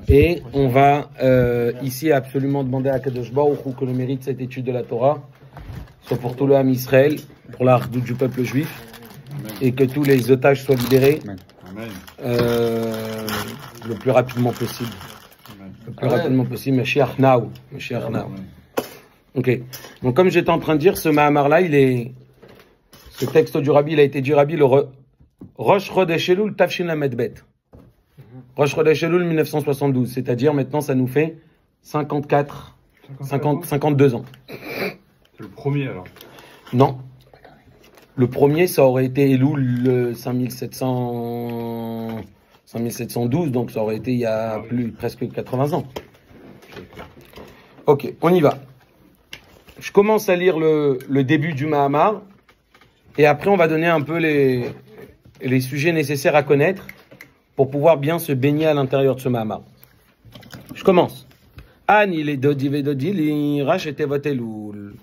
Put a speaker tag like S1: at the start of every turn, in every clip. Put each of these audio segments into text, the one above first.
S1: Et on va ici absolument demander à Kadosh Baruch Hu que le mérite de cette étude de la Torah soit pour tout le Ham Israël, pour la Hardout du peuple juif, et que tous les otages soient libérés le plus rapidement possible. Le plus rapidement possible. Mashiach now. Mashiach now. Ok. Donc comme j'étais en train de dire, ce Mahamar-là, ce texte du Rabbi, il a été dit Rabbi le Rosh Chodesh Elul Tafshin Lamed Bet. Rosh Chodesh Elul 1972, c'est-à-dire maintenant ça nous fait 52 ans.
S2: C'est le premier alors?
S1: Non. Le premier, ça aurait été Elul 5712, donc ça aurait été il y a presque 80 ans. Ok, on y va. Je commence à lire le début du Mahamar, et après on va donner un peu les sujets nécessaires à connaître pour pouvoir bien se baigner à l'intérieur de ce Mahamar. Je commence. Ani le dodi vedodi rachetevot elul.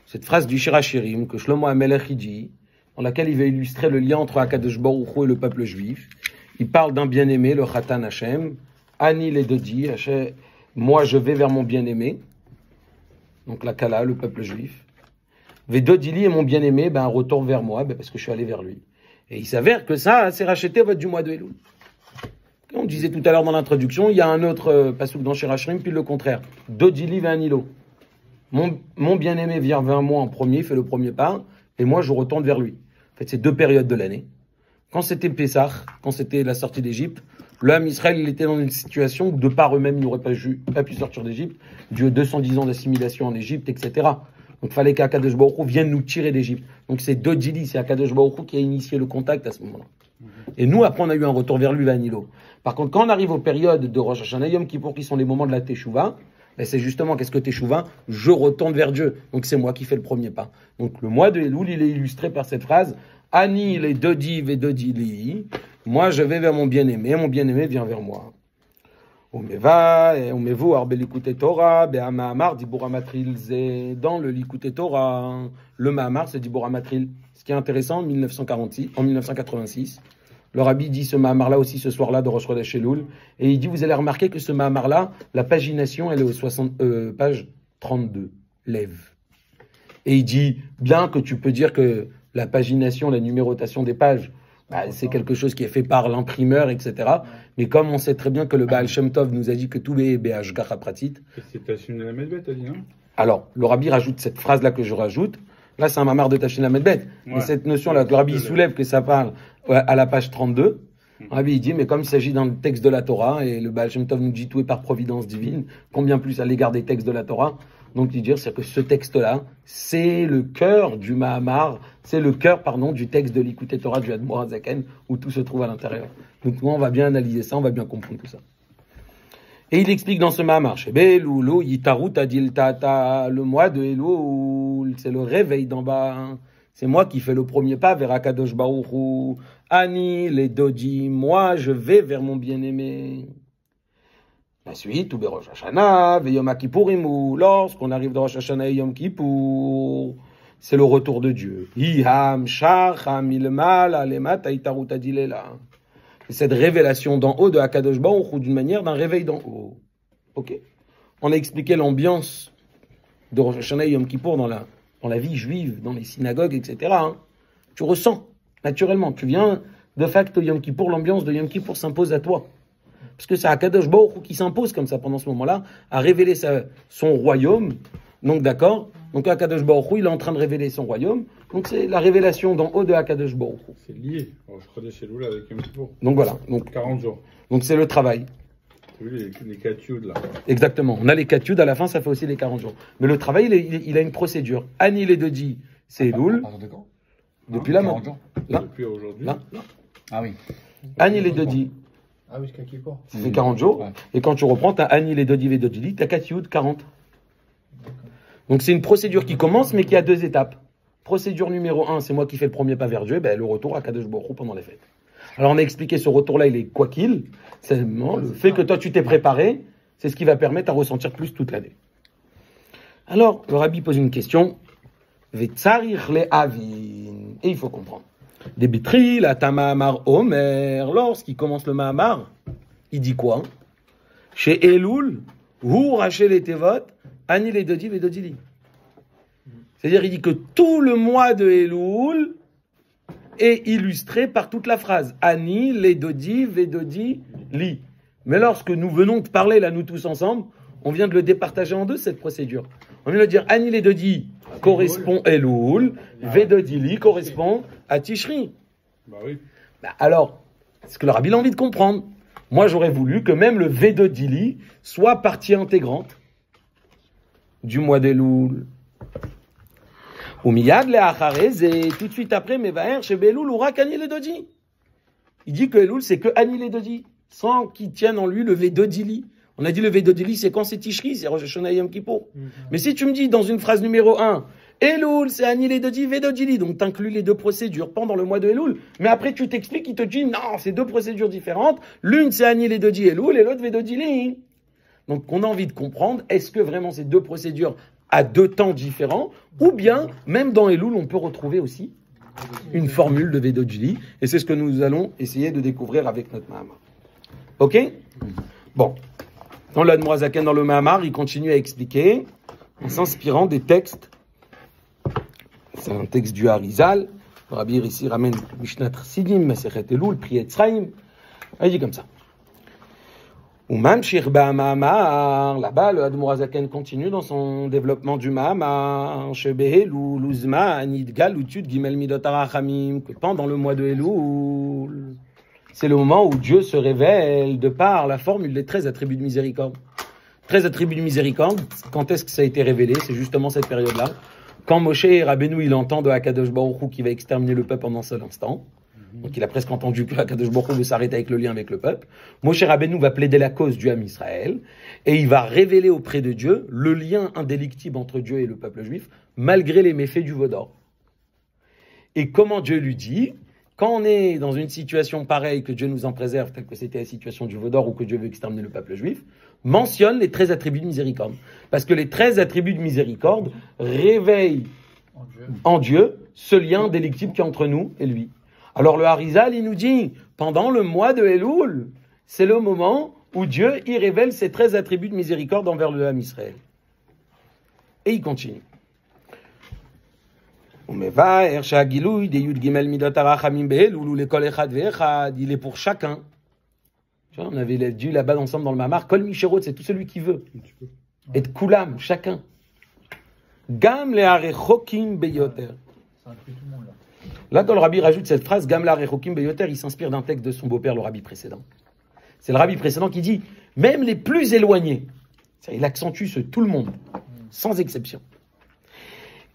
S1: Cette phrase du Shir HaShirim que Shlomo HaMelech dit, dans laquelle il va illustrer le lien entre Akadosh Baruch Hu et le peuple juif. Il parle d'un bien-aimé, le Chatan Hashem. Ani le dodi, moi je vais vers mon bien-aimé. Donc la Kala, le peuple juif. Vedodili est mon bien-aimé, un retour vers moi, parce que je suis allé vers lui. Et il s'avère que ça, c'est racheté votre du mois de Elul. On disait tout à l'heure dans l'introduction, il y a un autre pasouk dans Shir HaShirim, puis le contraire. Dodili ve'anilo. Mon bien-aimé vient vers moi en premier, fait le premier pas, et moi je retourne vers lui. En fait, c'est deux périodes de l'année. Quand c'était Pessah, quand c'était la sortie d'Égypte, le Ham Israël, il était dans une situation où de par eux-mêmes, ils n'auraient pas pu sortir d'Égypte, dû aux 210 ans d'assimilation en Égypte, etc. Donc il fallait qu'Akadosh Baruch Hu vienne nous tirer d'Égypte. Donc c'est Dodili, c'est Akadosh Baruch Hu qui a initié le contact à ce moment-là. Et nous, après, on a eu un retour vers lui, Vanilo. Par contre, quand on arrive aux périodes de Rosh Hashanah, Yom Kippour, qui sont les moments de la Teshuvah, c'est justement, qu'est-ce que Teshuvah? Je retourne vers Dieu. Donc c'est moi qui fais le premier pas. Donc le mois de Elul, il est illustré par cette phrase, Ani les Dodi ve Dodili. Moi, je vais vers mon bien-aimé vient vers moi. Omeva, Omevu, Arbe Likutei Torah, Be'a Mahamar, Dibura Matril, dans le Likutei Torah, le Mahamar, c'est Dibura Matril. Ce qui est intéressant, en 1986, le Rabbi dit ce Mahamar-là aussi ce soir-là de Rosh Chodesh Elul, et il dit, vous allez remarquer que ce Mahamar-là, la pagination, elle est au page 32, lève. Et il dit, bien que tu peux dire que la pagination, la numérotation des pages, c'est quelque chose qui est fait par l'imprimeur, etc. Mais comme on sait très bien que le Baal Shem Tov nous a dit que tout est BH Pratit.
S2: C'est Tachin la Medbet, t'as dit, non?
S1: Alors, le Rabbi rajoute cette phrase-là que je rajoute. Là, c'est un mamar de Tachin la Medbet. Mais cette notion-là, que le Rabbi soulève que ça parle à la page 32, le Rabbi il dit, mais comme il s'agit d'un texte de la Torah, et le Baal Shem Tov nous dit tout est par providence divine, combien plus à l'égard des textes de la Torah. Donc, il dit, c'est que ce texte-là, c'est le cœur du Mahamar, c'est le cœur, du texte de l'Ikutei Torah du Admor HaZaken, où tout se trouve à l'intérieur. Donc, moi, on va bien analyser ça, on va bien comprendre tout ça. Et il explique dans ce Mahamar, Shebelulu Yitarut Adil Tata, le mois de Elul, c'est le réveil d'en bas. C'est moi qui fais le premier pas vers Akadosh Baruch Hu. Ani les Dodi, moi, je vais vers mon bien-aimé. La suite, ou Rosh Hashanah, Yom Kippourim, ou lorsqu'on arrive dans Rosh Hashanah et Yom Kippour, c'est le retour de Dieu. Iham, Shacham, Ilmal, Alemat, Aitarut Adilela. C'est cette révélation d'en haut de Akadosh Baruch Hu d'une manière d'un réveil d'en haut. Ok. On a expliqué l'ambiance de Rosh Hashanah et Yom Kippour dans la vie juive, dans les synagogues, etc. Tu ressens, naturellement. Tu viens, de facto, Yom Kippour, l'ambiance de Yom Kippour s'impose à toi. Parce que c'est Akadosh Baruch Hu qui s'impose comme ça pendant ce moment-là, à révéler son royaume. Donc d'accord. Donc Akadosh Baruch Hu, il est en train de révéler son royaume. Donc c'est la révélation d'en haut de Akadosh Baruch Hu.
S2: C'est lié. Je crois chez Loula avec Yom Kippour.
S1: Donc voilà. Donc
S2: 40 jours.
S1: Donc c'est le travail.
S2: Tu as vu les 4 yuds là.
S1: Exactement. On a les 4 yuds, à la fin ça fait aussi les 40 jours. Mais le travail, il a une procédure. Ani les Dodi, c'est Elul.
S3: À partir de quand?
S1: Depuis là,
S2: là. Depuis aujourd'hui.
S1: Là.
S3: Ah oui.
S1: Ani les Dodi.
S4: Ah oui, jusqu'à Kippour.
S1: Ça fait 40 jours. Ouais. Et quand tu reprends, tu as Ani les Dodi Vedodili, tu as 4 Yud, 40. Donc c'est une procédure qui commence, mais qui a 2 étapes. Procédure numéro 1, c'est moi qui fais le premier pas vers Dieu, le retour à Kadosh Baruch Hu pendant les fêtes. Alors on a expliqué ce retour-là, il est quoi qu'il. C'est le fait que toi tu t'es préparé, c'est ce qui va permettre à ressentir plus toute l'année. Alors, le Rabbi pose une question. Vetzarir le avin. Et il faut comprendre. Debitri la Mahamar Omer, lorsqu'il commence le Mahamar, il dit quoi? Chez Elul, Hu Raché les Tevot, Ani les Dodi, Vedodili. C'est-à-dire, il dit que tout le mois de Elul est illustré par toute la phrase. Ani, les Dodi, Vedodi, Li. Mais lorsque nous venons de parler, là, nous tous ensemble, on vient de le départager en deux, cette procédure. On vient de dire, Ani, les Dodi correspond à Elul, Vedodi, Li correspond à Tishri.
S2: Bah oui.
S1: Alors, c'est ce que le rabbi a envie de comprendre. Moi, j'aurais voulu que même le Vedodi, Li soit partie intégrante du mois d'Elul. Ou miyad le acharez, et tout de suite après, Mevaher, chez Elul, ou rak Ani, les Dodi. Il dit que Elul, c'est que Ani, les Dodi. Sans qu'il tienne en lui le Vedodili. On a dit le Vedodili, c'est quand c'est Tishri, c'est Rosh Hashanah Yom Kippour. Mais si tu me dis dans une phrase numéro 1, Elul, c'est Ani Ledodi, Vedodili, donc tu inclus les deux procédures pendant le mois de Elul. Mais après tu t'expliques, il te dit non, c'est deux procédures différentes. L'une c'est Ani Ledodi Elul et l'autre Vedodili. Donc on a envie de comprendre, est-ce que vraiment ces deux procédures à deux temps différents, ou bien même dans Elul on peut retrouver aussi une formule de Vedodili. Et c'est ce que nous allons essayer de découvrir avec notre Mahamar. Ok? Bon. Dans l'Admor HaZaken, dans le Mahamar, il continue à expliquer en s'inspirant des textes. C'est un texte du Harizal. Le Rabbi ici ramène Mishnat Chassidim, Masechet Elul, Priet Tzraim. Il dit comme ça. Umamshir Mahamar. Là-bas, le Admor HaZaken continue dans son développement du Mahamar. Shebehelu, Luzma, Nidgal, Utud, Gimel Midot Arachamim. Que pendant le mois de Elul, c'est le moment où Dieu se révèle de par la formule des 13 attributs de miséricorde. 13 attributs de miséricorde, quand est-ce que ça a été révélé? C'est justement cette période-là. Quand Moshe et Rabbeinu, il entend de Akadosh Baruch Hu qui va exterminer le peuple en un seul instant. Donc il a presque entendu que Akadosh Baruch Hu veut s'arrêter avec le lien avec le peuple. Moshe Rabbeinu va plaider la cause du Ham Israël et il va révéler auprès de Dieu le lien indélictible entre Dieu et le peuple juif, malgré les méfaits du veau d'or. Et comment Dieu lui dit? Quand on est dans une situation pareille, que Dieu nous en préserve, telle que c'était la situation du veau d'or ou que Dieu veut exterminer le peuple juif, mentionne les 13 attributs de miséricorde. Parce que les 13 attributs de miséricorde réveillent en Dieu ce lien délictible qui est entre nous et lui. Alors le Harizal, il nous dit, pendant le mois de Elul, c'est le moment où Dieu y révèle ces 13 attributs de miséricorde envers le Ham Israël. Et il continue. Il est pour chacun. On avait dit là-bas ensemble dans le Mahamar, Kol Mishérot, c'est tout celui qui veut. Et Kulam, chacun. Gam le Arechokim Beyoter. Là, quand le Rabbi rajoute cette phrase, Gam le Arechokim Beyoter, il s'inspire d'un texte de son beau-père, le Rabbi précédent. C'est le Rabbi précédent qui dit, même les plus éloignés, il accentue tout le monde, sans exception.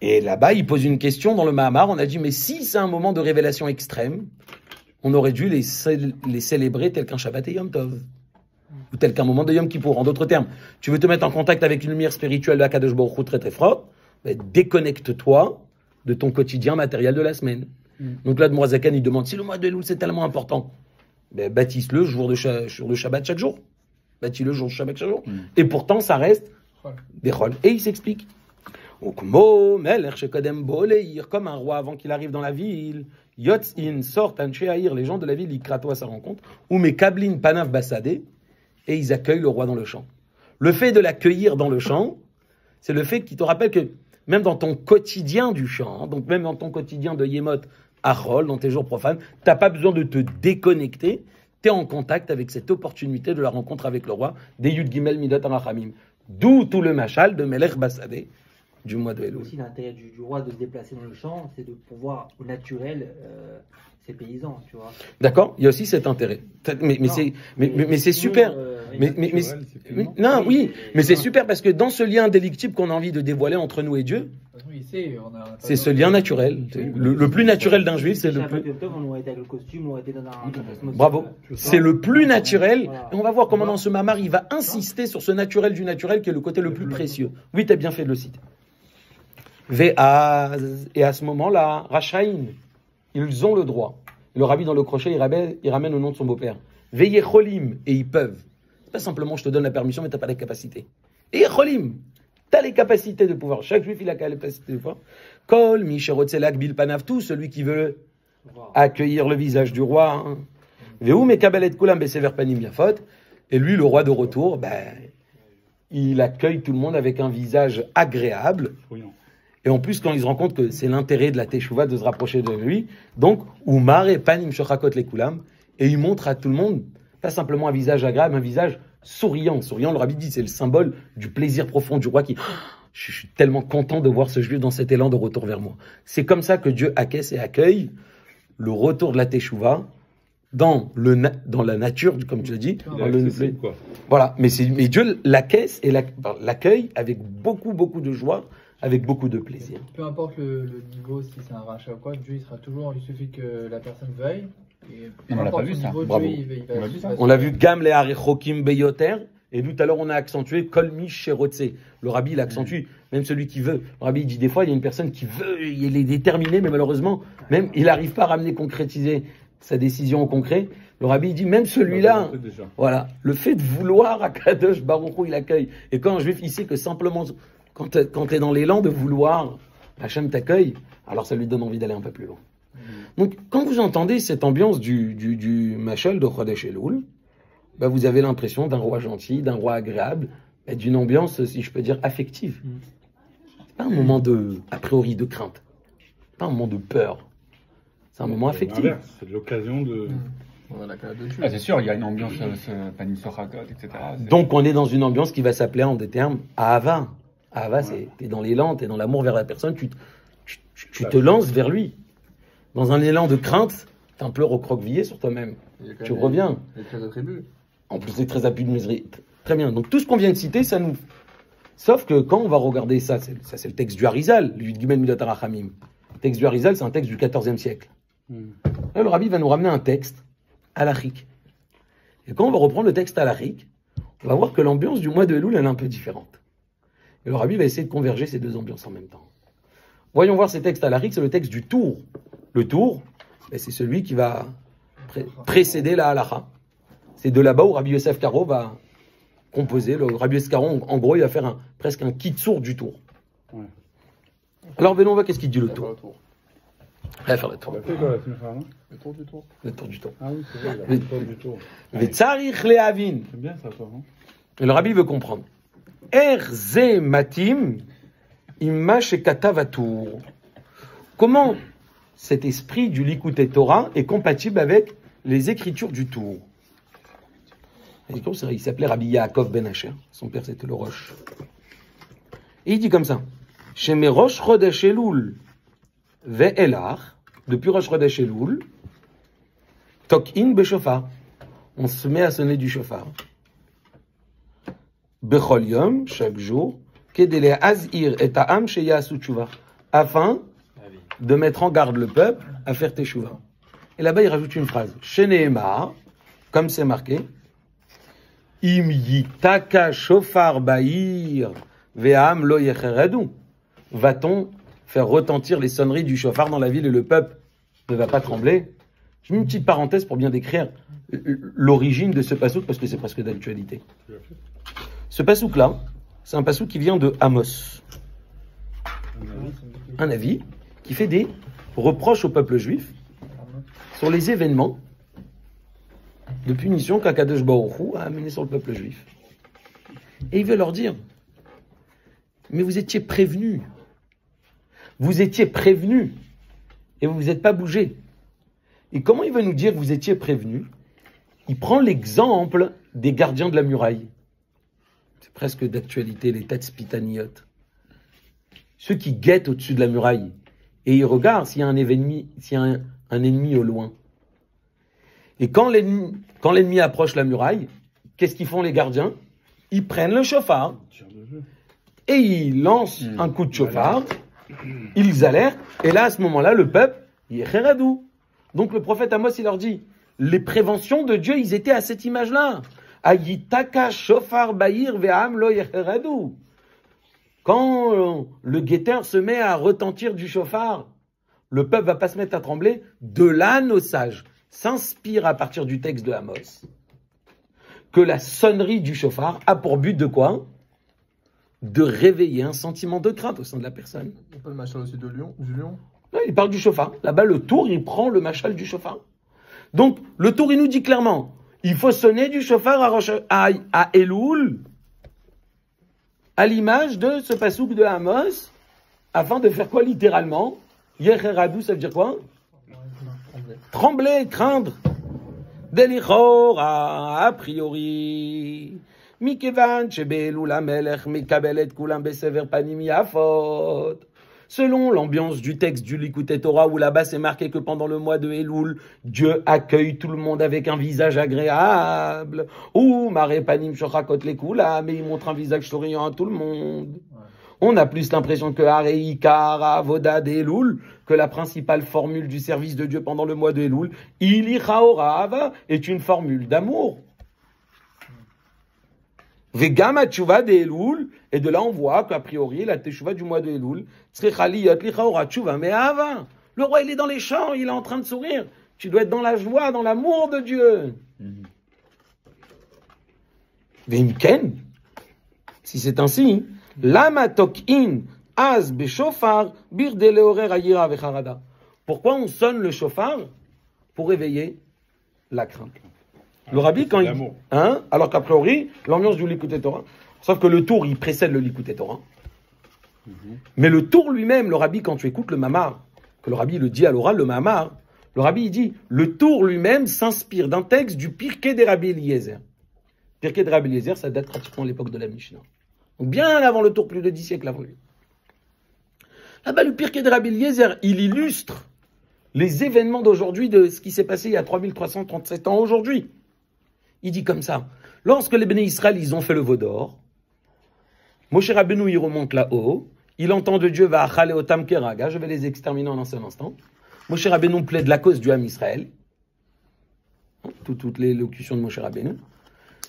S1: Et là-bas, il pose une question dans le Mahamar. On a dit, mais si c'est un moment de révélation extrême, on aurait dû les célébrer tel qu'un Shabbat et Yom Tov. Ou tel qu'un moment de Yom Kippour. En d'autres termes, tu veux te mettre en contact avec une lumière spirituelle de Akadosh Baruch Hu très très forte, déconnecte-toi de ton quotidien matériel de la semaine. Donc là, Admor HaZaken, il demande, si le mois de Elul c'est tellement important, bâtisse-le jour de Shabbat chaque jour. Bâtis-le jour de Shabbat chaque jour. Et pourtant, ça reste des Chol. Et il s'explique. Comme un roi avant qu'il arrive dans la ville, Yotzin sort Ancheaïr, les gens de la ville, ils cratoient à sa rencontre, ou mes Kablin Panav Bassadé, et ils accueillent le roi dans le champ. Le fait de l'accueillir dans le champ, c'est le fait qui te rappelle que même dans ton quotidien du champ, donc même dans ton quotidien de Yemot Achol, dans tes jours profanes, tu n'as pas besoin de te déconnecter, tu es en contact avec cette opportunité de la rencontre avec le roi, des Yud Gimel Midot Arachamim. D'où tout le machal de Melech Bassadé, du mois de Elul.
S3: Aussi l'intérêt du roi de se déplacer dans le champ, c'est de pouvoir au naturel ses paysans, tu vois.
S1: D'accord, il y a aussi cet intérêt. Mais c'est super. Non, oui, mais c'est super parce que dans ce lien indélictible qu'on a envie de dévoiler entre nous et Dieu, c'est ce lien naturel. Le plus naturel d'un juif, c'est le plus. Bravo. C'est le plus naturel. Et on va voir comment dans ce Mahamar, il va insister sur ce naturel du naturel qui est le côté le plus précieux. Oui, tu as bien fait de le citer. Et à ce moment-là, Rachaïn, ils ont le droit. Le rabbi dans le crochet, il ramène au nom de son beau-père. Veillez cholim, et ils peuvent. C'est pas simplement je te donne la permission, mais tu n'as pas la capacité. Et cholim, tu as les capacités de pouvoir. Chaque juif, il a la capacité de pouvoir. Kol, Misherotzelak, Bilpanav, tout celui qui veut accueillir le visage du roi. Veu mekabelet kulam besever panim yafot. Et lui, le roi de retour, il accueille tout le monde avec un visage agréable.
S2: Souriant.
S1: Et en plus, quand il se rend compte que c'est l'intérêt de la Teshuvah de se rapprocher de lui, donc, Oumar et Panim Shochakot les Koulam, et il montre à tout le monde, pas simplement un visage agréable, un visage souriant. Souriant, le rabbi dit, c'est le symbole du plaisir profond du roi qui, je suis tellement content de voir ce juif dans cet élan de retour vers moi. C'est comme ça que Dieu acquiesce et accueille le retour de la Teshuvah dans la nature, comme tu l'as dit.
S2: Quoi.
S1: Voilà, mais Dieu l'acquiesce et l'accueille avec beaucoup, beaucoup de joie, avec beaucoup de plaisir.
S4: Peu importe le niveau, si c'est un rachat ou quoi, Dieu il sera toujours, il suffit que la personne veuille. Et
S5: on l'a pas vu ça.
S1: Bravo.
S4: On
S5: l'a vu ça.
S1: On l'a vu Gam le Harichokim Beyoter, et nous tout à l'heure on a accentué Kol Mi Sherotse. Le rabbi il accentue, même celui qui veut. Le rabbi il dit des fois il y a une personne qui veut, il est déterminé, mais malheureusement, même il n'arrive pas à ramener, concrétiser sa décision au concret. Le rabbi il dit même celui-là, voilà, le fait de vouloir à Kadosh Baruch Hu, il accueille. Et quand un juif il sait que simplement quand tu es dans l'élan de vouloir, Hachem t'accueille, alors ça lui donne envie d'aller un peu plus loin. Donc, quand vous entendez cette ambiance du Machal de Chodesh Elul, vous avez l'impression d'un roi gentil, d'un roi agréable, et d'une ambiance, si je peux dire, affective. C'est pas un moment a priori, de crainte. C'est pas un moment de peur. C'est un moment affectif.
S2: C'est l'occasion de...
S5: c'est sûr, il y a une ambiance Panim Shochakot, etc.
S1: Donc, on est dans une ambiance qui va s'appeler en des termes Ahava. Ahava, c'est t'es dans l'élan, t'es dans l'amour vers la personne, tu te lances vers lui. Dans un élan de crainte, t'es un peu recroquevillé sur toi-même. Tu reviens.
S4: Les 13 attributs.
S1: En plus, les 13 attributs de miséricorde. Très bien. Donc, tout ce qu'on vient de citer, ça nous... Sauf que quand on va regarder ça, c'est le texte du Harizal, le Gimel Midot HaRachamim. Le texte du Harizal, c'est un texte du XIVe siècle. Là, le rabbi va nous ramener un texte halachique. Et quand on va reprendre le texte halachique, on va voir que l'ambiance du mois de Elul, elle est un peu différente. Et le rabbi va essayer de converger ces deux ambiances en même temps. Voyons voir ces textes halachiques, c'est le texte du Tour. Le Tour, c'est celui qui va précéder la halacha. C'est de là-bas où Rabbi Yosef Karo va composer. Le Rabbi Yosef Karo, en gros, il va faire presque un kitsour du Tour. Ouais. Alors, venons voir qu'est-ce qu'il dit le Tour. Il va faire le Tour.
S2: Le tour du tour.
S1: Le Tour du Tour.
S2: Ah oui, c'est vrai, le tour du tour.
S1: Vetzarich lehavin.
S2: C'est bien ça, toi.
S1: Et le Rabbi veut comprendre. Erze matim imma shekatav atour. Comment cet esprit du Likutei Torah est compatible avec les écritures du Tour? Il s'appelait Rabbi Yaakov Ben Asher. Son père, c'était le Roche. Et il dit comme ça. Sheme Rosh Chodesh Elul ve'elach, depuis Rosh Chodesh Elul, Tok-in beshofar. On se met à sonner du shofar. Bechol yom, chaque jour, kedele azir et ha'am sheyasu tshuva, afin de mettre en garde le peuple à faire teshuva. Et là-bas, il rajoute une phrase. Sheneemar, comme c'est marqué, Im yitaka shofar ba'ir ve'am lo yecheredu. Va-t-on faire retentir les sonneries du shofar dans la ville et le peuple ne va pas trembler? Je mets une petite parenthèse pour bien décrire l'origine de ce pasouk parce que c'est presque d'actualité. Ce pasouk-là, c'est un pasouk qui vient de Amos. Un avis qui fait des reproches au peuple juif sur les événements de punition qu'Akadosh Baruch Hu a amené sur le peuple juif. Et il veut leur dire, mais vous étiez prévenus. Vous étiez prévenus. Et vous ne vous êtes pas bougés. Et comment il veut nous dire que vous étiez prévenus? Il prend l'exemple des gardiens de la muraille. C'est presque d'actualité, les têtes spitaniotes. Ceux qui guettent au-dessus de la muraille. Et ils regardent s'il y a un ennemi au loin. Et quand l'ennemi approche la muraille, qu'est-ce qu'ils font les gardiens? Ils prennent le chauffard et ils lancent un coup de chauffard, ils alertent, et là, à ce moment-là, le peuple, il est chéradou. Donc le prophète Amos, il leur dit, les préventions de Dieu, ils étaient à cette image-là. Ayitaka shofar ba'ir ve'am lo yecheradou. Quand le guetteur se met à retentir du chauffard, le peuple va pas se mettre à trembler. De là, nos sages s'inspirent à partir du texte de Amos que la sonnerie du chauffard a pour but de quoi? De réveiller un sentiment de crainte au sein de la personne.
S4: On peut le machal aussi du lion.
S1: Là, il parle du chauffard. Là-bas, le tour, il prend le machal du chauffard. Donc, le tour, il nous dit clairement, Il faut sonner du shofar à Elul, à l'image de ce pasouk de Amos, afin de faire quoi littéralement? Yecheradou, ça veut dire quoi? Trembler, craindre. Delichora, a priori. Mikevan, Shebelul Amelech, Mekabelet Kulam Besever Panim Yafot. Selon l'ambiance du texte du Likuté Torah, où là-bas c'est marqué que pendant le mois de Elul, Dieu accueille tout le monde avec un visage agréable. Ou Mare Panim Shochakot Lekula, mais il montre un visage souriant à tout le monde. On a plus l'impression que Hareikar Avoda de Elul, que la principale formule du service de Dieu pendant le mois de Elul, Ilichaorav, est une formule d'amour. Vegam Tshuva de Elul, et de là on voit qu'a priori la Teshuva du mois de Elul, le roi il est dans les champs, il est en train de sourire. Tu dois être dans la joie, dans l'amour de Dieu. Vimken, si c'est ainsi, Lama tokin az beshofar bir de leorer ayira vecharada. Pourquoi on sonne le shofar? Pour réveiller la crainte. Le rabbi, quand il dit, alors qu'a priori, l'ambiance du Likuté Torah, sauf que le tour, il précède le Likuté Torah. Mais le tour lui-même, le rabbi, quand tu écoutes le mamar, que le rabbi le dit à l'oral, le mamar, le rabbi, il dit, le tour lui-même s'inspire d'un texte du Pirkei de Rabbi Eliezer. Pirkei de Rabbi Eliezer, ça date pratiquement de l'époque de la Mishnah. Donc bien avant le tour, plus de 10 siècles avant lui. Là-bas, le Pirkei de Rabbi Eliezer, il illustre les événements d'aujourd'hui, de ce qui s'est passé il y a 3337 ans aujourd'hui. Il dit comme ça, lorsque les Béné Israël, ils ont fait le veau d'or, Moshe Rabbeinu, il remonte là-haut, il entend de Dieu, va achale otam keraga, je vais les exterminer en un seul instant. Moshe Rabbeinu plaide la cause du Ham Israël. Toutes les locutions de Moshe Rabbeinu.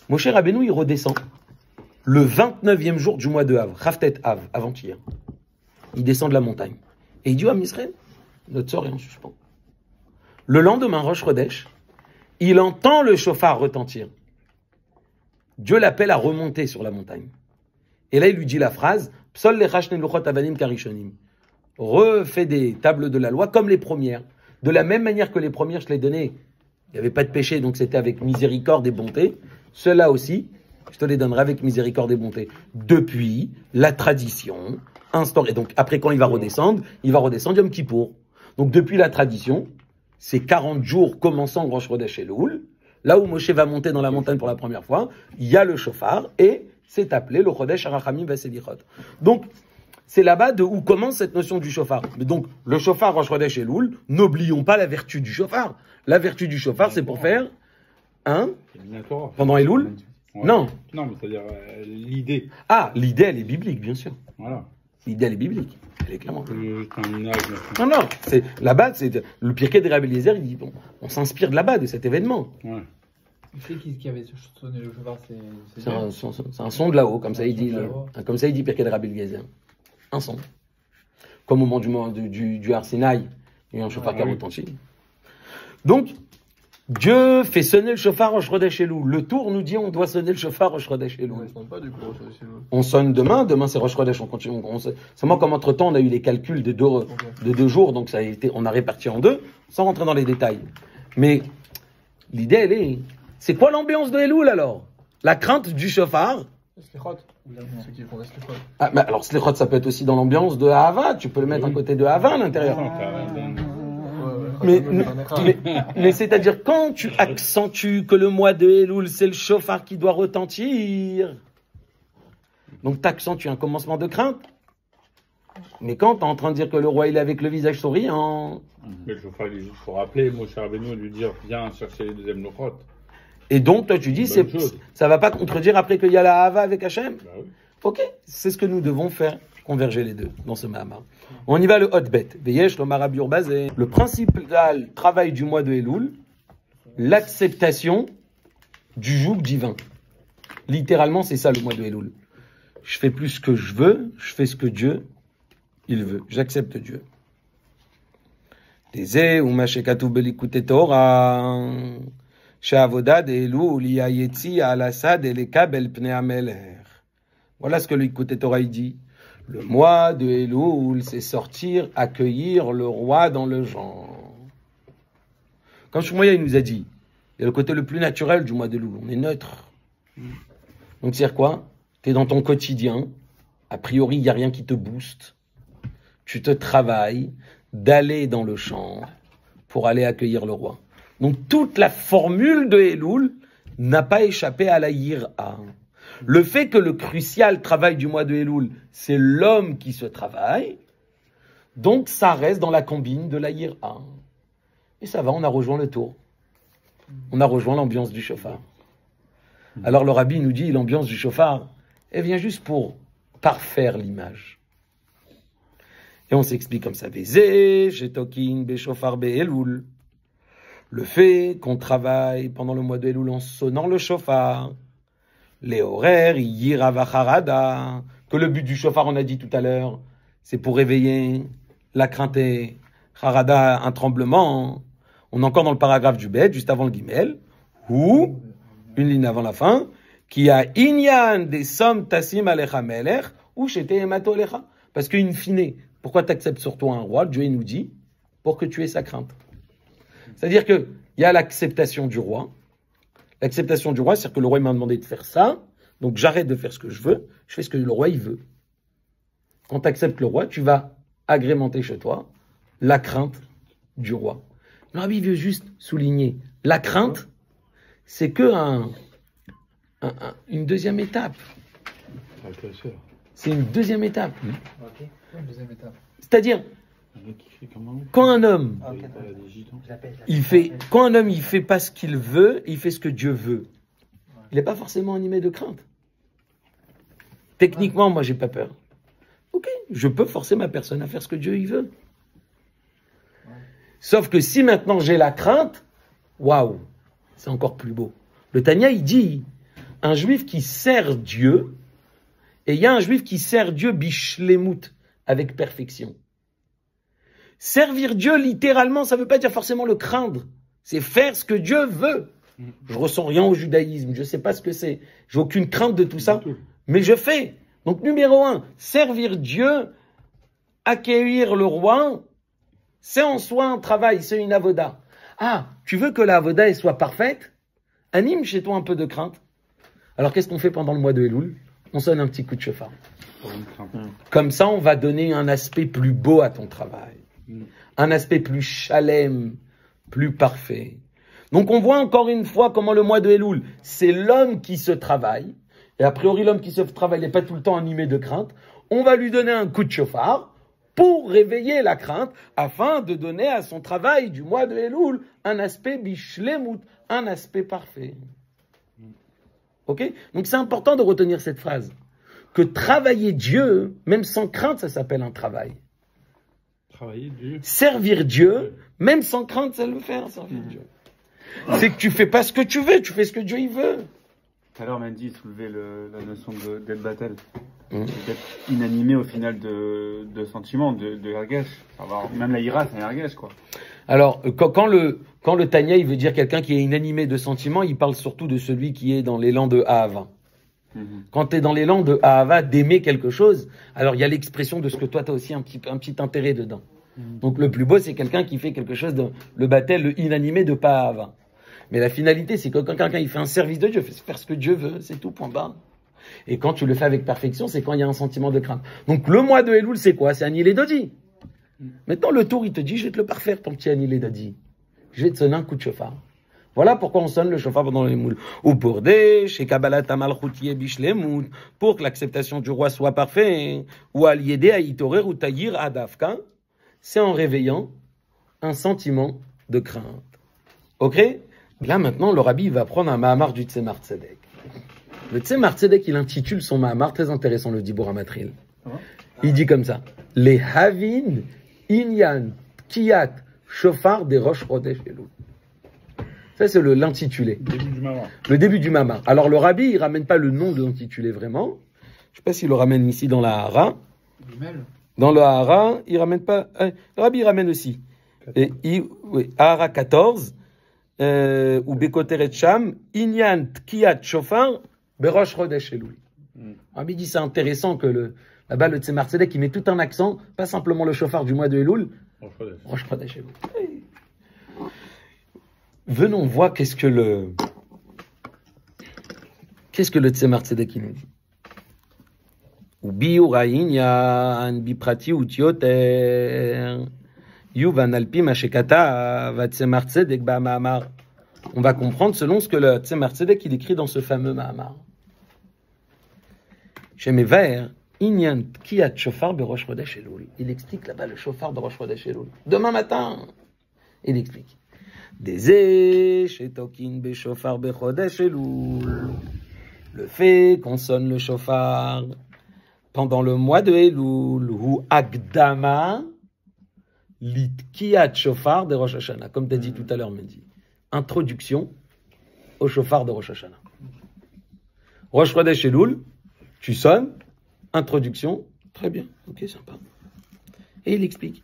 S1: Moshe Rabbeinu, il redescend le 29e jour du mois de Av, Chavtet Av, avant-hier. Il descend de la montagne. Et il dit au Ham Israël, notre sort est en suspens. Le lendemain, Rosh Chodesh, il entend le shofar retentir. Dieu l'appelle à remonter sur la montagne. Et là, il lui dit la phrase, Psol lechash neluchot avanim karishonim. Refais des tables de la loi comme les premières. De la même manière que les premières, je les donnais. Il n'y avait pas de péché, donc c'était avec miséricorde et bonté. Ceux-là aussi, je te les donnerai avec miséricorde et bonté. Depuis la tradition instaurée. Donc après, quand il va redescendre Yom Kippour. Donc depuis la tradition, c'est 40 jours commençant Rosh Chodesh Elul, là où Moshe va monter dans la montagne pour la première fois, il y a le shofar et c'est appelé le Chodesh Arachamim Veselichot. Donc, c'est là-bas de où commence cette notion du shofar. Mais donc, le shofar Rosh Chodesh Elul, n'oublions pas la vertu du shofar. La vertu du shofar, c'est pour faire pendant Elul.
S2: Ouais.
S1: Non,
S2: mais c'est-à-dire l'idée.
S1: Ah, l'idée, elle est biblique, bien sûr.
S2: Voilà.
S1: L'idée, elle est biblique. Elle est clairement.
S2: Non,
S1: c'est là-bas, c'est le Pirkei de Rabbi Eliezer, il dit bon, on s'inspire de là-bas, de cet événement.
S2: Ouais.
S4: C'est qui avait sonné le shofar?
S1: C'est un son de là-haut, comme ça il dit, comme ça il dit Pirkei de Rabbi Eliezer. Un son. Comme au moment du Har Sinaï, il y a un shofar qui a retenti. Donc, Dieu fait sonner le shofar Rosh Chodesh Elul. Le tour nous dit on doit sonner le shofar Rosh Chodesh Elul. On sonne demain c'est Rosh Chodesh, on continue. Seulement comme entre-temps on a eu les calculs de deux jours, donc ça a été, on a réparti en deux, sans rentrer dans les détails. Mais l'idée elle est, c'est quoi l'ambiance de Elul alors? La crainte du shofar.
S4: Slichot. Ceux qui font Slichot.
S1: Ah, mais alors Slichot ça peut être aussi dans l'ambiance de Ahava, tu peux le mettre à côté de Ahava à l'intérieur. Mais c'est-à-dire, quand tu accentues que le mois de Elul, c'est le shofar qui doit retentir, donc tu accentues un commencement de crainte. Mais quand tu es en train de dire que le roi il est avec le visage souriant.
S2: Mais le shofar, il faut rappeler Moshe Rabbeinu et lui dire viens chercher les deuxièmes lochot.
S1: Et donc, toi, tu dis, ça va pas contredire après qu'il y a la Hava avec Hachem?
S2: Bah oui.
S1: Ok, c'est ce que nous devons faire, converger les deux dans ce Mahamar. On y va le hotbet. Veyesh, le marabur basé. Le principal travail du mois de Elul, l'acceptation du joug divin. Littéralement, c'est ça le mois de Elul. Je fais plus ce que je veux, je fais ce que Dieu, il veut. J'accepte Dieu. Voilà ce que l'Ikuté Torah dit. Le mois de Elul, c'est sortir, accueillir le roi dans le genre. Comme Shmuel il nous a dit, Il y a le côté le plus naturel du mois de Elul. On est neutre. Donc, c'est-à-dire quoi? Tu es dans ton quotidien. A priori, il n'y a rien qui te booste. Tu te travailles d'aller dans le champ pour aller accueillir le roi. Donc, toute la formule de Elul n'a pas échappé à la Yir'a. Le fait que le crucial travail du mois de Elul, c'est l'homme qui se travaille, donc ça reste dans la combine de la Yir'a. Et ça va, on a rejoint le tour. On a rejoint l'ambiance du chauffard. Alors le rabbi nous dit, l'ambiance du chauffard, elle vient juste pour parfaire l'image. Et on s'explique comme ça. Vézé, Shetokin, Béchauffar, Béelul. Le fait qu'on travaille pendant le mois de Elul en sonnant le chauffard, les horaires, Yira Vacharada, que le but du chauffard, on a dit tout à l'heure, c'est pour réveiller la crainte et Harada, un tremblement. On est encore dans le paragraphe du Bet, juste avant le Gimel, ou, une ligne avant la fin, qui a Inyan des sommes Tassim Alecha Melech, ou Shete Emato Alecha. Parce qu'in fine, pourquoi tu acceptes sur toi un roi? Dieu il nous dit, pour que tu aies sa crainte. C'est-à-dire qu'il y a l'acceptation du roi. L'acceptation du roi, c'est-à-dire que le roi m'a demandé de faire ça, donc j'arrête de faire ce que je veux, je fais ce que le roi il veut. Quand tu acceptes le roi, tu vas agrémenter chez toi la crainte du roi. Le rabbi veut juste souligner, la crainte, c'est que une deuxième étape. C'est une deuxième étape.
S3: Ok.
S4: Une deuxième étape.
S1: C'est-à-dire, quand un homme, quand un homme, il fait pas ce qu'il veut, il fait ce que Dieu veut. Il n'est pas forcément animé de crainte. Techniquement, moi, j'ai pas peur. Ok, je peux forcer ma personne à faire ce que Dieu il veut. Sauf que si maintenant j'ai la crainte, waouh, c'est encore plus beau. Le Tanya, il dit, un juif qui sert Dieu, et il y a un juif qui sert Dieu bishlemut, avec perfection. Servir Dieu, littéralement, ça ne veut pas dire forcément le craindre. C'est faire ce que Dieu veut. Je ressens rien au judaïsme, je ne sais pas ce que c'est. J'ai aucune crainte de tout ça, mais je fais. Donc, numéro 1, servir Dieu, accueillir le roi, c'est en soi un travail, c'est une avoda. Ah, tu veux que la avoda elle soit parfaite? Anime chez toi un peu de crainte. Alors, qu'est-ce qu'on fait pendant le mois de Elul? On sonne un petit coup de chauffard. Comme ça, on va donner un aspect plus beau à ton travail. Un aspect plus chalem, plus parfait. Donc, on voit encore une fois comment le mois de Elul, c'est l'homme qui se travaille. Et a priori, l'homme qui se travaille n'est pas tout le temps animé de crainte. On va lui donner un coup de chauffard pour réveiller la crainte, afin de donner à son travail du mois de Elul un aspect bishlemut, un aspect parfait. Ok? Donc c'est important de retenir cette phrase. Que travailler Dieu, même sans crainte, ça s'appelle un travail.
S2: Travailler Dieu.
S1: Servir Dieu, même sans crainte, ça le faire, servir Dieu. C'est que tu fais pas ce que tu veux, tu fais ce que Dieu il veut.
S5: Tout à l'heure, Mandy soulevait la notion d'être battle. D'être inanimé au final de sentiments, de ergesh. Même la ira, c'est un ergesh, quoi.
S1: Alors, quand le Tanya, il veut dire quelqu'un qui est inanimé de sentiments, il parle surtout de celui qui est dans l'élan de Ahava. Quand tu es dans l'élan de Ahava, d'aimer quelque chose, alors il y a l'expression de ce que toi, tu as aussi un petit intérêt dedans. Donc le plus beau, c'est quelqu'un qui fait quelque chose de le battel, le inanimé de pas Ahava. Mais la finalité, c'est que quand quelqu'un il fait un service de Dieu, il fait faire ce que Dieu veut, c'est tout, point barre. Et quand tu le fais avec perfection, c'est quand il y a un sentiment de crainte. Donc le mois de Elul, c'est quoi? C'est Anil et Dodi. Maintenant, le tour, il te dit, je vais te le parfaire, ton petit Anil et Dodi. Je vais te sonner un coup de chauffard. Voilà pourquoi on sonne le chauffard pendant les moules. Ou pour des, chez Kabbalat Amalchoutier Bishlemut, pour que l'acceptation du roi soit parfaite. Ou à l'yédé à Itorer ou Taïr Adafka, c'est en réveillant un sentiment de crainte. Ok? Là, maintenant, le rabbi va prendre un Mahamar du Tzemar Tzedek. Le Tzemar Tzedek, il intitule son Mahamar, très intéressant, le Dibur Amatril. Il dit comme ça, les Havin, Inyan, Kiyat, Shofar des Rosh Chodesh Elul. Ça, c'est l'intitulé. Le début du Mahamar. Alors, le rabbi, il ramène pas le nom de l'intitulé vraiment. Je sais pas s'il le ramène ici dans la Hara. Dans le Hara, il ramène pas. Le rabbi, il ramène aussi. Et, oui, Hara 14. Ou Bekoteret Sham, Inyan Tkiyat Shofar, Berosh Chodesh Elul. Rabbi dit c'est intéressant que là-bas le Tzemar Tzedek il met tout un accent, pas simplement le chauffard du mois de Elul, Rosh Chodesh Elul. venons voir qu'est-ce que le Tzemar Tzedek il nous dit. Ubi ura'inyan biprati utioter yuvan alpi mashekata va Tzemar Tzedek ba'ma'amar. On va comprendre selon ce que le Tzemar Tzedek il écrit dans ce fameux Ma'amar. Shemevaer inyan tkiyat shofar berosh chodesh Elul. Il explique là-bas le shofar de Rosh Chodesh Elul. Demain matin, il explique. Dezeh shetokin beshofar bechodesh Elul. Le fait qu'on sonne le shofar pendant le mois de Elul, ou Akdama, litkiyat shofar de Rosh Hashanah, comme tu as dit tout à l'heure, Mehdi. Introduction au shofar de Rosh Hashanah. Rosh Chodesh Elul, tu sonnes, introduction, très bien, ok, sympa. Et il explique.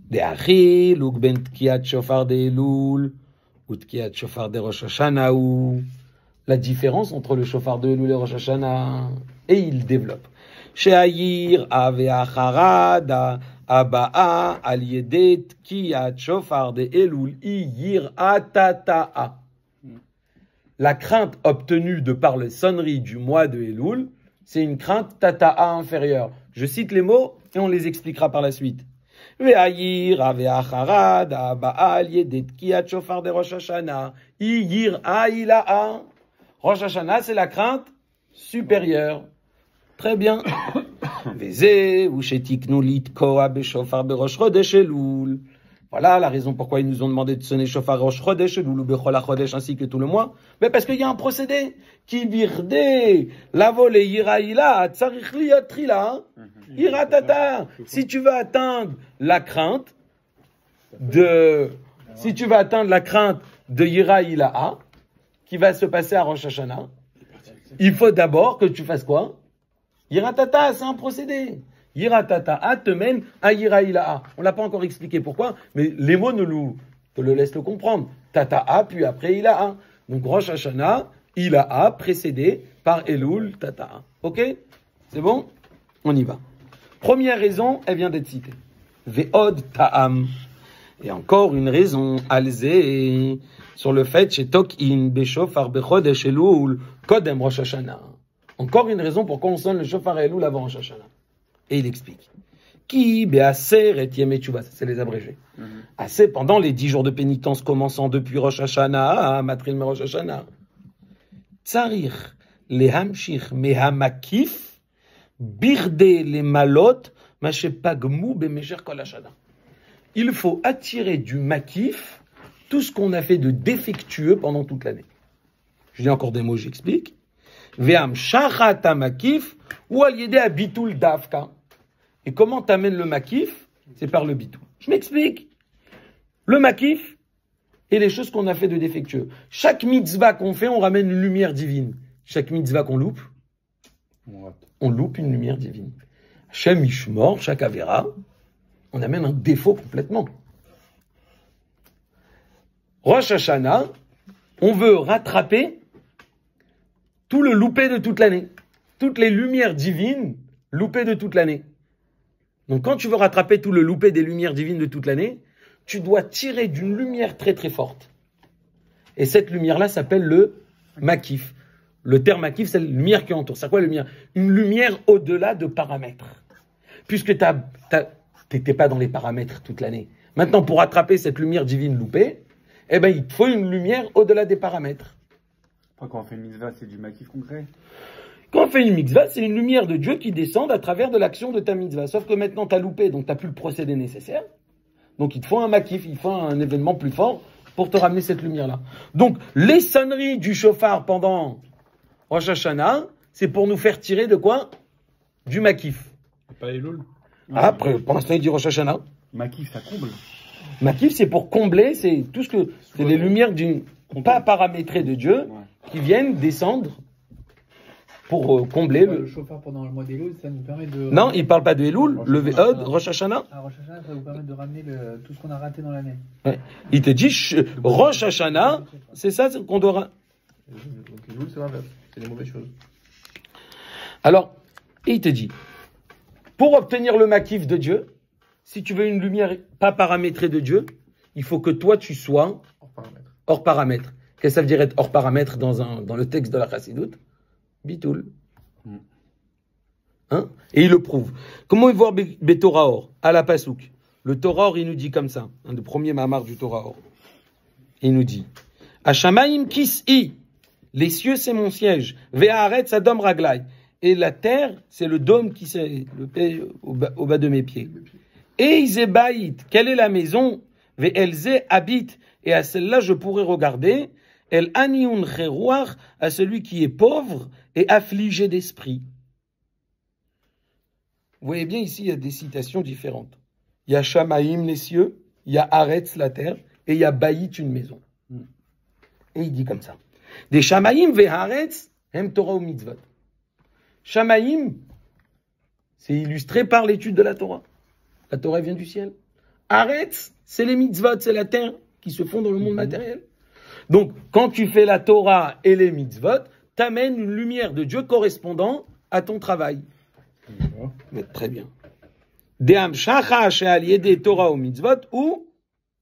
S1: De'achil, ben tkiyat shofar de Elul, ou tkiyat shofar de Rosh Hashanah, ou la différence entre le shofar de Elul et Rosh Hashanah. Et il développe. She'ayir ave'acharada aba'a al yedet kiyat shofar de Elul iyir atata'a. La crainte obtenue de par les sonneries du mois de Elul, c'est une crainte tata'a inférieure. Je cite les mots et on les expliquera par la suite. Ve'ayir ave'acharada aba'a al yedet kiyat shofar de Rosh Hashanah iyir a'ila'a. Rosh Hashanah, c'est la crainte supérieure. Très bien. Voilà la raison pourquoi ils nous ont demandé de sonner shofar Rosh Chodesh Elul ou Bechol HaChodesh ainsi que tout le mois. Mais parce qu'il y a un procédé qui virdé la volée iraïla tsarich liyot trila iratata. Si tu veux atteindre la crainte de Yiraïla qui va se passer à Rosh Hashanah, il faut d'abord que tu fasses quoi? Yiratata, c'est un procédé. Yiratata te mène à Yiraïla. On l'a pas encore expliqué pourquoi, mais les mots te le laissent le comprendre. Tata'a, puis après Ila'a. Donc Rosh Hashanah, Ila'a, précédé par Elul, Tata'a. Ok? C'est bon? On y va. Première raison, elle vient d'être citée. Ve'od ta'am. Et encore une raison, alzé, sur le fait, chez Tokin, Beshofar, Bechodesh, Elul, Kodem, Rosh Hashanah. Encore une raison pourquoi on sonne le Shofar Elul avant Rosh Hashanah. Et il explique. Qui, Be'aser, et Yem Teshuvah, c'est les abrégés. Assez pendant les 10 jours de pénitence commençant depuis Rosh Hashanah à Matril me Rosh Hashanah. Tsarich, les Hamshich, Mehamakif, Birde, les Malot, Mashepagmu, Bemecher Kol Hashanah. Il faut attirer du makif tout ce qu'on a fait de défectueux pendant toute l'année. Je dis encore des mots, j'explique. Ve'am shachata makif ou al-yedé à bitul davka. Et comment t'amènes le makif? C'est par le bitul. Je m'explique. Le makif et les choses qu'on a fait de défectueux. Chaque mitzvah qu'on fait, on ramène une lumière divine. Chaque mitzvah qu'on loupe, on loupe une lumière divine. Hashem Ishmor, chaque avera, on amène un défaut complètement. Rosh Hashanah, on veut rattraper tout le loupé de toute l'année. Toutes les lumières divines loupées de toute l'année. Donc quand tu veux rattraper tout le loupé des lumières divines de toute l'année, tu dois tirer d'une lumière très très forte. Et cette lumière-là s'appelle le makif. Le terme makif, c'est la lumière qui entoure. C'est quoi la lumière? Une lumière au-delà de paramètres. Puisque t'étais pas dans les paramètres toute l'année. Maintenant, pour rattraper cette lumière divine loupée, eh ben, il te faut une lumière au-delà des paramètres.
S5: Quand on fait une mitzvah, c'est du makif concret.
S1: Quand on fait une mitzvah, c'est une lumière de Dieu qui descend à travers de l'action de ta mitzvah. Sauf que maintenant, tu as loupé, donc tu n'as plus le procédé nécessaire. Donc il te faut un makif, il faut un événement plus fort pour te ramener cette lumière-là. Donc les sonneries du shofar pendant Rosh Hashanah, c'est pour nous faire tirer de quoi? Du makif.
S2: Pas Elul.
S1: Après, pour l'instant, il dit Rosh Hashanah.
S5: Makif, ça comble.
S1: Makif, c'est pour combler, c'est tout ce que, c'est les lumières pas paramétrées de Dieu qui viennent descendre pour combler
S4: le chauffeur pendant le mois d'Elul, ça nous permet de...
S1: Non, il parle pas de Elul, le Ve'od, Rosh Hashanah.
S4: Rosh Hashanah, ça va vous permettre de ramener tout ce qu'on a raté dans l'année.
S1: Ouais. Il te dit, Rosh Hashanah, c'est ça qu'on doit...
S6: Donc Elul, c'est l'inverse, c'est les mauvaises choses.
S1: Alors, et il te dit, pour obtenir le makif de Dieu, si tu veux une lumière pas paramétrée de Dieu, il faut que toi tu sois hors paramètre. Qu'est-ce que ça veut dire être hors paramètre dans le texte de la Chassidoute? Bitoul. Hein? Et il le prouve. Comment il voit Torah Or à la Pasouk? Le Torah Or, il nous dit comme ça, un des premiers mamars du Torah Or. Il nous dit Hashamaim kis'i, les cieux c'est mon siège, ve'aretz adom raglai, et la terre c'est le dôme qui c'est le pied au bas de mes pieds. Et Izebait, quelle est la maison? Ve'elze habite, et à celle-là je pourrais regarder El aniun cherouach, à celui qui est pauvre et affligé d'esprit. Vous voyez bien ici, il y a des citations différentes. Il y a Shamaïm, les cieux, il y a Aretz, la terre, et il y a Baït, une maison. Et il dit comme ça. Des Shamaïm ve Aretz, hem Torah ou mitzvot. Shamaïm, c'est illustré par l'étude de la Torah. La Torah vient du ciel. Aretz, c'est les mitzvot, c'est la terre qui se fond dans le monde matériel. Donc, quand tu fais la Torah et les mitzvot, t'amènes une lumière de Dieu correspondant à ton travail. Mais très bien. De'am shacha she'al Torah ou mitzvot ou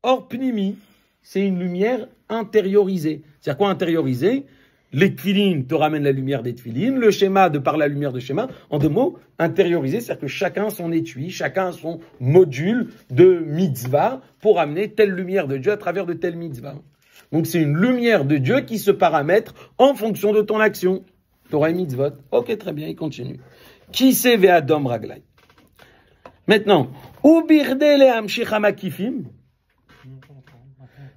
S1: or pnimi. C'est une lumière intériorisée. C'est-à-dire quoi intériorisée? Les tfilines te ramènent la lumière des tfilines, le schéma de par la lumière de schéma. En deux mots, intériorisé, c'est-à-dire que chacun son étui, chacun son module de mitzvah pour amener telle lumière de Dieu à travers de telle mitzvah. Donc c'est une lumière de Dieu qui se paramètre en fonction de ton action. Torah et mitzvot. Ok, très bien, il continue. Qui c'est ve'adom raglai. Maintenant, ou birde le'amshich hamakifim.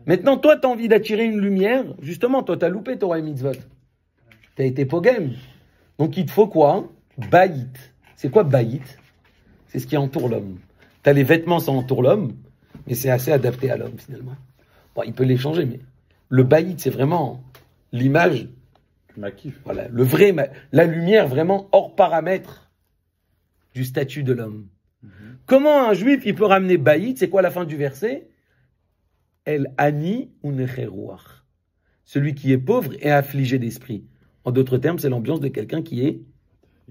S1: Maintenant, toi, tu as envie d'attirer une lumière. Justement, toi, tu as loupé Torah et mitzvot. Tu as été pogem. Donc, il te faut quoi? Baït. C'est quoi baït? C'est ce qui entoure l'homme. Tu as les vêtements, ça entoure l'homme, mais c'est assez adapté à l'homme, finalement. Bon, il peut les changer, mais le baït, c'est vraiment l'image.
S2: Makif.
S1: Voilà, la lumière vraiment hors paramètre du statut de l'homme. Comment un juif, il peut ramener baït? C'est quoi la fin du verset? El ani unecheruach. Celui qui est pauvre et affligé d'esprit. En d'autres termes, c'est l'ambiance de quelqu'un qui est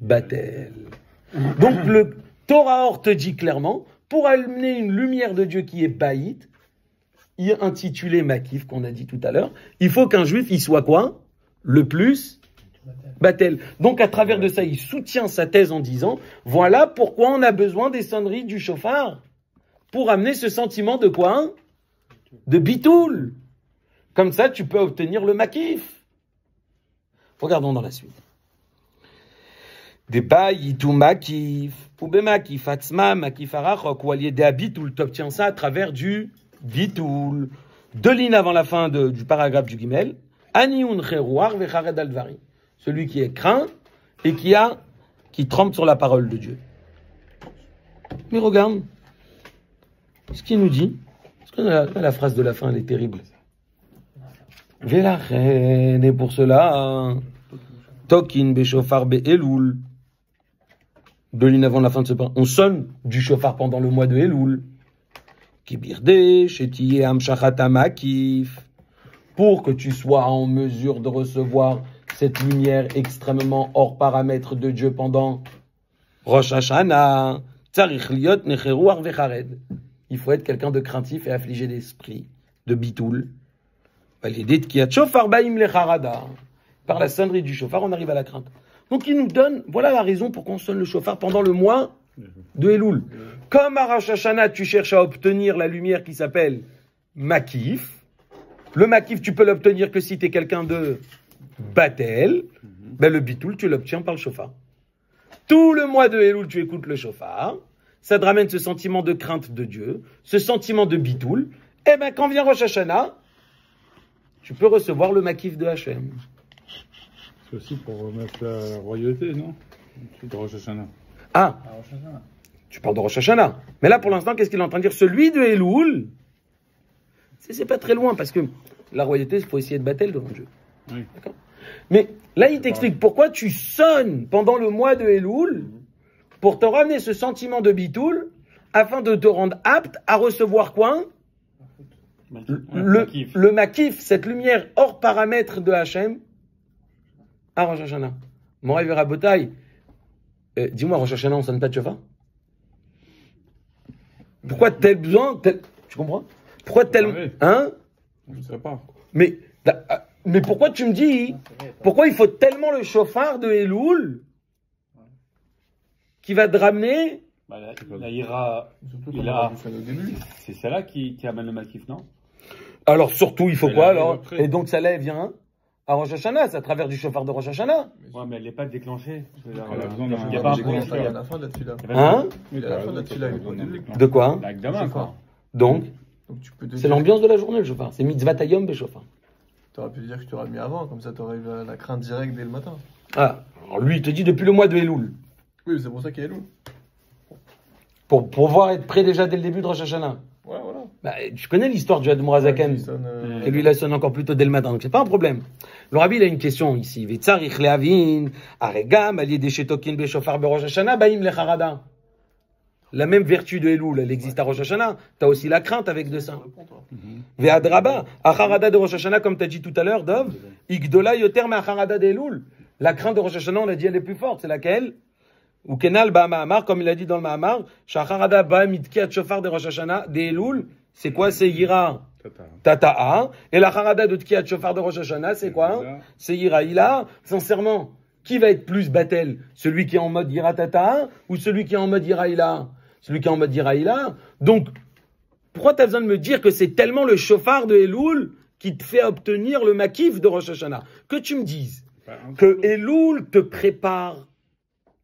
S1: batel. Donc le Torah Or te dit clairement, pour amener une lumière de Dieu qui est baït, intitulé makif, qu'on a dit tout à l'heure, il faut qu'un juif, il soit quoi? Le plus batel. Donc à travers de ça, il soutient sa thèse en disant, voilà pourquoi on a besoin des sonneries du chauffard. Pour amener ce sentiment de quoi? De bitoul. Comme ça, tu peux obtenir le makif. Regardons dans la suite. Des baït ou makif, ou be makif, atzma, makif arachok, ou allié des bitoul, tu obtiens ça à travers du bitoul. Deux lignes avant la fin du paragraphe du Gimel. Aniun cherouar vechared alvari. Celui qui est craint et qui trempe sur la parole de Dieu. Mais regarde ce qu'il nous dit. La phrase de la fin, elle est terrible. Velachen, et pour cela, Tokin beshofar be'elul. Deux lignes avant la fin de ce point. On sonne du chauffard pendant le mois de Elul. Kibirde, shetiye amshachat makif. Pour que tu sois en mesure de recevoir cette lumière extrêmement hors paramètre de Dieu pendant Rosh Hashanah. Tzarich liot necheruach vechared. Il faut être quelqu'un de craintif et affligé d'esprit, de bitoul. Par la sonnerie du chauffard, on arrive à la crainte. Donc il nous donne, voilà la raison pour qu'on sonne le chauffard pendant le mois de Elul. Comme à Rosh Hashanah, tu cherches à obtenir la lumière qui s'appelle Makif. Le Makif, tu peux l'obtenir que si tu es quelqu'un de Batel. Ben, le bitoul, tu l'obtiens par le chauffard. Tout le mois de Elul, tu écoutes le chauffard. Ça te ramène ce sentiment de crainte de Dieu, ce sentiment de bitoul. Et ben, quand vient Rosh Hashanah, tu peux recevoir le makif de Hachem.
S2: C'est aussi pour remettre la royauté, non? De Rosh Hashanah.
S1: Ah, tu parles de Rosh Hashanah. Mais là, pour l'instant, qu'est-ce qu'il est en train de dire? Celui de Elul, c'est pas très loin, parce que la royauté, il faut essayer de battre devant Dieu.
S2: Oui.
S1: D'accord? Mais là, il t'explique pourquoi tu sonnes pendant le mois de Elul pour te ramener ce sentiment de bitoul, afin de te rendre apte à recevoir quoi? Le makif, cette lumière hors paramètre de Hachem, à Rosh Hashanah. Moraï Verabotai, dis-moi, Rosh Hashanah, on sonne pas de chauffard? Pourquoi tel besoin, tu comprends? Pourquoi tel... Hein?
S2: Je ne sais pas.
S1: Mais pourquoi tu me dis, pourquoi il faut tellement le chauffard de Elul qui va te ramener?
S5: Bah, la ira,
S6: Surtout
S5: il
S6: comme on
S5: a-
S6: a vu au début.
S5: c'est celle-là qui amène le maquif, non?
S1: Alors surtout, il faut
S2: Elle
S1: quoi
S2: arrive
S1: alors?
S2: après.
S1: Et donc ça là, elle vient à Rosh Hashanah, c'est à travers du chauffard de Rosh Hashanah.
S5: Ouais, mais elle n'est pas décléchée. Je veux dire,
S2: Elle a besoin d'un-
S5: il y a pas un
S6: Il y
S5: point.
S6: a la fin de la tefila.
S1: Hein?
S6: Il y a la fin de la tefila.
S1: De quoi?
S5: Avec Dama, quoi.
S1: Donc,
S6: Donc tu peux te
S1: c'est
S6: dire-
S1: l'ambiance de la journée le chauffard. C'est mitzvah tayom be chauffard.
S6: T'aurais pu dire que tu aurais mis avant, comme ça t'aurais eu la crainte directe dès le matin.
S1: Ah, alors lui, il te dit depuis le mois de Elul.
S6: Oui, c'est pour ça qu'il y a loup.
S1: Pour pouvoir être prêt déjà dès le début de Rosh Hashanah.
S6: Ouais, voilà.
S1: Bah, tu connais l'histoire du Admorazaken.
S6: Il sonne,
S1: Et lui, il la sonne encore plus tôt dès le matin. Donc, c'est pas un problème. Le rabbi, il a une question ici. V'tzarich lehavin, aregam, al yedei shetokin beshofar berosh Hashanah, baim lecharada. La même vertu de Elul, elle existe à Rosh Hashanah. T'as aussi la crainte avec de ça. Ve'adraba, acharada de Rosh Hashanah, comme t'as dit tout à l'heure, Dov, igdola yoter me'acharada de Elul. La crainte de Rosh Hashanah, on a dit, elle est plus forte. C'est laquelle? Ou kenal ba ma'amar, comme il a dit dans le ma'amar, shacharada ba mitkiat shofar de Rosh Hashanah, de Elul, c'est quoi? C'est Yira. Tata'a. Et la harada de Tkiat Shofar de Rosh Hashanah, c'est quoi? C'est Yiraïla. Sincèrement, qui va être plus Batel? Celui qui est en mode Yira Tata'a ou celui qui est en mode Yiraïla? Celui qui est en mode Yiraïla. Donc, pourquoi tu as besoin de me dire que c'est tellement le chauffard de Elul qui te fait obtenir le makif de Rosh Hashanah? Que tu me dises que Elul te prépare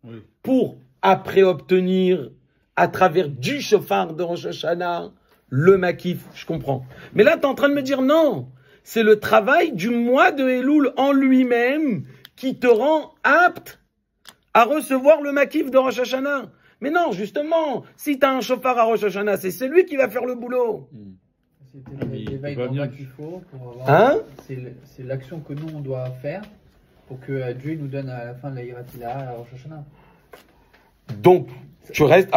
S2: Oui.
S1: pour après obtenir à travers du chauffard de Rosh Hashanah le makif, je comprends. Mais là, tu es en train de me dire non, c'est le travail du mois de Elul en lui-même qui te rend apte à recevoir le makif de Rosh Hashanah. Mais non, justement, si tu as un chauffard à Rosh Hashanah, c'est celui qui va faire le boulot.
S4: C'était
S2: mais il
S4: l'éveil
S2: peut pas
S4: d'endroit
S2: venir.
S4: qu'il faut pour avoir.
S1: Hein?
S4: C'est l'action que nous on doit faire pour que Dieu nous donne à la fin de la Hiratila à Rosh Hashanah.
S1: Donc, tu restes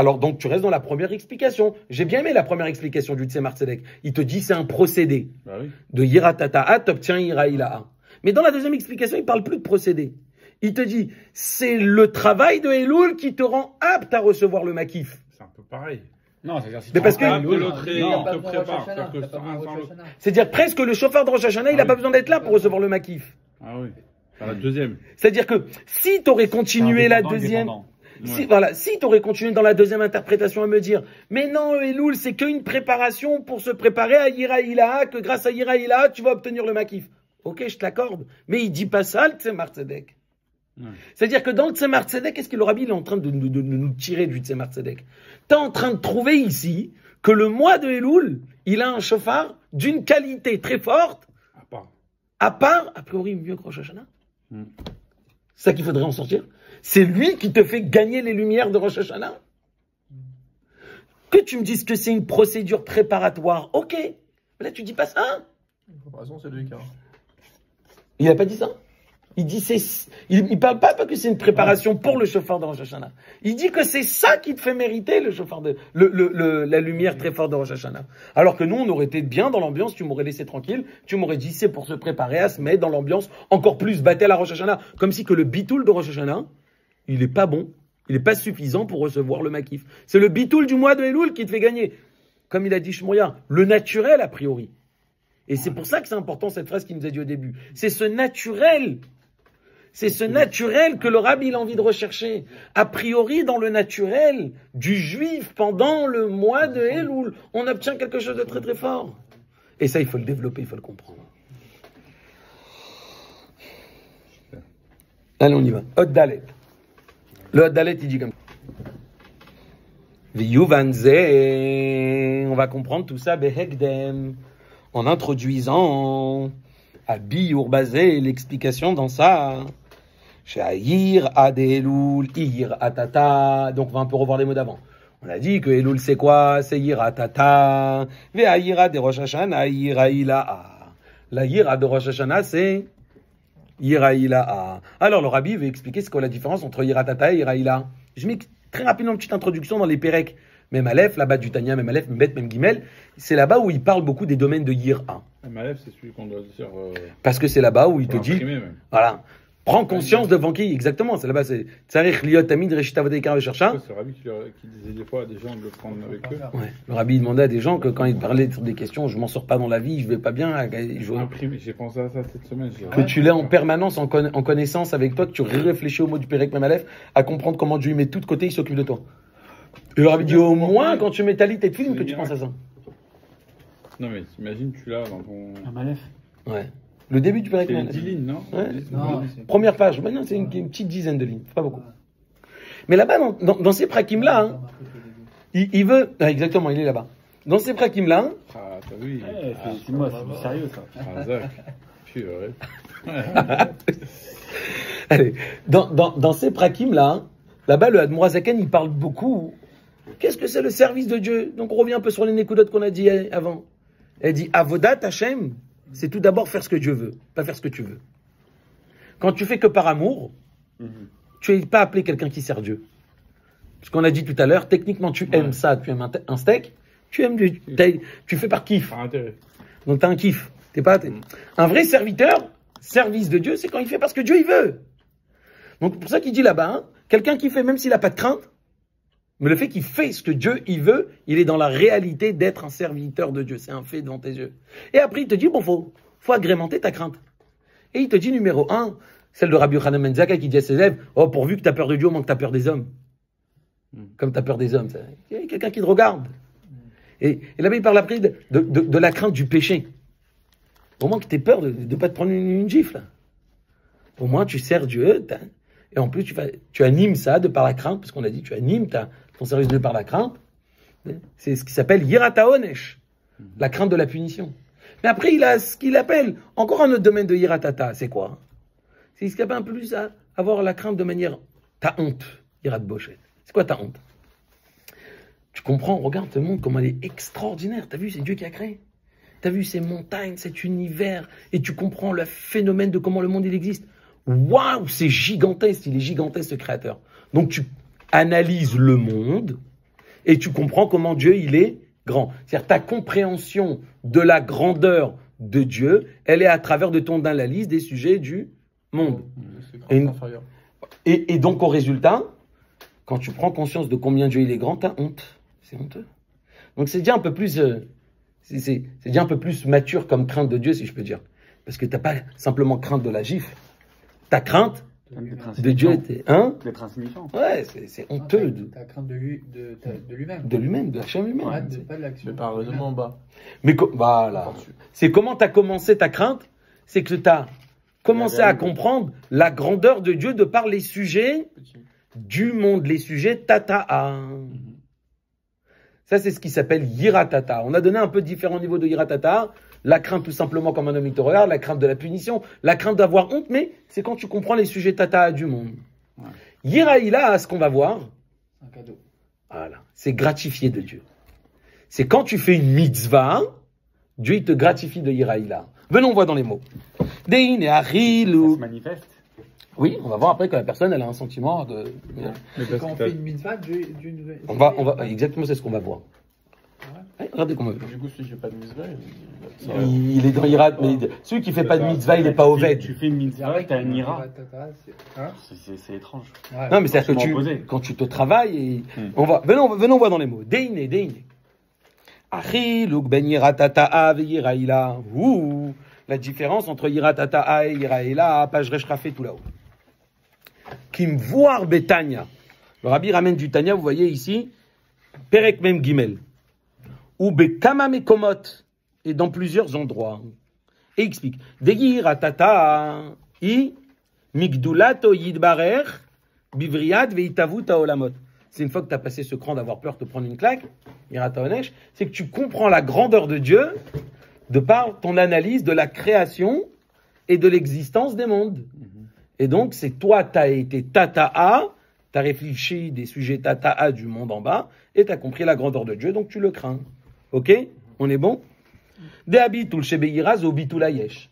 S1: dans la première explication. J'ai bien aimé la première explication du Tzemar Tzedek. Il te dit c'est un procédé.
S2: Bah oui.
S1: De Yiratata'a, t'obtiens Yiraïla'a. Mais dans la deuxième explication, il parle plus de procédé. Il te dit, c'est le travail de Elul qui te rend apte à recevoir le makif.
S2: C'est un peu pareil.
S5: Non, c'est-à-dire si
S1: Mais
S5: tu
S1: parce que-
S5: rentres à
S2: de
S5: Elul,
S2: l'autre
S4: Il
S2: et
S4: n'a
S2: on
S4: pas
S2: te
S4: besoin de Rosh
S2: prépare.
S4: Hashanah,
S2: C'est-à-dire
S4: il n'a
S2: que
S4: pas besoin de
S2: un sans
S4: Rosh
S2: l'autre.
S4: Hashanah.
S1: C'est-à-dire presque le chauffeur de Rosh Hashanah, il n'a
S2: oui.
S1: pas besoin d'être là pour recevoir le makif.
S2: Ah oui. Dans la deuxième.
S1: C'est-à-dire que si tu aurais continué la deuxième... Si,
S2: Ouais.
S1: voilà, si tu aurais continué dans la deuxième interprétation à me dire, mais non, Elul, c'est qu'une préparation pour se préparer à Yiraïla, que grâce à Yiraïla, tu vas obtenir le makif. Ok, je te l'accorde. Mais il dit pas ça, le Tzemar Tzedek.
S2: Ouais.
S1: C'est-à-dire que dans le Tzemar Tzedek, qu'est-ce que le rabbi il est en train de nous tirer du Tzemar Tzedek? Tu es en train de trouver ici que le mois de Elul, il a un chauffard d'une qualité très forte,
S2: À part.
S1: a priori mieux que Rosh Hashanah.
S2: Mm.
S1: C'est ça qu'il faudrait en sortir. C'est lui qui te fait gagner les lumières de Rosh Hashanah. Que tu me dises que c'est une procédure préparatoire, ok. Mais là, tu dis pas ça.
S6: La préparation, c'est le quart.
S1: Il n'a pas dit ça. Il dit il parle pas que c'est une préparation pour le chauffeur de Rosh Hashanah. Il dit que c'est ça qui te fait mériter le chauffeur la lumière très forte de Rosh Hashanah. Alors que nous, on aurait été bien dans l'ambiance, tu m'aurais laissé tranquille, tu m'aurais dit c'est pour se préparer à se mettre dans l'ambiance encore plus battel à Rosh Hashanah. Comme si que le bitoul de Rosh Hashanah, il est pas bon, il est pas suffisant pour recevoir le makif. C'est le bitoul du mois de Elul qui te fait gagner. Comme il a dit Shmoya, le naturel a priori. Et c'est pour ça que c'est important cette phrase qu'il nous a dit au début. C'est ce naturel que le rabbi il a envie de rechercher. A priori, dans le naturel du juif pendant le mois de Elul, on obtient quelque chose de très très fort. Et ça, il faut le développer, il faut le comprendre. Allez, on y va. Hod Dalet. Le Hod Dalet, il dit comme ça. V'yuvanze, on va comprendre tout ça, behekdem, en introduisant à Biur basé l'explication dans ça. Sha'ir ad Elul, ir atata. Donc on va un peu revoir les mots d'avant. On a dit que Elul c'est quoi? C'est ir atata. Ve'ayira de Rosh Hashanah, iraïla. La ira de Rosh Hashanah c'est iraïla. Alors le rabbi veut expliquer c'est quoi la différence entre iratata et iraïla. Je mets très rapidement une petite introduction dans les Pérec. Même Aleph, là-bas du Tanya, même Aleph, même Bet, même Gimel, c'est là-bas où il parle beaucoup des domaines de Yira.
S2: MAF, c'est celui qu'on doit dire.
S1: Parce que c'est là-bas où il te dit,
S2: Même.
S1: voilà, Prends conscience devant qui? Exactement, c'est là-bas, c'est Tsarich Liot Tamid Reshit Avodei Ikar V'Shersha.
S2: C'est Rabbi qui disait des fois à des gens de le prendre avec eux.
S1: Ouais. Le rabbi demandait à des gens que quand ils parlaient sur des questions, je m'en sors pas dans la vie, je vais pas bien.
S2: J'ai pensé à ça cette semaine.
S1: Que tu l'aies en permanence en connaissance avec toi, que tu réfléchis au mot du Pérec Memalef, à comprendre comment Dieu met tout de côté, il s'occupe de toi. Et le rabbi dit au moins quand tu mets ta lit et film que tu penses à ça.
S2: Non mais t'imagines, tu l'as dans ton.
S5: Un Malef.
S1: Ouais. Le début du Pérec
S2: C'est
S1: Memalef.
S2: 10 lignes, non?
S1: Ouais.
S4: Non,
S1: Première page. Maintenant, c'est une petite dizaine de lignes, pas beaucoup. Mais là-bas, dans ces prakim-là, hein, il veut. Ah, exactement, il est là-bas. Dans ces prakim-là, hein,
S2: Ah, t'as vu?
S5: C'est moi, c'est du sérieux ça.
S2: Ah, Zach. Purée.
S1: allez, dans ces prakim-là, hein, là-bas, le Admorazaken, il parle beaucoup. Qu'est-ce que c'est le service de Dieu? Donc, on revient un peu sur les nékoudotes qu'on a dit avant. Elle dit Avodat Hashem, c'est tout d'abord faire ce que Dieu veut, pas faire ce que tu veux. Quand tu fais que par amour, tu n'es pas appelé quelqu'un qui sert Dieu. Parce qu'on a dit tout à l'heure, techniquement, tu aimes ça, tu aimes un steak, tu aimes tu fais par kiff.
S2: Par intérêt.
S1: Donc tu as un kiff. Un vrai serviteur, service de Dieu, c'est quand il fait parce que Dieu il veut. Donc pour ça qu'il dit là-bas, hein, quelqu'un qui fait même s'il n'a pas de crainte, mais le fait qu'il fait ce que Dieu il veut, il est dans la réalité d'être un serviteur de Dieu. C'est un fait devant tes yeux. Et après il te dit, bon, faut agrémenter ta crainte. Et il te dit numéro 1, celle de Rabbi Yochanan ben Zakkai qui dit à ses élèves, oh pourvu que tu as peur de Dieu au moins que tu as peur des hommes. Comme tu as peur des hommes. Il y a quelqu'un qui te regarde. Et là-bas il parle après de la crainte du péché. Au moins que tu aies peur de ne pas te prendre une gifle. Au moins tu sers Dieu. Et en plus tu animes ça de par la crainte, parce qu'on a dit tu animes ton service de par la crainte. C'est ce qui s'appelle Yirata Onesh, la crainte de la punition. Mais après il a ce qu'il appelle encore un autre domaine de Yiratata. C'est quoi? C'est ce qu'il appelle un peu plus à avoir la crainte de manière ta honte. Yirat Boshet. C'est quoi ta honte? Tu comprends, regarde ce monde, comment il est extraordinaire. T'as vu, c'est Dieu qui a créé. T'as vu ces montagnes, cet univers, et tu comprends le phénomène de comment le monde il existe. Waouh, c'est gigantesque, il est gigantesque ce créateur. Donc tu analyses le monde, et tu comprends comment Dieu il est grand. C'est-à-dire ta compréhension de la grandeur de Dieu, elle est à travers de ton analyse des sujets du monde. Et donc au résultat, quand tu prends conscience de combien Dieu il est grand, t'as honte. C'est honteux. Donc c'est déjà un peu plus, c'est déjà un peu plus mature comme crainte de Dieu, si je peux dire, parce que t'as pas simplement crainte de la gifle, t'as crainte de Dieu,
S5: d'être insignifiant.
S1: Ouais, c'est honteux.
S4: T'as crainte de lui-même.
S1: De lui-même, de la chair humaine.
S4: Ouais, pas de l'action.
S6: Mais pas heureusement en bas.
S1: Mais voilà. C'est comment t'as commencé ta crainte, c'est que t'as commencé à comprendre la grandeur de Dieu de par les sujets du monde, les sujets tata'a. Ça, c'est ce qui s'appelle Yiratata. On a donné un peu différents niveaux de Yiratata. La crainte tout simplement comme un homme qui te regarde, la crainte de la punition, la crainte d'avoir honte, mais c'est quand tu comprends les sujets tata'a du monde. Ouais. Yiraïla, ce qu'on va voir,
S4: un cadeau.
S1: Voilà, c'est gratifié de Dieu. C'est quand tu fais une mitzvah, Dieu il te gratifie de Yiraïla. Venons voir dans les mots. Dein et Achilou.
S5: Ça se manifeste.
S1: Oui, on va voir après que la personne elle a un sentiment de.
S4: Quand on fait une mitzvah, Dieu
S1: on va exactement, c'est ce qu'on va voir. Ouais, regardez comment.
S6: Du coup, si j'ai pas de mitzvah,
S1: il est dans Yirat, mais celui qui fait pas de mitzvah, il est pas Oved.
S5: Tu fais une mitzvah, t'as un ira.
S4: Hein
S5: C'est étrange.
S1: Ouais. Non, mais c'est-à-dire que quand tu te travailles, et venons voir dans les mots. Deine. Achiluk ben Yiratata'a ve Yiraïla. La différence entre Yiratata'a et Yiraïla, page Reshrafe tout là-haut. Kim voir Betania. Le rabbi ramène du Tanya, vous voyez ici, Perek Mem Gimel. Ou Bekama Mekomot. Et dans plusieurs endroits. Et explique. De Yiratata'a i Migdulato Yidbarer Bivriat veitavut haolamot. C'est une fois que tu as passé ce cran d'avoir peur de te prendre une claque, Yirata Onesh, c'est que tu comprends la grandeur de Dieu de par ton analyse de la création et de l'existence des mondes. Et donc, c'est toi, tu as été tata'a, tu as réfléchi des sujets tata'a du monde en bas, et tu as compris la grandeur de Dieu, donc tu le crains. Ok? On est bon? Dehabitul shebe'iraz au bitulayesh.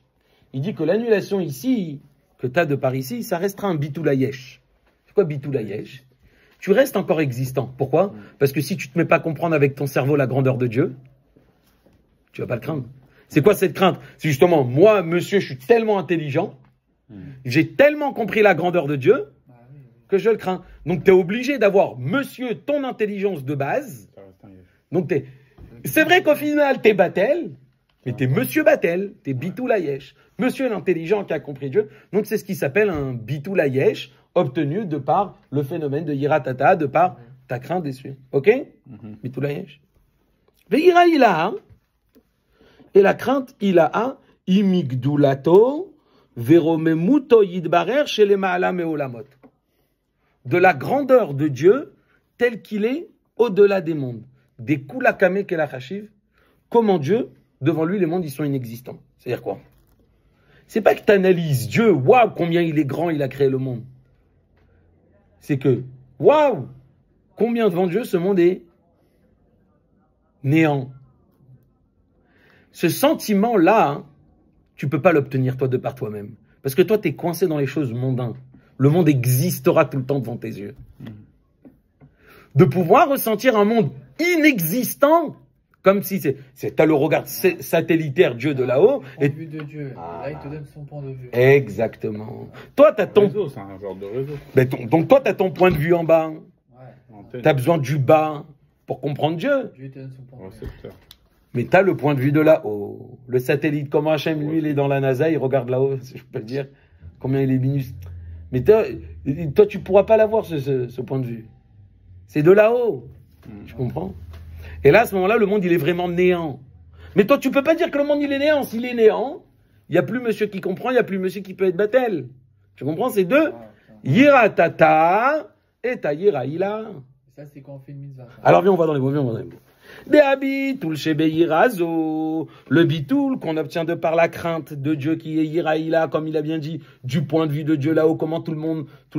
S1: Il dit que l'annulation ici, que tu as de par ici, ça restera un bitulayesh. C'est quoi bitulayesh? Tu restes encore existant. Pourquoi? Parce que si tu ne te mets pas à comprendre avec ton cerveau la grandeur de Dieu, tu vas pas le craindre. C'est quoi cette crainte? C'est justement, moi, monsieur, je suis tellement intelligent J'ai tellement compris la grandeur de Dieu que je le crains. Donc, tu es obligé d'avoir, monsieur, ton intelligence de base. Donc, c'est vrai qu'au final, tu es Batel, mais tu es monsieur Batel, tu es Bitul Hayesh. Monsieur l'intelligent qui a compris Dieu. Donc, c'est ce qui s'appelle un Bitul Hayesh, obtenu de par le phénomène de Yiratata, de par ta crainte des cieux. Ok? Bitul Hayesh. Ve'ira ilaha. Et la crainte ilaha, imigdulato, veromemuto yidbarer chez les ma'ala me'olamot. De la grandeur de Dieu, tel qu'il est au-delà des mondes. Des kulakame kelachashiv, comment Dieu, devant lui, les mondes, ils sont inexistants. C'est-à-dire quoi? C'est pas que tu analyses Dieu, waouh, combien il est grand, il a créé le monde. C'est que, waouh, combien devant Dieu ce monde est néant. Ce sentiment-là, hein, tu peux pas l'obtenir toi de par toi-même. Parce que toi, tu es coincé dans les choses mondaines. Le monde existera tout le temps devant tes yeux. De pouvoir ressentir un monde inexistant, comme si t'as le regard satellitaire Dieu de là-haut.
S4: Et vue de Dieu. Là, il te donne son point de vue.
S1: Exactement. Toi, t'as ton
S2: réseau, c'est un genre de réseau.
S1: Donc toi, t'as ton point de vue en bas.
S4: Ouais.
S1: T'as besoin du bas pour comprendre Dieu.
S4: Dieu te donne son point de vue.
S2: Récepteur.
S1: Mais t'as le point de vue de là-haut. Le satellite, comment Hachem, lui, il est dans la NASA, il regarde là-haut, si je peux le dire, combien il est minus. Mais toi, tu pourras pas l'avoir, ce point de vue. C'est de là-haut. Tu comprends? Et là, à ce moment-là, le monde, il est vraiment néant. Mais toi, tu peux pas dire que le monde, il est néant. S'il est néant, il n'y a plus monsieur qui comprend, il n'y a plus monsieur qui peut être Batel. Tu comprends? C'est deux. Yiratata et ta Yiraïla.
S4: Ça, c'est quand on fait une mitzvah.
S1: Alors, viens, on va dans les mots, le bitoul qu'on obtient de par la crainte de Dieu qui est Yiraïla, comme il a bien dit, du point de vue de Dieu là-haut, comment tout le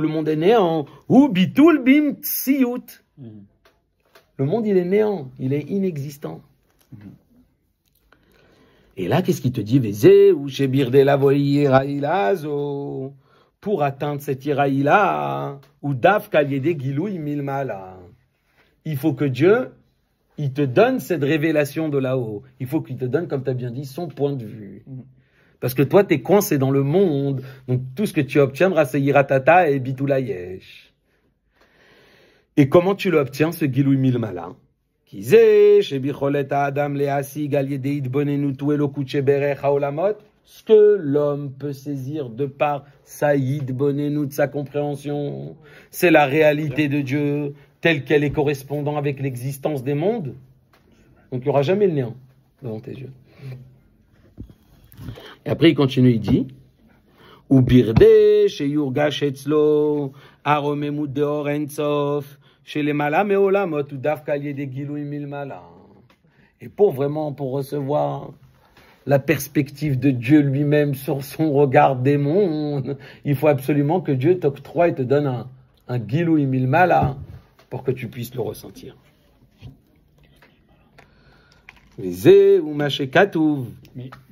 S1: monde est néant. Ou bitoul bim tsiyut. Le monde, il est néant, il est inexistant. Et là, qu'est-ce qu'il te dit? Vézé ou shebirde la Yiraïla zo. Pour atteindre cette Yiraïla, ou daf kalyede gilou milmala. Il faut que Dieu, il te donne cette révélation de là-haut. Il faut qu'il te donne, comme tu as bien dit, son point de vue. Parce que toi, tu es coincé dans le monde. Donc, tout ce que tu obtiendras, c'est Yiratata et Bitul Hayesh. Et comment tu l'obtiens, ce Giloui Milmala? Ce que l'homme peut saisir de par sa Yidbonenu, de sa compréhension, c'est la réalité de Dieu, telle qu'elle est correspondant avec l'existence des mondes. Donc il n'y aura jamais le néant devant tes yeux. Et après il continue, il dit ou birde chez Yurgash Etzlo, Aromemut de Orentsof, chez les Malam et Olamot, ou Dafkalier des Gilouim Milmala. Et pour recevoir la perspective de Dieu lui-même sur son regard des mondes, il faut absolument que Dieu t'octroie et te donne un Gilouim Milmala pour que tu puisses le ressentir.
S5: Mais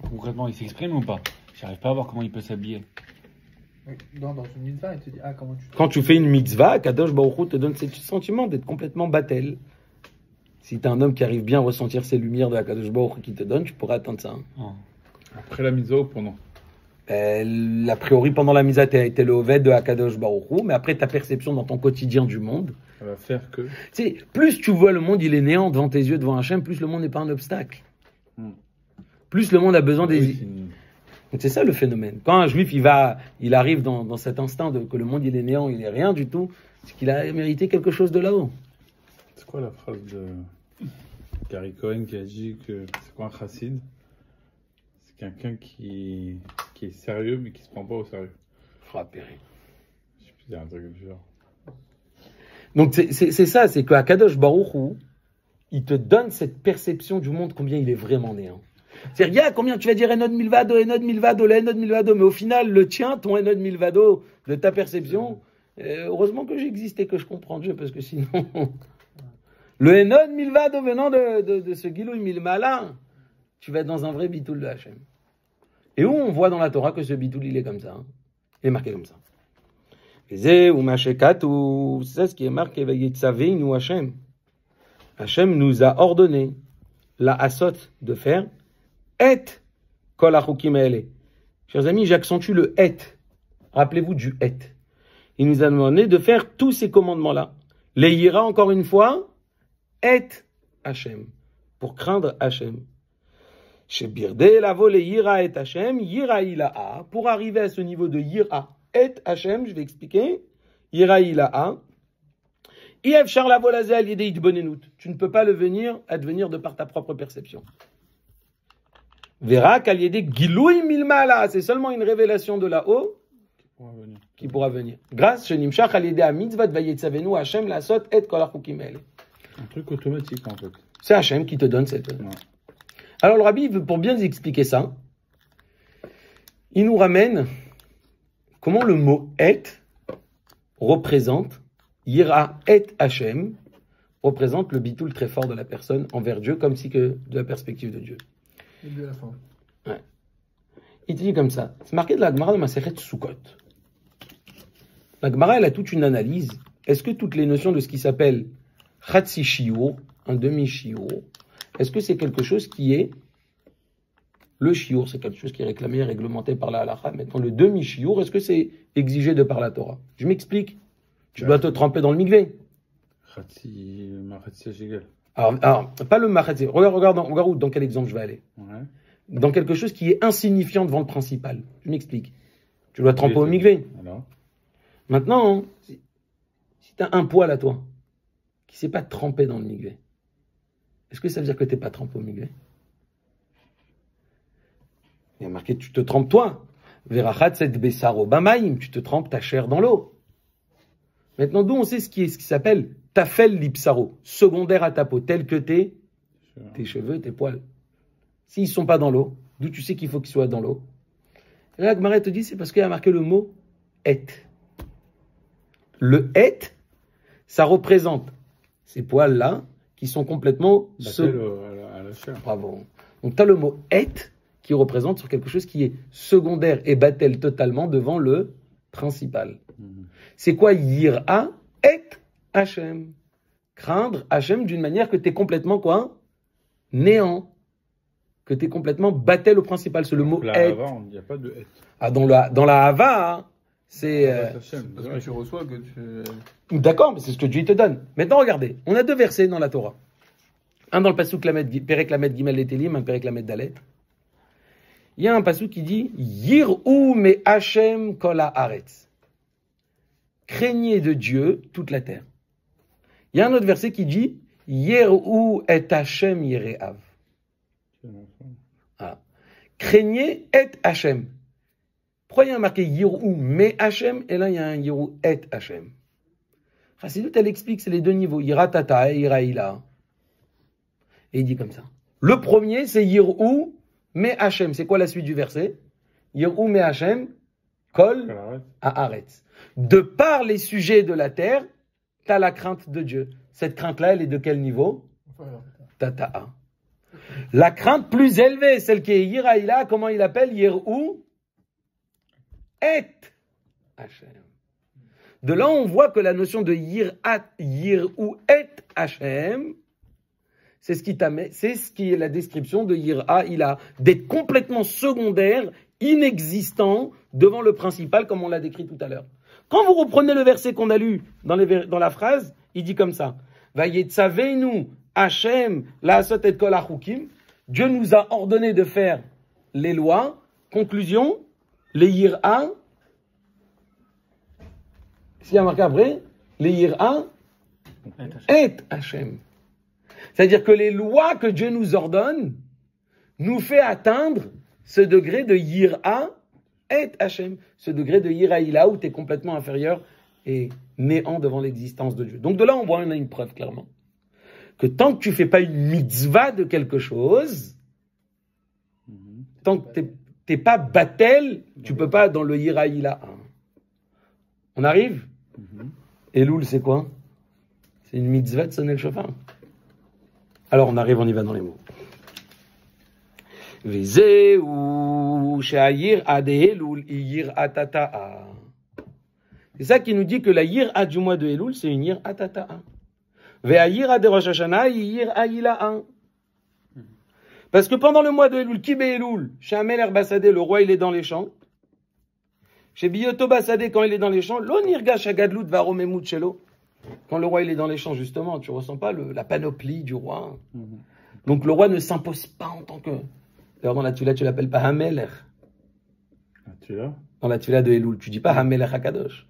S5: concrètement, il s'exprime ou pas? J'arrive pas à voir comment il peut s'habiller.
S4: Dans une mitzvah, il te dit comment tu...
S1: Quand tu fais une mitzvah, Kadosh Baruch Hu te donne ce sentiment d'être complètement Batel. Si tu es un homme qui arrive bien à ressentir ces lumières de la Kadosh Baruch Hu qui te donne, tu pourras atteindre ça.
S2: Après la mitzvah ou pendant?
S1: A priori, pendant la mitzvah, tu as été le Oved de Akadosh Baruch Hu, mais après ta perception dans ton quotidien du monde,
S2: ça va faire que...
S1: Plus tu vois le monde, il est néant devant tes yeux, devant Hachem, plus le monde n'est pas un obstacle. Plus le monde a besoin des... Donc c'est ça le phénomène. Quand un juif, il arrive dans cet instant que le monde, il est néant, il est rien du tout, c'est qu'il a mérité quelque chose de là-haut.
S2: C'est quoi la phrase de Gary Cohen qui a dit que c'est quoi un chassid? C'est quelqu'un qui est sérieux mais qui se prend pas au sérieux.
S1: Frappé.
S2: Je peux dire un truc du genre.
S1: Donc c'est ça, c'est qu'à Kadosh Baruch Hu, il te donne cette perception du monde, combien il est vraiment néant. C'est-à-dire, regarde combien tu vas dire Enod Milvado, Enod Milvado, Enod Milvado, mais au final, le tien, ton Enod Milvado, de ta perception, heureusement que j'existe et que je comprends Dieu, parce que sinon, le Enod Milvado venant de ce Gilouim Milmala, tu vas être dans un vrai bitoul de Hachem. Et où on voit dans la Torah que ce bitoul, il est comme ça, il est marqué comme ça. C'est ça ce qui est marqué, nous Hachem. Hachem nous a ordonné la asot de faire et kol achukim haele. Chers amis, j'accentue le et. Rappelez-vous du et. Il nous a demandé de faire tous ces commandements-là. Les yira, encore une fois, et Hachem, pour craindre Hachem. Chez Birdé, la volée yira et Hachem, yira ilaha. Pour arriver à ce niveau de yira et Hachem, je vais expliquer. Yira ilaha. Iev char la volazé al yedei idbonenut. Tu ne peux pas advenir de par ta propre perception. Verra qu'al yedei giloui milmala. C'est seulement une révélation de là-haut qui pourra venir. Grâce, Shenimshach al yedei mitzvat vayetzavenu Hachem lasot et kol hachukim ele.
S2: Un truc automatique en fait.
S1: C'est Hachem qui te donne cette.
S2: Ouais.
S1: Alors le Rabbi, pour bien expliquer ça, il nous ramène comment le mot et représente, Yira et Hachem, représente le bitoul très fort de la personne envers Dieu, comme si que de la perspective de Dieu.
S4: Et de la fin.
S1: Ouais. Il te dit comme ça, c'est marqué de la Gemara de Masechet Sukkot. La Gemara, elle a toute une analyse. Est-ce que toutes les notions de ce qui s'appelle Chatsi Shiur, un demi-Shiur, est-ce que c'est quelque chose qui est le Shiur, c'est quelque chose qui est réclamé et réglementé par la halakha. Maintenant, le demi-Shiur, est-ce que c'est exigé de par la Torah? Je m'explique. Tu dois te tremper dans le mikvé. Alors, pas le machatzi. Regarde dans quel exemple je vais aller.
S2: Ouais.
S1: Dans quelque chose qui est insignifiant devant le principal. Je m'explique. Tu dois tremper au mikvé.
S2: Alors.
S1: Maintenant, si tu as un poil à toi, qui ne sait pas tremper dans le mikvé, est-ce que ça veut dire que tu n'es pas trempé au mikvé? Il y a marqué, tu te trempes toi. Verachat set besaro bamaim, tu te trempes ta chair dans l'eau. Maintenant, d'où on sait ce qui s'appelle tafel lipsaro, secondaire à ta peau, tel que tes cheveux, tes poils. S'ils ne sont pas dans l'eau, d'où tu sais qu'il faut qu'ils soient dans l'eau? Et là, Gmaré te dit, c'est parce qu'il y a marqué le mot et. Le et, ça représente ces poils-là qui sont complètement
S2: à la chair.
S1: Bravo. Donc tu as le mot et qui représente sur quelque chose qui est secondaire et battel totalement devant le principal. C'est quoi yira et Hachem? Craindre Hachem d'une manière que tu es complètement quoi? Néant. Que tu es complètement battel au principal. C'est le mot
S2: la
S1: et.
S2: Hava, il n'y a pas de et.
S1: Ah, dans la hava, hein, c'est.
S6: Parce que tu reçois que tu.
S1: D'accord, mais c'est ce que Dieu te donne. Maintenant, regardez, on a deux versets dans la Torah. Un dans le pasuk Perek Lamed Gimel Letelim, un Perek Lamed Dalet. Il y a un pasuk qui dit Yir'u me Hashem kol haaretz. Craignez de Dieu toute la terre. Il y a un autre verset qui dit Yir'u et Hashem yire'av. Ah. Craignez et Hashem. Pourquoi il y a marqué Yir'u me Hashem et là il y a un Yir'u et Hashem? Chassidut, elle explique, c'est les deux niveaux, Yira Tata et Yira Ila. Et il dit comme ça. Le premier, c'est Yir'u me Hashem. C'est quoi la suite du verset? Yir'u me Hashem, kol haaretz. De par les sujets de la terre, tu as la crainte de Dieu. Cette crainte-là, elle est de quel niveau? Tata'a. La crainte plus élevée, celle qui est Yira Ila, comment il appelle? Yir'u et Hashem. De là, on voit que la notion de Yir'u et Hashem, c'est ce qui est la description de Yira Ila, d'être complètement secondaire, inexistant devant le principal, comme on l'a décrit tout à l'heure. Quand vous reprenez le verset qu'on a lu dans la phrase, il dit comme ça: Vayetzavenu Hashem la'asot et kol hachukim. Dieu nous a ordonné de faire les lois. Conclusion, les Yira. S'il y a marqué après, les Yira et Hashem. C'est-à-dire que les lois que Dieu nous ordonne nous fait atteindre ce degré de Yira et Hashem, ce degré de Yira Ila où tu es complètement inférieur et néant devant l'existence de Dieu. Donc de là, on a une preuve clairement. Que tant que tu ne fais pas une mitzvah de quelque chose, tant que tu n'es pas battel, tu ne peux pas dans le Yira Ila. On arrive? Elul, c'est quoi? C'est une mitzvah de sonner le chauffard. Alors on arrive, on y va dans les mots. C'est ça qui nous dit que la yir'a du mois de Elul, c'est une yir'a tata'a. Ve'ayir'a de Rosh Hashanah, yir'a ila'a. Parce que pendant le mois de Elul, qui be Elul, Shamel Erbasadeh, le roi il est dans les champs. Chez Biyoto Basade, quand il est dans les champs, l'onirga shagadlut va romemut chelo. Quand le roi il est dans les champs, justement, tu ressens pas la panoplie du roi. Donc le roi ne s'impose pas en tant que. D'ailleurs, dans la Tula, tu l'appelles pas Hamelech.
S2: Tu l'as?
S1: Dans la Tula de Elul, tu dis pas Hamelech Hakadosh.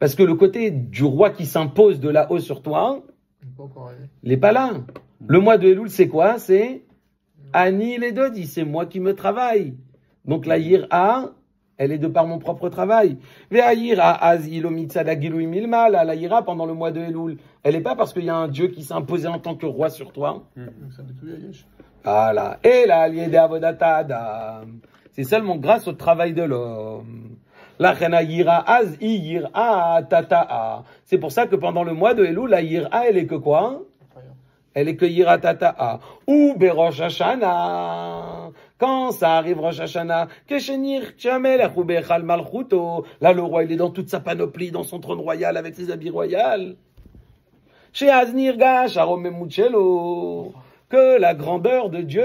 S1: Parce que le côté du roi qui s'impose de là-haut sur toi, il n'est pas là. Le mois de Elul, c'est quoi? C'est Ani les Dodi, c'est moi qui me travaille. Donc la Yir'a, elle est de par mon propre travail. La Yir'a pendant le mois de Elul, elle n'est pas parce qu'il y a un Dieu qui s'est imposé en tant que roi sur toi. Voilà. Et la Aliede Avodata Adam. C'est seulement grâce au travail de l'homme. La Chena Yir'a Az Yir'a Tata'a. C'est pour ça que pendant le mois de Elul, la Yir'a, elle est que quoi? Elle est que Yir'a Tata'a. Ou Berosh Hashanah. Quand ça arrive Rosh Hashanah, Keshenir Tchamelech ou Bechal Malchuto. Là, le roi, il est dans toute sa panoplie, dans son trône royal, avec ses habits royaux. Chez Aznir Gash, Aromemuchelo. Que la grandeur de Dieu,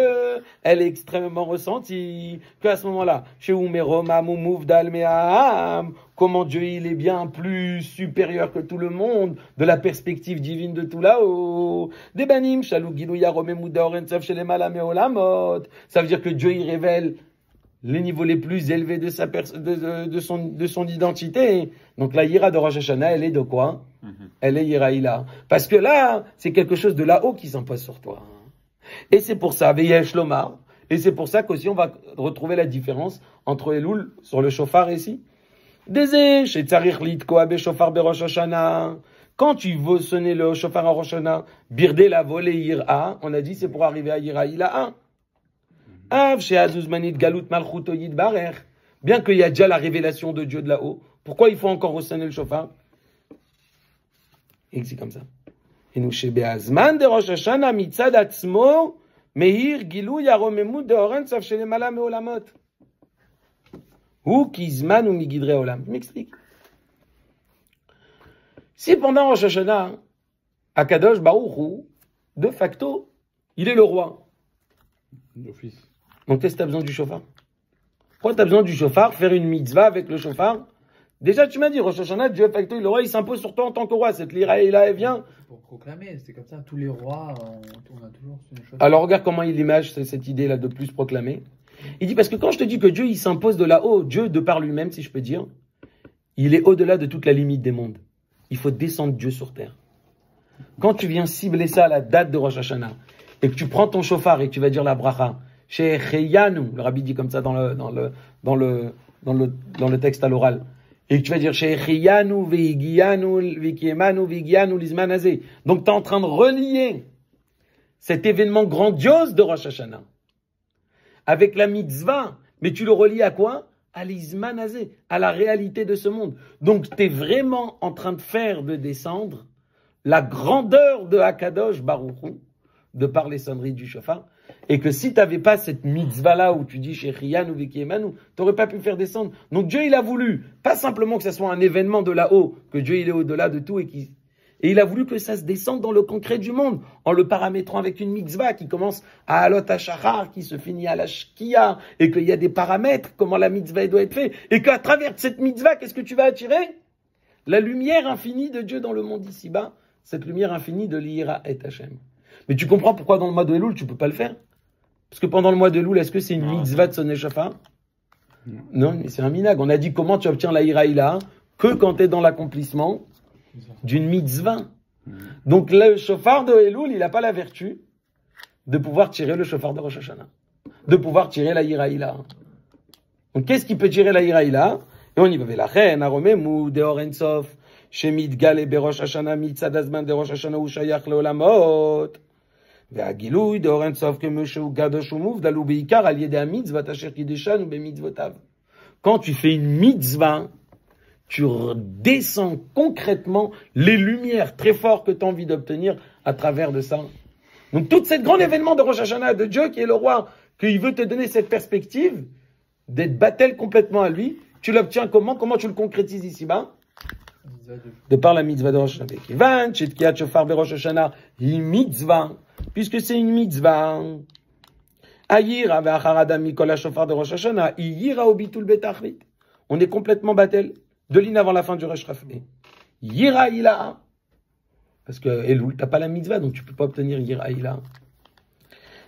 S1: elle est extrêmement ressentie. Qu'à ce moment-là, chez Umeroma Moumouf Dalmeam, comment Dieu il est bien plus supérieur que tout le monde, de la perspective divine de tout là-haut. Des banim, Shalou Gilouya Romemouda Orensov chez les Malaméolamot. Ça veut dire que Dieu il révèle les niveaux les plus élevés de son identité. Donc la Yira de Rosh Hashanah, elle est de quoi? Elle est Yiraïla. Parce que là, c'est quelque chose de là-haut qui s'impose sur toi. Et c'est pour ça, Veyesh Lomar, et c'est pour ça qu'aussi on va retrouver la différence entre Elul sur le chauffard ici. Dezé, chez Tzarir Litkoa be chauffard be Rosh Hashanah. Quand tu veux sonner le chauffard à Rosh Hashanah, Birdé la volée Yir'a, on a dit c'est pour arriver à Yiraïla 1. Av chez Azuzmanit Galut Malchuto Yidbarer. Bien qu'il y a déjà la révélation de Dieu de là-haut, pourquoi il faut encore sonner le chauffard? Et c'est comme ça. Et nous, chez Beazman de Rosh Hashanah, mitzad atzmo, meir gilou yaromemut de oren, sauf chez les malam et olamot. Ou kizman ou migidre olam. Je m'explique. Si pendant Rosh Hashanah, Akadosh Baruch Hu, de facto, il est le roi.
S2: D'office.
S1: Donc, qu'est-ce que tu as besoin du chauffard? Pourquoi tu as besoin du chauffard? Faire une mitzvah avec le chauffard? Déjà, tu m'as dit, Rosh Hashanah, Dieu facto, le roi, il s'impose sur toi en tant que roi. Cette lira-là, elle vient.
S4: Pour proclamer, c'est comme ça. Tous les rois, on a toujours une chose.
S1: Alors, regarde comment il image cette idée-là de plus proclamer. Il dit, parce que quand je te dis que Dieu, il s'impose de là-haut, Dieu, de par lui-même, si je peux dire, il est au-delà de toute la limite des mondes. Il faut descendre Dieu sur terre. Quand tu viens cibler ça à la date de Rosh Hashanah, et que tu prends ton chauffard et que tu vas dire la bracha, chez Cheyanu, le rabbi dit comme ça dans le texte à l'oral, et que tu vas dire chez Cheyanu, Veigiyanu, Vikiemanu, Vigianu, Lizmanazé. Donc tu es en train de relier cet événement grandiose de Rosh Hashanah avec la mitzvah, mais tu le relis à quoi? À l'Izmanazé, à la réalité de ce monde. Donc tu es vraiment en train de faire de descendre la grandeur de Hakadosh Baruch Hu, de par les sonneries du chauffard, et que si tu n'avais pas cette mitzvah-là où tu dis chez Riyan ou Vikiemanu, tu n'aurais pas pu faire descendre. Donc Dieu, il a voulu, pas simplement que ce soit un événement de là-haut, que Dieu, il est au-delà de tout, et il a voulu que ça se descende dans le concret du monde, en le paramétrant avec une mitzvah qui commence à Alot HaShachar, qui se finit à la Shkia, et qu'il y a des paramètres, comment la mitzvah doit être faite, et qu'à travers cette mitzvah, qu'est-ce que tu vas attirer? La lumière infinie de Dieu dans le monde ici-bas, cette lumière infinie de l'Ira et Hashem. Mais tu comprends pourquoi dans le mois de Elul, tu ne peux pas le faire? Parce que pendant le mois de Elul, est-ce que c'est une mitzvah de sonner shofar? Non, mais c'est un minag. On a dit comment tu obtiens la iraïla que quand tu es dans l'accomplissement d'une mitzvah. Donc le shofar de Elul, il n'a pas la vertu de pouvoir tirer le shofar de Rosh Hashanah, de pouvoir tirer la iraïla. Donc qu'est-ce qui peut tirer la iraïla? Et on y va. La reine, Aromemu, Deor Ensof, Shemit Gale Berosh Hashanah, Mitzad Azman de Rosh Hashanah, Ushayach Leolamot. והגילוי דאור אין סוף כמשהו קדוש ומובדל הוא בעיקר על ידי המצוות אשר קידשנו במצוותיו. Quand tu fais une mitzvah, tu descends concrètement les lumières très fortes que tu as envie d'obtenir à travers de ça. Donc tout cet grand événement de Rosh Hashanah, de Dieu qui est le roi, qu'il veut te donner cette perspective d'être battel complètement à lui, tu l'obtiens comment? Comment tu le concrétises ici-bas? De par la mitzvah de Rosh Hashanah. Kivan, Chetkiat Shofar be Rosh Hashanah, hi mitzvah. Puisque c'est une mitzvah. Ayira ve'achar adam mikol hashofar de Rosh Hashanah, iyira au bitul betachlit. on est complètement battel. De l'in avant la fin du Rosh Rafé. Yira ila. Parce que Elul, t'as pas la mitzvah, donc tu peux pas obtenir Yira ila.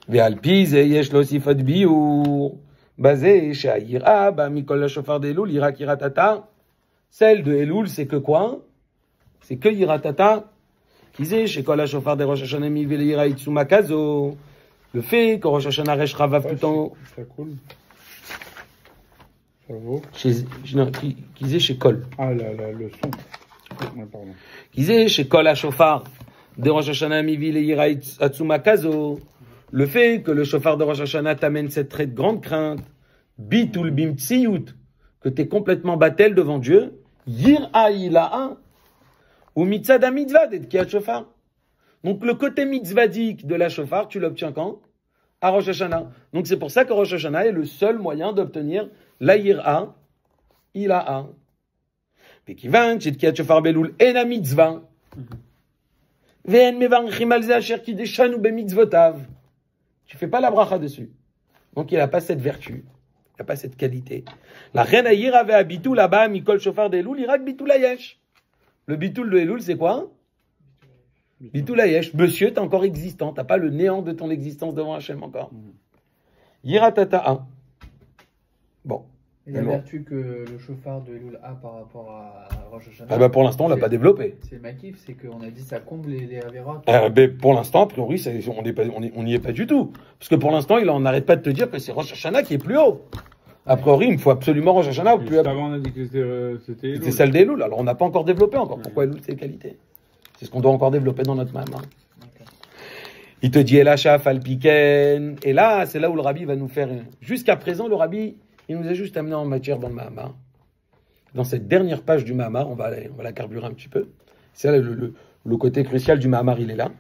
S1: Ve'alpi ze yesh lo sifat biur. Basé chez Yira, ba mikol la shofar d'Elul, Yira kiratata. Celle de Elul, c'est que quoi? C'est que Yiratata. Kizé chez Kol la shofar de Rosh Hashanah mi vele Yira itsuma kazo. Le fait que Rosh Hashanah resh ravav tout le temps.
S2: Ça coule. Ça vaut.
S1: Kizé chez Kol.
S2: Ah, le son. Ouais, pardon.
S1: Kizé chez Kol la shofar de Rosh Hashanah mi vele Yira itsuma kazo. Le fait que le shofar de Rosh Hashanah t'amène cette très grande crainte. Bitul bimtsiyut. Que t'es complètement battel devant Dieu. Yira ila'a. Ou mitzvah mitzvah d'être qui a shofar. Donc le côté mitzvahdik de la shofar, tu l'obtiens quand? À Rosh Hashanah. Donc c'est pour ça que Rosh Hashanah est le seul moyen d'obtenir la yira ila'a. Pekivan, chet ki a shofar belul ena mitzvah. Ve'en mevarchim al ze asher kideshanu bemitzvotav. Tu fais pas la bracha dessus. Donc il n'a pas cette vertu. Il n'a pas cette qualité. La reine ayira ve'a bitul là-bas, mikol shofar d'Elul, irak bitul ayesh. Le bitul de Elul, c'est quoi? Bitul ayesh. Monsieur, t'es encore existant. T'as pas le néant de ton existence devant Hachem encore. Yiratata. Bon.
S4: Et la vertu que le chauffard de Elul a par rapport à Rosh Hashanah.
S1: Ah bah pour l'instant, on l'a pas développé.
S4: C'est makif, c'est qu'on a dit ça comble les avérotes.
S1: Pour l'instant, a priori, on n'y est pas du tout. Parce que pour l'instant, il en arrête pas de te dire que c'est Rosh Hashanah qui est plus haut. A priori, il me faut absolument Rosh Hashanah.
S2: Avant, on a dit que c'était Elul.
S1: C'est celle d'Elul. Alors, on n'a pas encore développé encore. Pourquoi Elul, c'est qualité? C'est ce qu'on doit encore développer dans notre Mahamar. Il te dit, Elasha falpiken. Et là, c'est là où le Rabbi va nous faire. Jusqu'à présent, le Rabbi, il nous a juste amené en matière dans le Mahamar. Dans cette dernière page du Mahamar, on va la carburer un petit peu. C'est là le côté crucial du Mahamar, il est là.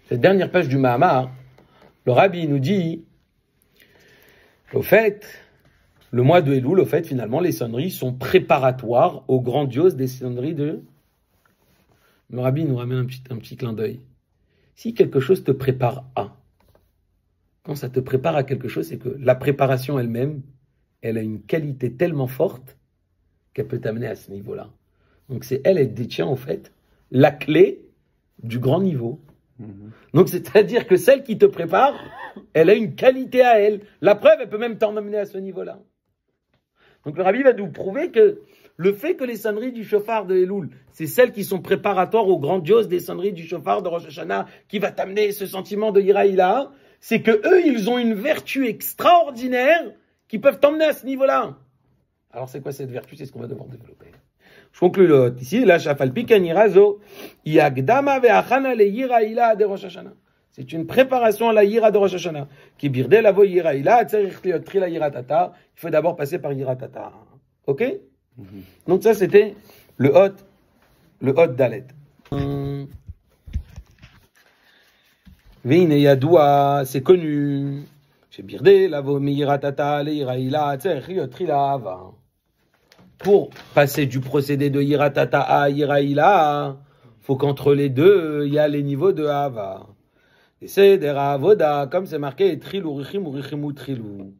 S1: Cette dernière page du Mahamar, le Rabbi nous dit. Au fait, le mois de Elul, au fait, finalement, les sonneries sont préparatoires aux grandioses des sonneries de... Le Rabbi nous ramène un petit clin d'œil. Si quelque chose te prépare à, quand ça te prépare à quelque chose, c'est que la préparation elle-même, elle a une qualité tellement forte qu'elle peut t'amener à ce niveau-là. Donc elle détient, au fait, la clé du grand niveau. Donc c'est-à-dire que celle qui te prépare, elle a une qualité à elle. La preuve, elle peut même t'en amener à ce niveau-là. Donc le Rabbi va nous prouver que le fait que les sonneries du shofar de Elul, c'est celles qui sont préparatoires aux grandioses des sonneries du shofar de Rosh Hashanah, qui va t'amener ce sentiment de Yira Ilaha, c'est que eux, ils ont une vertu extraordinaire qui peuvent t'emmener à ce niveau-là. Alors c'est quoi cette vertu? C'est ce qu'on va devoir développer. Je conclue le ici, là, Shafalpikan Irazo, Yagdama ve'achana le Yira Ilaha de Rosh Hashanah. C'est une préparation à la Yira de Rosh Hashanah. Qui birde la vo Yira Ilaha, tzarich liot trila Yiratata. Il faut d'abord passer par Yiratata. Ok? Donc ça, c'était le hot Dalet. Veine Yadoua, c'est connu. Chez birde la vo Yiratata, le Yira Ilaha, tzarich liot trila Ava. Pour passer du procédé de Yiratata à Yira Ilaha, faut qu'entre les deux, il y a les niveaux de Ava. Et c'est des Ravoda, comme c'est marqué, Trilou, Richimu, Richimu, Trilou.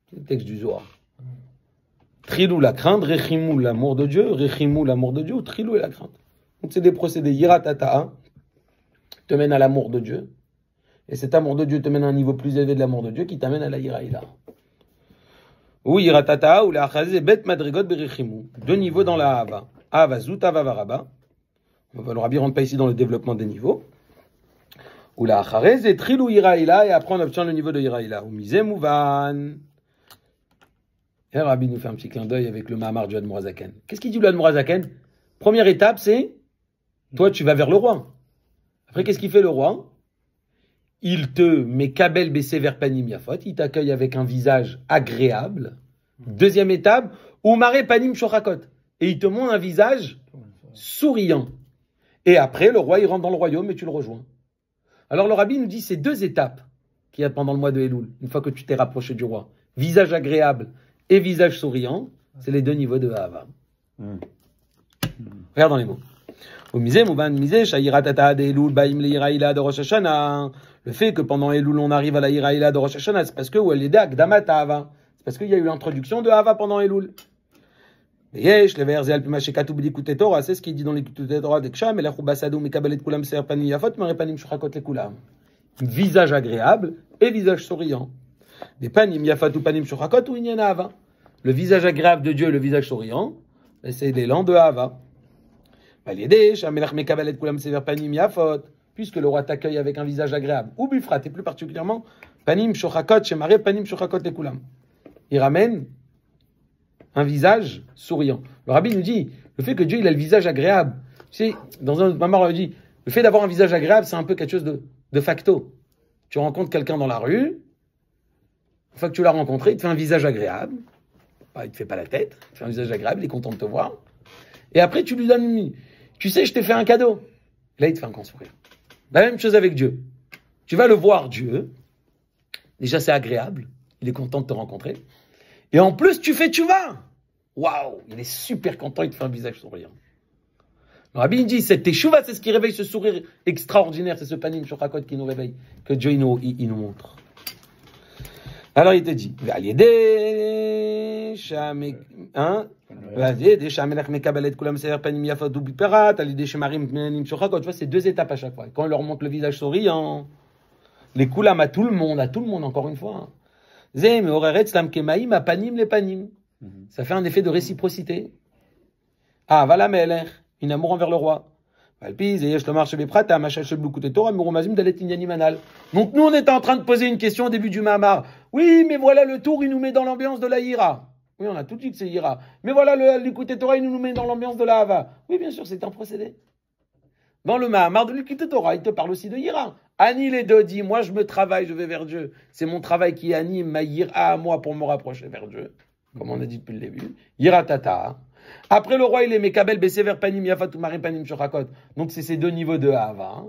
S1: C'est le texte du Zohar. Trilou, la crainte, Richimu, l'amour de Dieu, Richimu, l'amour de Dieu, ou Trilou et la crainte. Donc c'est des procédés. Yiratata te mène à l'amour de Dieu. Et cet amour de Dieu te mène à un niveau plus élevé de l'amour de Dieu qui t'amène à la Yira Ilaha. Ou Yiratata, ou la Achazé, Bet Madrigot, Berichimu. Deux niveaux dans la Hava. Hava, Zout, Hava, Varaba. Le Rabbi rentre pas ici dans le développement des niveaux. Ou la Acharez, et Trilou Yira Ilaha, et après on obtient le niveau de Yira Ilaha. Ou Mizé Mouvan. Et le Rabbi nous fait un petit clin d'œil avec le Mahamar du Admor Hazaken. Qu'est-ce qu'il dit le Admor Hazaken? Première étape, c'est toi, tu vas vers le roi. Après, qu'est-ce qu'il fait le roi? Il te met Kabel baissé vers Panim Yafot, il t'accueille avec un visage agréable. Deuxième étape, Oumare Panim Shochakot, et il te montre un visage souriant. Et après, le roi, il rentre dans le royaume et tu le rejoins. Alors le Rabbi nous dit ces deux étapes qu'il y a pendant le mois de Elul, une fois que tu t'es rapproché du roi. Visage agréable et visage souriant, c'est les deux niveaux de Ahava. Regarde dans les mots. Le fait que pendant Elul on arrive à la Yira Ilaha de Rosh Hashanah, c'est parce que c'est parce qu'il y a eu l'introduction de Hava pendant Elul. Yesh, le verset Alpimaché Katoub d'Ikouté Torah, c'est ce qu'il dit dans l'Ikouté Torah de Ksham, et la Choubasadou, Mekabalet Kulam Ser Panim Yafot, Marepanim Shukrakot le Kulam. Visage agréable et visage souriant. Des Panim Yafot ou Panim Shukrakot ou Inyana Hava. Le visage agréable de Dieu et le visage souriant, c'est l'élan de Hava. Puisque le roi t'accueille avec un visage agréable, ou Bifrat, et plus particulièrement, Panim Shochakot, Shemare Panim Shochakot le Kulam. Il ramène un visage souriant. Le rabbi nous dit, le fait que Dieu il a le visage agréable, tu sais, dans un autre moment, on dit, le fait d'avoir un visage agréable, c'est un peu quelque chose de facto. Tu rencontres quelqu'un dans la rue, une fois que tu l'as rencontré, il te fait un visage agréable, il te fait pas la tête, il te fait un visage agréable, il est content de te voir, et après tu lui donnes, tu sais, je t'ai fait un cadeau. Là, il te fait un grand sourire. La même chose avec Dieu. Tu vas le voir, Dieu, déjà c'est agréable, il est content de te rencontrer, et en plus tu fais tchouva. Waouh, il est super content, il te fait un visage souriant. Le rabbi dit, cette teshuva, c'est ce qui réveille ce sourire extraordinaire, c'est ce panim shochakot qui nous réveille, que Dieu il nous montre. Alors il te dit, tu vois, c'est 2 étapes à chaque fois. Quand il leur montre le visage souriant, les kulam à tout le monde encore une fois. Ça fait un effet de réciprocité. Ah, voilà, Meler, une amour envers le roi. Donc nous, on était en train de poser une question au début du Mahamar. Oui, mais voilà le tour, il nous met dans l'ambiance de la Hira. Oui, on a tout dit que c'est Hira. Mais voilà l'Ikouté Torah, il nous met dans l'ambiance de la Hava. Oui, bien sûr, c'est un procédé. Dans le Mahamar de l'Ikouté Torah, il te parle aussi de Hira. Ani les deux dit, moi je me travaille, je vais vers Dieu. C'est mon travail qui anime ma Hira à moi pour me rapprocher vers Dieu. Comme on a dit depuis le début. Hira tata. Après le roi, il est Mekabel, Bessé vers Panim, Yafat ou Marim Panim Shochakot. Donc c'est ces 2 niveaux de Hava.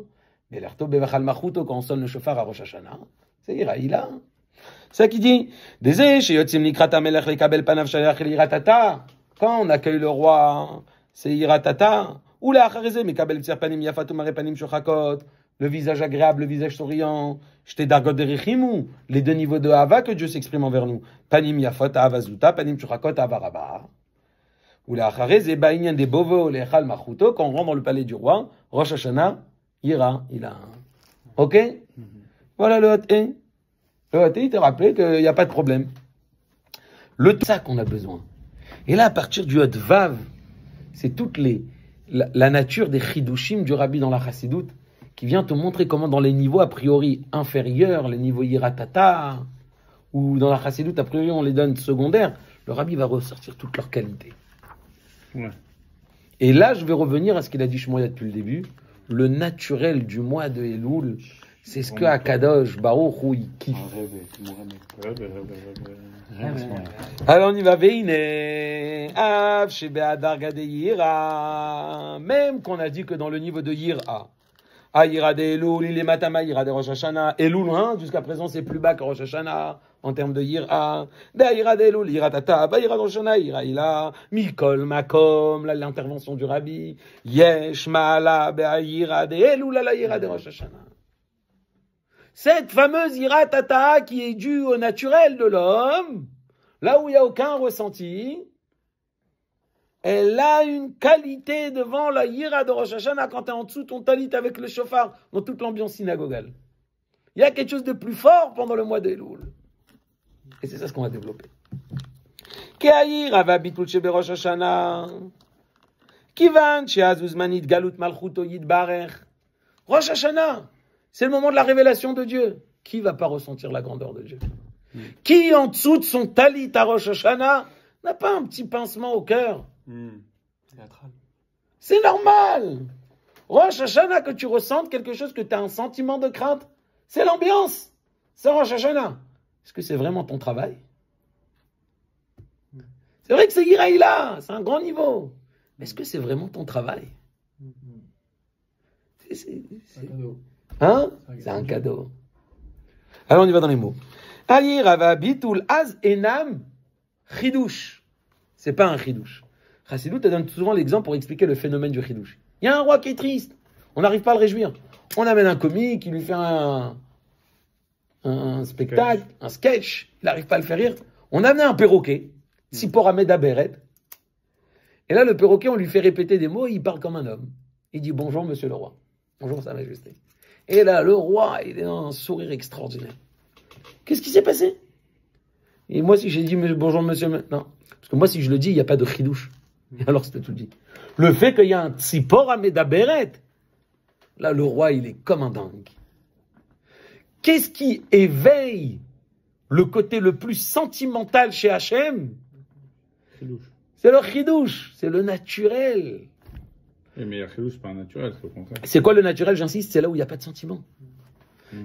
S1: Mais l'erto bevachal machuto quand on sonne le chauffard à Rosh Hashanah. C'est Hira, il a. C'est ça qui dit. Désé, chez Yotzim Nikrata Melech Lekabel Panav Shalach Hira tata. Quand on accueille le roi, c'est Hira tata. Ou la Achareze, Mekabel Bessé Panim, Yafat ou Marim Panim Shochakot. Le visage agréable, le visage souriant. J'étais Dargot de Richimu. Les 2 niveaux de Hava que Dieu s'exprime envers nous. Panim Yafot, Hava Zuta, Panim Shochakot, Hava Rabba. Ou la Achareze, Baïnyan des Bovo, Lechal Machuto. Quand on rentre dans le palais du roi, Rosh Hashanah, Hira, il a un. Ok? Voilà le Hot-E. Le Hot-E, il t'a rappelé qu'il n'y a pas de problème. Le ça qu'on a besoin. Et là, à partir du Hot-Vav, c'est toute la nature des chidushim du Rabbi dans la Chassidoute, qui vient te montrer comment dans les niveaux a priori inférieurs, les niveaux Yiratata, ou dans la Chassidoute a priori on les donne secondaires, le Rabbi va ressortir toutes leurs qualités.
S2: Ouais.
S1: Et là, je vais revenir à ce qu'il a dit Shmoya depuis le début. Le naturel du mois de Elul, c'est ce que Akadosh Baruch Hu il kiffe. Alors on y va. Veine Av Shebe'adar Gade Yira. Même qu'on a dit que dans le niveau de Yira, Yira de Elul, il est Matama, Yira de Rosh Hashanah. Elul, jusqu'à présent, c'est plus bas que Rosh Hashanah en termes de Yira. Yira de Elul, Yira Tata, Yira de Rosh Hashanah, Yira Ila, Mikol Makom, là l'intervention du Rabbi. Yesh Ma'ala, Yira de Elul, la Yira de Rosh Hashanah. Cette fameuse Yira Tata qui est due au naturel de l'homme, là où il n'y a aucun ressenti, elle a une qualité devant la Yira de Rosh Hashanah quand tu es en dessous ton talit avec le chauffard dans toute l'ambiance synagogale. Il y a quelque chose de plus fort pendant le mois d'Elul. Et c'est ça ce qu'on va développer. Ke'ayira va bitul shebe Rosh Hashanah. Kivan she'azuz manit galut malchuto yidbarech. Rosh Hashanah, c'est le moment de la révélation de Dieu. Qui va pas ressentir la grandeur de Dieu? Qui en dessous de son talit à Rosh Hashanah n'a pas un petit pincement au cœur?
S6: Théâtral.
S1: C'est normal. Rosh Hashanah, que tu ressentes quelque chose, que tu as un sentiment de crainte, c'est l'ambiance. C'est Rosh Hashanah. Est-ce que c'est vraiment ton travail? C'est vrai que c'est Yiraïla, c'est un grand niveau. Mais est-ce que c'est vraiment ton travail?
S4: C'est un cadeau.
S1: Hein? C'est un cadeau. Alors on y va dans les mots. Ayirava bitul az enam chidush. C'est pas un chidush. Chassidut te donne souvent l'exemple pour expliquer le phénomène du chidush. Il y a un roi qui est triste. On n'arrive pas à le réjouir. On amène un comique, il lui fait un spectacle, un sketch. Il n'arrive pas à le faire rire. On a amené un perroquet, Sipor Ameda Beret. Et là, le perroquet, on lui fait répéter des mots, il parle comme un homme. Il dit bonjour, monsieur le roi. Bonjour, sa majesté. Et là, le roi, il est dans un sourire extraordinaire. Qu'est-ce qui s'est passé? Et moi, si j'ai dit bonjour, monsieur, non. Parce que moi, si je le dis, il n'y a pas de chidouche. Alors, c'était tout dit. Le fait qu'il y a un Tzipor Ameda Beret, là, le roi, il est comme un dingue. Qu'est-ce qui éveille le côté le plus sentimental chez Hachem? C'est le chidouche, c'est le naturel.
S2: Mais le chidouche, c'est pas un naturel, c'est au contraire.
S1: C'est quoi le naturel, j'insiste? C'est là où il n'y a pas de sentiment.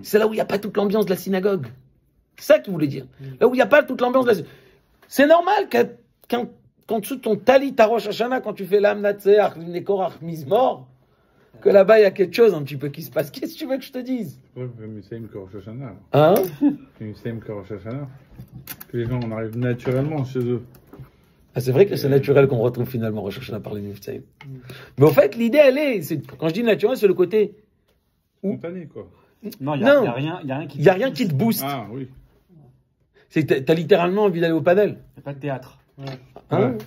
S1: C'est là où il n'y a pas toute l'ambiance de la synagogue. C'est ça qu'il voulait dire. Là où il n'y a pas toute l'ambiance de la synagogue. C'est normal qu'en dessous de ton talit à Rosh Hashanah, quand tu fais l'âme Natseach, Nekorach, Mizmor, que là-bas il y a quelque chose un petit peu qui se passe. Qu'est-ce que tu veux que je te dise?
S2: Ouais, mais c'est une Rosh Hashanah.
S1: Hein?
S2: C'est une Rosh Hashanah. Que les gens, on arrive naturellement chez eux.
S1: Ah, c'est vrai que c'est naturel qu'on retrouve finalement Rosh Hashanah par les Miftaïm. Mais au fait, l'idée, elle est, quand je dis naturel, c'est le côté
S2: spontané, quoi.
S5: Non, il n'y a rien qui...
S1: Il n'y a rien qui te booste.
S2: Ah, oui.
S1: C'est que t'as littéralement envie d'aller au padel.
S5: Il n'y a pas de théâtre.
S1: Hein?
S2: Ouais.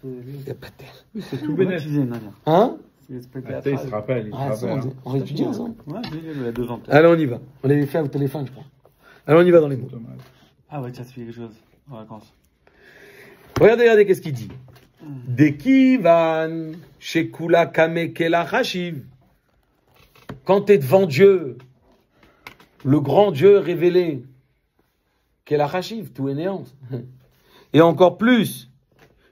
S1: Il n'y a pas de terre.
S2: Oui, c'est tout bénéfice.
S1: Hein?
S2: Il se rappelle,
S1: Ah, ça, on va étudier ensemble.
S5: Ouais, il y a 2 ans.
S1: Allez, on y va. On l'avait fait au téléphone, je crois. Allez, on y va dans les mots.
S5: Ah ouais, tu as suivi quelque chose en vacances.
S1: Regardez qu'est-ce qu'il dit. Dekivan, Shekula Kame Kela Hashiv. Quand tu es devant Dieu, le grand Dieu révélé, Kela Hashiv, tout est néant. Et encore plus,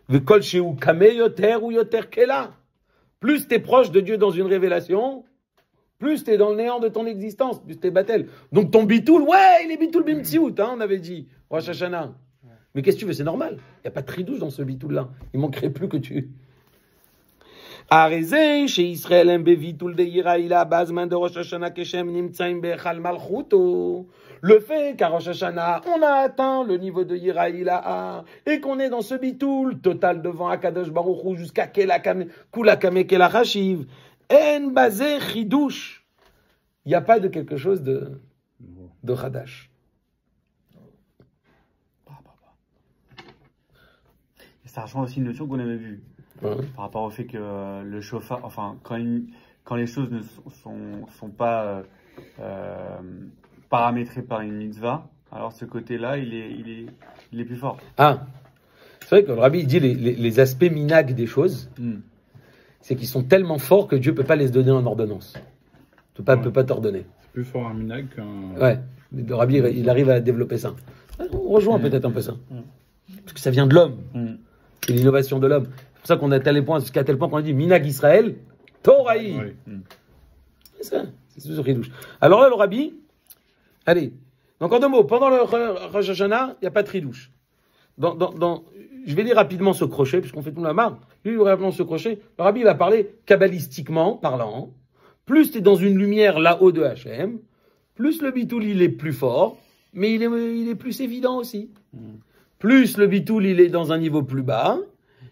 S1: Vekol Sheu Kame Yoter ou Yoter Kela. Plus tu es proche de Dieu dans une révélation, plus tu es dans le néant de ton existence, plus tu es battel. Donc ton bitoul, ouais, il est bitoul bimtsiout, hein, on avait dit, Rosh Hashanah. Mais qu'est-ce que tu veux, c'est normal. Il n'y a pas de tridouche dans ce bitoul-là. Il manquerait plus que tu. Arezé, chez Israël, un bevitoul de Yiraïla, basman de Rosh Hashanah, Keshem, Nimtsaim, Bechal, Malchuto. Le fait qu'à Rosh Hashanah, on a atteint le niveau de Yiraïla, et qu'on est dans ce bitoul total devant Akadosh Baruch Hu jusqu'à Kula Kame Kela Hashiv. En basé chidouche. Il n'y a pas de quelque chose de Hadash.
S5: Ça rejoint aussi une notion qu'on avait vue.
S1: Ouais.
S5: Par rapport au fait que le chauffard, enfin, quand les choses ne sont pas paramétrées par une mitzvah, alors ce côté-là, il est plus fort.
S1: Ah, c'est vrai que le rabbi dit les aspects minag des choses, c'est qu'ils sont tellement forts que Dieu ne peut pas les donner en ordonnance. Il ne peut pas t'ordonner.
S2: C'est plus fort un minag qu'un...
S1: Ouais, le rabbi, il arrive à développer ça. On rejoint peut-être un peu ça. Parce que ça vient de l'homme. C'est l'innovation de l'homme. C'est pour ça qu'on a jusqu'à tel point qu'on a dit Minag Israël, Toraï. C'est ça, c'est ce ridouche. Alors là, le rabbi, allez, donc en 2 mots, pendant le Rosh Hashanah, il n'y a pas de ridouche. Je vais lire rapidement ce crochet, puisqu'on fait tout la marre. Lui, rapidement ce crochet, le rabbi va parler kabbalistiquement parlant. Plus tu es dans une lumière là-haut de Hachem, plus le bitoul il est plus fort, mais il est plus évident aussi. Plus le bitoul il est dans un niveau plus bas,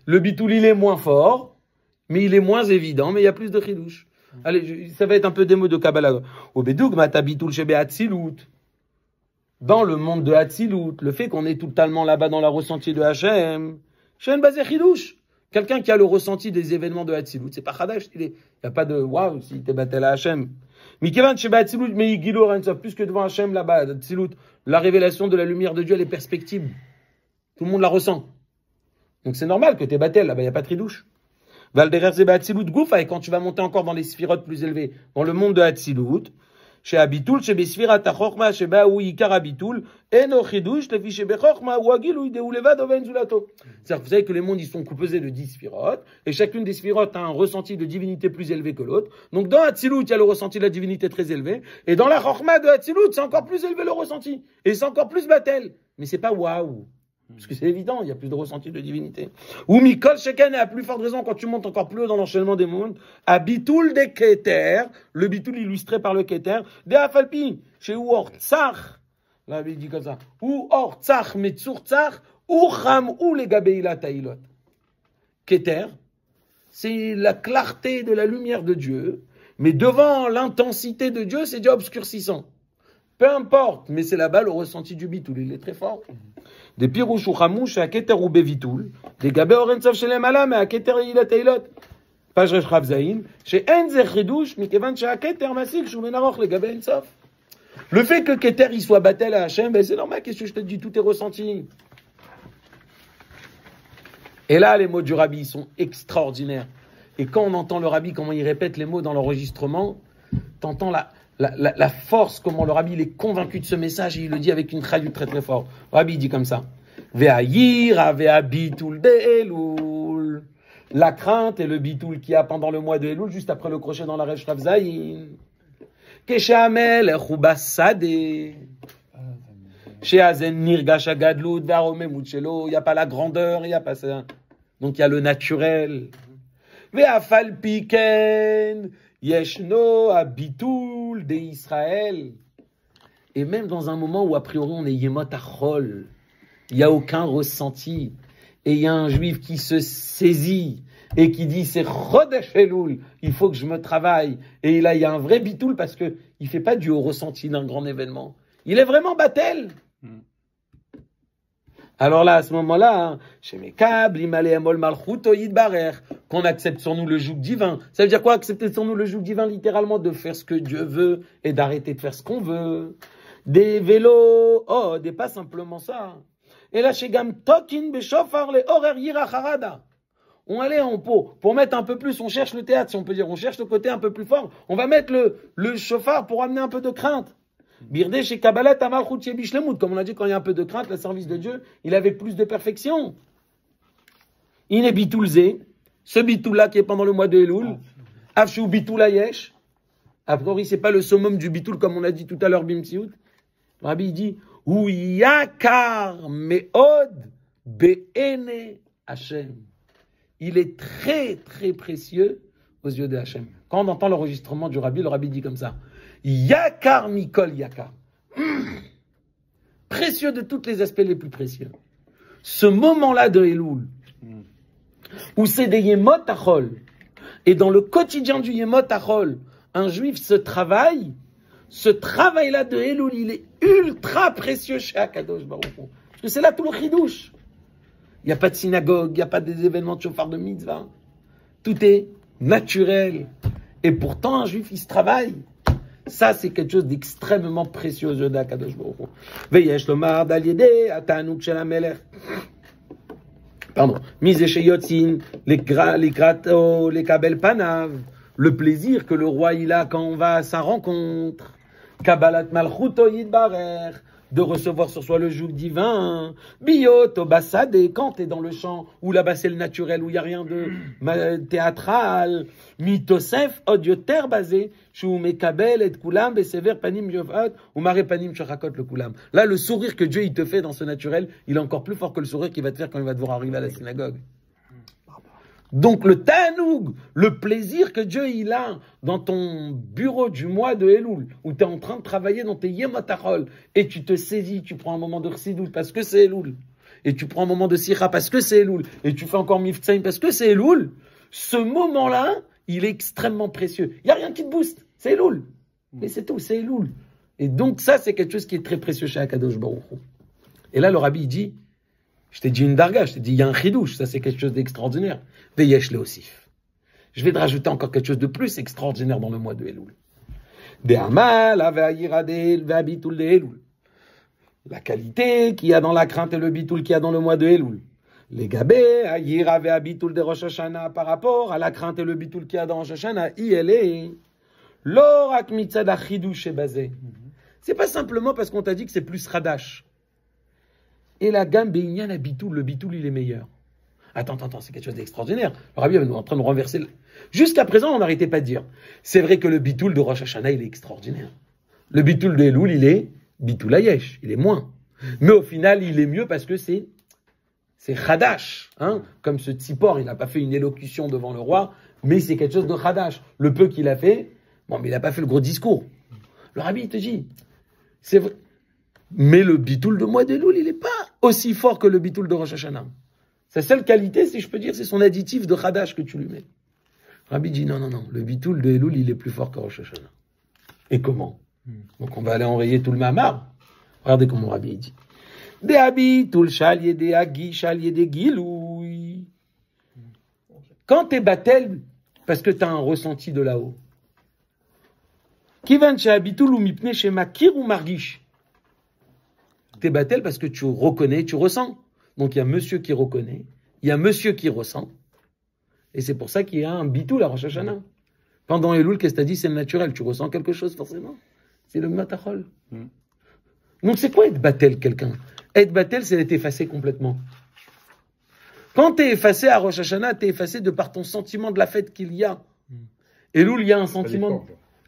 S1: le bitoul il est moins fort, mais il est moins évident, mais il y a plus de chidouche. Allez, ça va être un peu des mots de Kabbalah. Au Bedoug, mata bitoul shebe Hatzilut. Dans le monde de Hatzilut, le fait qu'on est totalement là-bas dans la ressenti de Hachem, Shen basé chidouche. Quelqu'un qui a le ressenti des événements de Hatzilut, c'est pas Chadash, il n'y a pas de waouh si t'es battel à Hachem. Mikevan shebe Hatzilut, mais Igilo Rensa, plus que devant Hachem là-bas, Hatzilut, la révélation de la lumière de Dieu, elle est perspective. Tout le monde la ressent. Donc c'est normal que tu es battel, là-bas il n'y a pas de tridouche. Valderer c'est Hatzilut Goufa, et quand tu vas monter encore dans les sphirotes plus élevées, dans le monde de Hatzilut, chez Abitul, chez Besfirat Achorma, chez Baou Ikar Abitul, Eno Chidouche, le fiché Bechorma, ou Agilou, de Ulevad Oven Zulato. C'est-à-dire que vous savez que les mondes ils sont composés de 10 sphirotes, et chacune des sphirotes a un ressenti de divinité plus élevé que l'autre. Donc dans Hatzilut, il y a le ressenti de la divinité très élevé, et dans la Chorma de Hatzilut, c'est encore plus élevé le ressenti, et c'est encore plus battel. Mais c'est pas waouh. Parce que c'est évident, il y a plus de ressenti de divinité. Ou Mikol Sheken, à plus forte raison, quand tu montes encore plus haut dans l'enchaînement des mondes, à Bitoul des Keter, le Bitoul illustré par le Keter, des Afalpi, chez Or Tsar, là il dit comme ça, ou Or Tsar, Metsur Tsar, ou Ram, ou les Gabeila Taïlot. Keter, c'est la clarté de la lumière de Dieu, mais devant l'intensité de Dieu, c'est déjà obscurcissant. Peu importe, mais c'est là-bas le ressenti du bitoul, il est très fort. Des pirouches ou chamouches, à keter ou bevitoul, des gabé orensov chez les malas, mais à keter ilat eilot. Page Reshrav Zayin, chez Enzer Chidouche, Mikevan chez Keter Masil, Shumenaroch, les gabé ensof. Le fait que Keter il soit battel à Hachem, ben c'est normal, qu'est-ce que je te dis, tout est ressenti. Et là, les mots du Rabbi, ils sont extraordinaires. Et quand on entend le Rabbi, comment il répète les mots dans l'enregistrement, t'entends la force, comment le Rabbi il est convaincu de ce message, et il le dit avec une traduction très très forte. Le Rabbi il dit comme ça. Ve'ayira ve'abitul de Elul. La crainte et le bitoul qu'il y a pendant le mois de Elul, juste après le crochet dans la Resh Rav Zayin. Keshamel echubasade. Chez Azen Nirgash Agadlut, Varomemut Shelo, il n'y a pas la grandeur, il n'y a pas ça. Donc il y a le naturel. Ve'afal piken, yeshno abitul de Israël. Et même dans un moment où a priori on est Yemot Achol, il n'y a aucun ressenti. Et il y a un juif qui se saisit et qui dit c'est Chodesh Elul, il faut que je me travaille. Et là il y a un vrai bitoul parce que il fait pas du haut ressenti d'un grand événement. Il est vraiment battel. Alors là, à ce moment-là, chez mes câbles, qu'on accepte sur nous le joug divin. Ça veut dire quoi, accepter sur nous le joug divin, littéralement, de faire ce que Dieu veut et d'arrêter de faire ce qu'on veut. Des vélos, des pas simplement ça. Et là, chez Gam Tokin Beshofar, les horaires Yiracharada. On allait en pot. Pour mettre un peu plus, on cherche le théâtre, si on peut dire, on cherche le côté un peu plus fort. On va mettre le chauffard pour amener un peu de crainte. Birdé chez Kabbalat Amalchut Yebishlemut, comme on a dit, quand il y a un peu de crainte, le service de Dieu, il avait plus de perfection. Il est bitoulzé, ce bitoul-là qui est pendant le mois de Elul, Afshu bitoul yesh. A priori, c'est pas le summum du bitoul, comme on a dit tout à l'heure, Bimtsiout. Le Rabbi dit, ou yakar meod be'ene Hashem. Il est très, très précieux aux yeux de Hashem. Quand on entend l'enregistrement du Rabbi, le Rabbi dit comme ça. Yakar Mikol Yakar. Précieux de tous les aspects les plus précieux. Ce moment-là de Elul, où c'est des Yemot Achol, et dans le quotidien du Yemot Achol, un juif se travaille, ce travail-là de Elul, il est ultra précieux chez Akadosh Baruch Hu. Parce que c'est là tout le chidouche. Il n'y a pas de synagogue, il n'y a pas des événements de chauffard de mitzvah. Tout est naturel. Et pourtant, un juif, il se travaille. Ça, c'est quelque chose d'extrêmement précieux aux yeux d'Akadosh Baruch Hu. Veyesh lomar dal yedei atanouk shel hamelech. Pardon. Mise chez Yotzin, les krato, les kabel panav. Le plaisir que le roi il a quand on va à sa rencontre. Kabbalat malchuto yidbarer. De recevoir sur soi le joug divin. Biyot obasade, quand t'es dans le champ, où là-bas c'est le naturel, où il n'y a rien de théâtral. Mitosef, odioter basé, chou mekabel et kulam, besever panim yovat, ou mare panim shachakot le kulam. Là, le sourire que Dieu il te fait dans ce naturel, il est encore plus fort que le sourire qu'il va te faire quand il va devoir arriver à la synagogue. Donc le tanoug, le plaisir que Dieu il a dans ton bureau du mois de Elul, où tu es en train de travailler dans tes Yemot Achol, et tu te saisis, tu prends un moment de Chassidut parce que c'est Elul, et tu prends un moment de Sikha parce que c'est Elul, et tu fais encore Miftsaim parce que c'est Elul, ce moment-là, il est extrêmement précieux. Il n'y a rien qui te booste, c'est Elul. Mais c'est tout, c'est Elul. Et donc ça, c'est quelque chose qui est très précieux chez Akadosh Baruch Hu. Et là, le Rabbi il dit, je t'ai dit une darga, je t'ai dit il y a un chidouche, ça c'est quelque chose d'extraordinaire. Veyesh le osif. Je vais te rajouter encore quelque chose de plus extraordinaire dans le mois de Elul. La qualité qu'il y a dans la crainte et le bitoul qu'il y a dans le mois de Elul. Les gabé, ayira ve bitoul de Rosh Hashanah par rapport à la crainte et le bitoul qu'il y a dans Rosh Hashanah, est l'orak mitzad achidouche basé. C'est pas simplement parce qu'on t'a dit que c'est plus radash. Et la gamme Beignan à bitoul, le bitoul il est meilleur. Attends, c'est quelque chose d'extraordinaire. Le Rabbi est en train de renverser. Jusqu'à présent, on n'arrêtait pas de dire. C'est vrai que le bitoul de Rosh Hashanah, il est extraordinaire. Le bitoul de Elul, il est bitoul ayesh, il est moins. Mais au final, il est mieux parce que c'est Khadash. Hein? Comme ce Tzipor, il n'a pas fait une élocution devant le roi, mais c'est quelque chose de Khadash. Le peu qu'il a fait, bon, mais il n'a pas fait le gros discours. Le Rabbi, il te dit, c'est vrai. Mais le bitoul de mois d'Elul, il n'est pas aussi fort que le bitoul de Rosh Hashanah. Sa seule qualité, si je peux dire, c'est son additif de Khadash que tu lui mets. Rabbi dit non, le bitoul de Elul, il est plus fort que Rosh Hashanah. Et comment? Donc on va aller enrayer tout le Mahamar. Regardez comment Rabbi dit. Dehabi, tout le chalier, dehagi, chalier, de giloui. Quand t'es battel, parce que t'as un ressenti de là-haut. Kivan shahabitul ou mipne chez makir ou margish. T'es battel parce que tu reconnais, tu ressens. Donc il y a monsieur qui reconnaît, il y a monsieur qui ressent. Et c'est pour ça qu'il y a un bitul à Rosh Hashanah. Pendant Elul, qu'est-ce que t'as dit? C'est le naturel. Tu ressens quelque chose forcément. C'est le matachol. Donc c'est quoi être battel quelqu'un? Être battel, c'est d'être effacé complètement. Quand t'es effacé à Rosh Hashanah, t'es effacé de par ton sentiment de la fête qu'il y a. Elul, il y a un sentiment.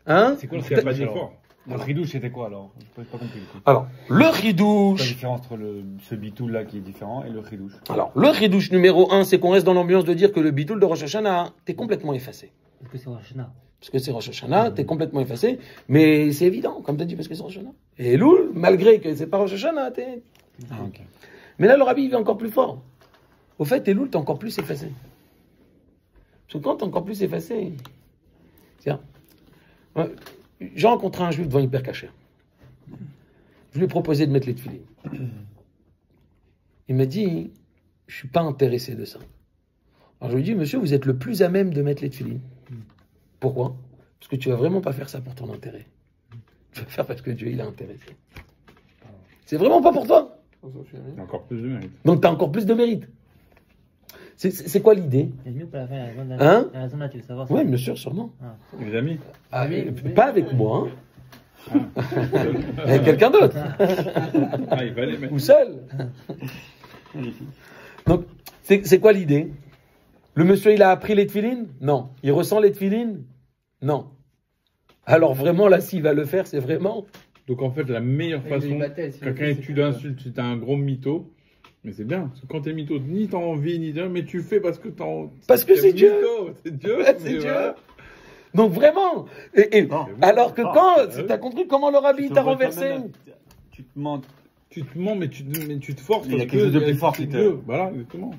S1: Hein?
S7: C'est quoi
S2: Il n'y a pas d'effort.
S7: le ridouche, c'était quoi alors? Je n'ai pas compris.
S1: Alors, le
S7: La
S1: ridouche.
S7: différence entre ce bitoul là qui est différent et le ridouche.
S1: Alors, le ridouche numéro 1, c'est qu'on reste dans l'ambiance de dire que le bitoul de Rosh Hashanah, t'es complètement effacé.
S3: Parce que c'est Rosh Hashanah.
S1: Parce que c'est Rosh Hashanah, t'es complètement effacé. Mais c'est évident, comme t'as dit, parce que c'est Rosh Hashanah. Et Elul, malgré que c'est pas Rosh Hashanah, t'es.
S7: Ah, ok.
S1: Mais là, le rabbi, il va encore plus fort. Au fait, Elul, t'es encore plus effacé. Parce que quand t'es encore plus effacé. Tiens. Ouais, j'ai rencontré un juif devant Hyper Cacher. Je lui ai proposé de mettre les tefilines. Il m'a dit, je suis pas intéressé de ça. Alors je lui ai dit, monsieur, vous êtes le plus à même de mettre les tefilines. Pourquoi? Parce que tu vas vraiment pas faire ça pour ton intérêt. Tu vas faire parce que Dieu, il a intéressé. C'est vraiment pas pour toi.
S2: Il y a encore plus de mérite.
S1: Donc tu as encore plus de mérite. C'est quoi l'idée?
S3: C'est mieux pour la fin,
S1: Hein?
S3: la raison là, tu veux savoir.
S1: Oui, bien sûr, sûrement.
S2: Les amis.
S1: Ah, pas avec moi, hein. Avec quelqu'un d'autre.
S2: Ah, il va les mettre.
S1: Ou seul. Donc, c'est quoi l'idée? Le monsieur, il a appris les tefilines? Non. Il ressent les tefilines? Non. Alors vraiment, là, s'il va le faire, c'est vraiment...
S2: Donc en fait, la meilleure
S4: Mais il
S2: façon,
S4: battait, si
S2: quelqu'un
S4: le
S2: est
S4: fait,
S2: tu
S4: c'est
S2: l'insultes, tu t'as un gros mytho, mais c'est bien, parce que quand t'es mytho, ni t'as envie, ni rien, mais tu le fais parce que t'en...
S1: Parce que c'est Dieu.
S2: mytho, c'est Dieu.
S1: Ouais, c'est
S2: mais
S1: Dieu.
S2: voilà.
S1: Donc vraiment... Et,
S5: Non.
S1: alors que
S5: Non.
S1: quand... T'as compris comment le rabbi
S5: Tu te
S1: t'a
S5: vois
S1: renversé?
S5: toi-même, tu te mens.
S2: Tu te mens, mais tu te forces.
S5: Il y a
S2: parce
S5: quelque chose de
S2: que
S5: plus fort
S2: c'est
S5: qui te-
S2: Dieu. Voilà, exactement.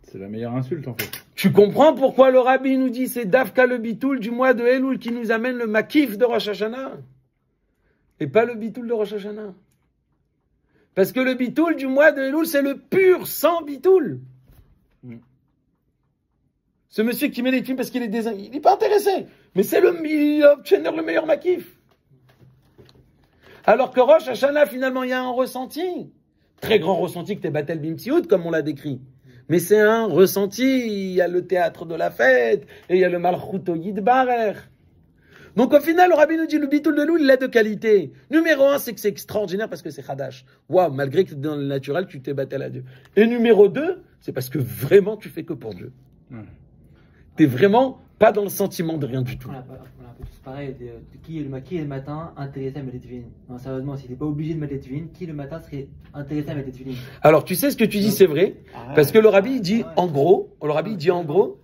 S2: C'est la meilleure insulte, en fait.
S1: Tu comprends pourquoi le rabbi nous dit c'est Dafka le bitoul du mois de Elul qui nous amène le makif de Rosh Hashanah et pas le bitoul de Rosh Hashanah. Parce que le bitoul du mois de Elul c'est le pur sang bitoul. Ce monsieur qui met les films parce qu'il est il n'est pas intéressé, mais c'est il va obtenir le meilleur makif. Alors que Rosh Hashanah finalement il y a un ressenti, très grand ressenti que t'es Batel Bimtsiout comme on l'a décrit. Mais c'est un ressenti, il y a le théâtre de la fête, et il y a le Malchuto Yidbarer. Donc au final, le rabbi nous dit, le bitoul de Elul, il est de qualité. Numéro 1, c'est que c'est extraordinaire parce que c'est Hadash. Waouh, malgré que dans le naturel, tu t'es battu à Dieu. Et numéro 2, c'est parce que vraiment, tu fais que pour Dieu. T'es vraiment pas dans le sentiment de rien du tout.
S3: On a un peu tous pareil, de qui est le matin intéressé à mettre les tefilines. Non, sérieusement, si t'es pas obligé de mettre les tefilines, qui le matin serait intéressé à mettre les tefilines?
S1: Alors, tu sais ce que tu dis, c'est vrai, parce que le rabbi dit en gros,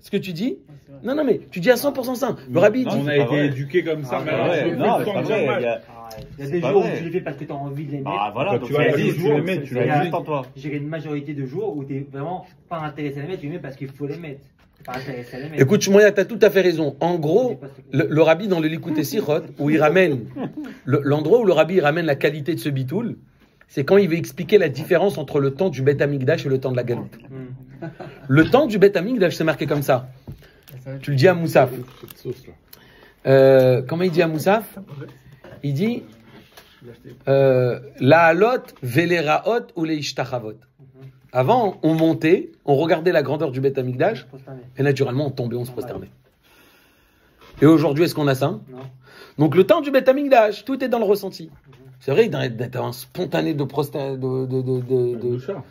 S1: ce que tu dis, non, mais tu dis à 100% ça. Le rabbi dit,
S2: On a été éduqués comme ça, mais alors, je le fais
S5: Non, c'est
S2: sans
S5: pas
S2: dire
S5: vrai.
S2: mal.
S5: Il y a-
S3: Il y a
S5: C'est
S3: des
S5: pas
S3: jours
S5: vrai.
S3: où tu les fais parce que tu as envie de les mettre.
S5: Ah voilà,
S2: Bah,
S5: donc
S2: tu vas
S5: il y a
S2: dire,
S5: des
S2: tu
S5: jours,
S2: les mets, tu
S5: c'est
S2: les mets.
S5: juste en toi.
S3: J'ai une majorité de jours où tu n'es vraiment pas intéressé à les mettre, tu les mets parce qu'il faut les mettre. T'es pas intéressé à les mettre.
S1: écoute, Shmoya, t'as tout à fait raison. En gros, le rabbi dans le Likutei Sichot, où il ramène, l'endroit où le rabbi il ramène la qualité de ce bitoul, c'est quand il veut expliquer la différence entre le temps du Beth Amikdash et le temps de la Galoute. Le temps du Beth Amikdash, c'est marqué comme ça. Tu le dis à Moussaf.
S2: Cette sauce-là.
S1: Comment il dit à Moussaf? Il dit la halot veleraot ou les ishtachavot. Avant, on montait, on regardait la grandeur du Beth Amikdash, et naturellement, on tombait, on se prosternait. Et aujourd'hui, est-ce qu'on a ça?
S3: Non.
S1: Donc, le temps du Beth Amikdash, tout est dans le ressenti. C'est vrai d'être un spontané de
S2: chat.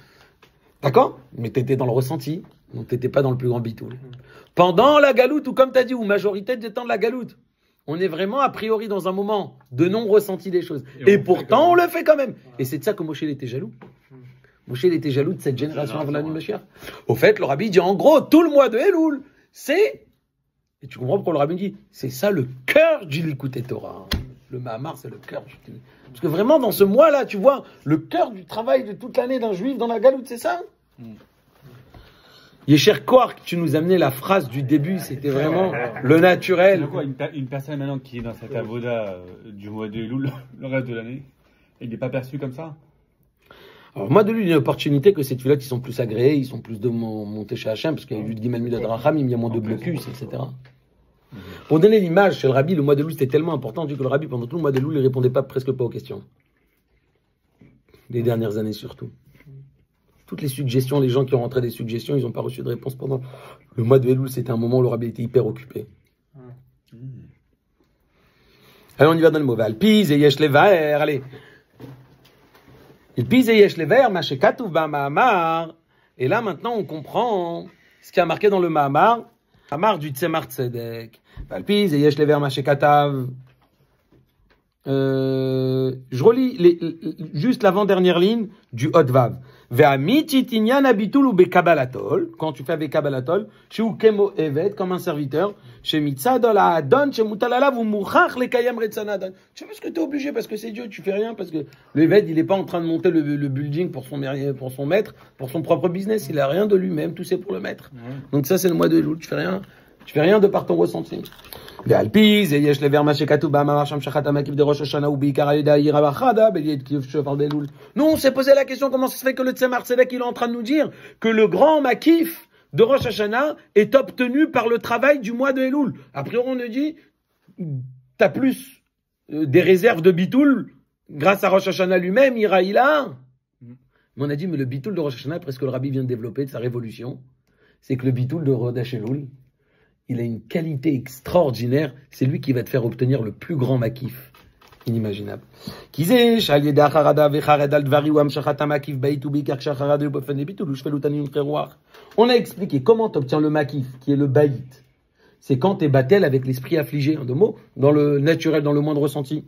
S1: D'accord? Mais tu étais dans le ressenti, donc tu n'étais pas dans le plus grand bitoul. Pendant la galoute, ou comme tu as dit, ou majorité du temps de la galoute, on est vraiment a priori dans un moment de non-ressenti des choses. Et pourtant, on le fait quand même. Et c'est de ça que Moshe il était jaloux. Moshe il était jaloux de cette génération avant la nuit Mashiach. Au fait, le rabbi dit en gros, tout le mois de Elul, c'est... Et tu comprends pourquoi le rabbi dit, c'est ça le cœur du Likutei Torah. Le Mahamar, c'est le cœur du... Parce que vraiment, dans ce mois-là, tu vois, le cœur du travail de toute l'année d'un juif dans la galoute, c'est ça. Yesher Koar, que tu nous amenais la phrase du début, c'était vraiment le naturel.
S5: C'est quoi, une personne maintenant qui est dans cette avoda du mois de Elul, le reste de l'année, il n'est pas perçu comme ça?
S1: Alors, moi, de lui, il y a une opportunité que ces filottes, ils sont plus agréés, ils sont plus de monter chez Hachem, parce qu'il y a eu de Gimel Midat Racham, il y a moins de blocus, etc. Pour donner l'image, chez le Rabbi, le mois de Elul, c'était tellement important, que le Rabbi, pendant tout le mois de Elul, il répondait presque pas aux questions. Les dernières années, surtout. Toutes les suggestions, les gens qui ont rentré des suggestions, ils n'ont pas reçu de réponse pendant le mois de Elul. C'était un moment où le Rabbi était hyper occupé. Allez, on y va dans le mauvais. Alpiz et yesh levaer, allez. Alpiz et yesh levaer, ma shekatuv ba ma'amar. Et là, maintenant, on comprend ce qui a marqué dans le Mahamar. Mahamar du Tzemar Tzedek. Alpiz et yesh levaer, ma shekatav. Je relis juste l'avant-dernière ligne du Hotvav. Quand tu fais avec Kabbalatol, chez Ukemo Evet, comme un serviteur, chez Mitzadol Adon, chez Mutalalav ou Mouchach le Kayam Retzanadon. Tu sais parce que tu es obligé, parce que c'est Dieu, tu fais rien, parce que le Evet, il n'est pas en train de monter le building pour son maître, pour son propre business, il a rien de lui-même, tout c'est pour le maître. Donc ça, c'est le mois de Elul, tu fais rien de par ton ressenti. Alpiz, et yesh lever mashekatu ba'amar sham shachat amakif de Rosh Hashanah ou bi'ikar alida yira vachada beliet kiyuf shofar belul. Nous, on s'est posé la question comment ça se fait que le Tzemar Tzedek il est en train de nous dire que le grand makif de Rosh Hashanah est obtenu par le travail du mois de Elul. Après, on nous dit t'as plus des réserves de bitoul grâce à Rosh Hashanah lui-même, ira ila. Mais on a dit mais le bitoul de Rosh Hashanah, après ce que le Rabbi vient de développer de sa révolution, c'est que le bitoul de Rodash Elul, il a une qualité extraordinaire. C'est lui qui va te faire obtenir le plus grand makif inimaginable. On a expliqué comment tu obtiens le makif, qui est le baït. C'est quand tu es battel avec l'esprit affligé, en deux mots, dans le naturel, dans le moindre ressenti.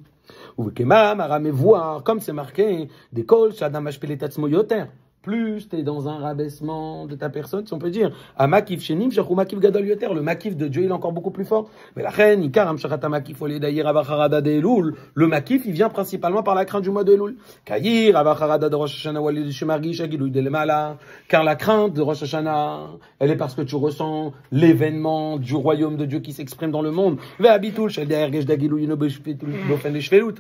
S1: Comme c'est marqué, des kol, shadam ashpele tatzmo yoter. Plus tu es dans un rabaissement de ta personne, si on peut dire, à makif shenim, shachou makif gadol yoter, le makif de Dieu, il est encore beaucoup plus fort. Mais la reine, ikaram shachata makif olé d'ayir avacharada de Elul, le makif, il vient principalement par la crainte du mois de Elul. Kayir avacharada de Rosh Hashanah walé de shemargi shagilou de lemala, car la crainte de Rosh Hashanah, elle est parce que tu ressens l'événement du royaume de Dieu qui s'exprime dans le monde. Ve'abitul shel dergesh dagilou yino beshpetul bofen de shvelut.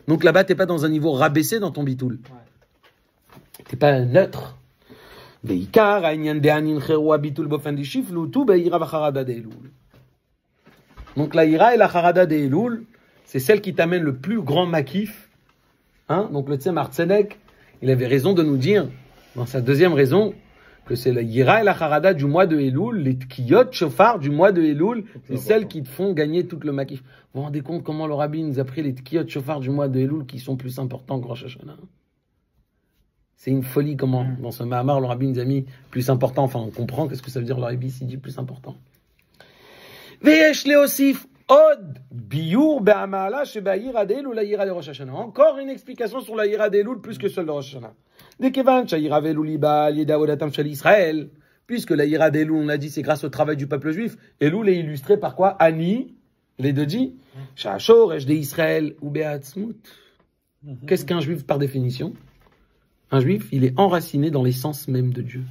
S1: Donc là-bas, t'es pas dans un niveau rabaissé dans ton bitoul. T'es pas neutre. Donc la ira et la charada de Elul, c'est celle qui t'amène le plus grand makif. Donc le Tzemar Tzedek, il avait raison de nous dire, dans sa deuxième raison, que c'est la ira et la charada du mois de Elul, les tkiyot shofar du mois de Elul, c'est celles qui te font gagner tout le makif. Vous vous rendez compte comment le Rabbi nous a pris les tkiyot shofar du mois de Elul qui sont plus importants que Rosh Hashanah? C'est une folie comment, dans ce Mahamar, le Rabbi nous a mis plus important. Enfin, on comprend qu'est-ce que ça veut dire le Rabbi s'il dit plus important. Ve'yesh leosif od biur be'amala shebayir adel ou la yira de Rosh Hashanah. Encore une explication sur la yira d'Elul plus que celle de Rosh Hashanah. Dekevan shayira ve'elul liba yeda odatam shel Israël. Puisque la yira d'Elul, on a dit, c'est grâce au travail du peuple juif. Elul est illustré par quoi? Ani, les deux dit. Shachor esh de Israël ou be'atzmut. Qu'est-ce qu'un juif par définition? Un juif, il est enraciné dans l'essence même de Dieu.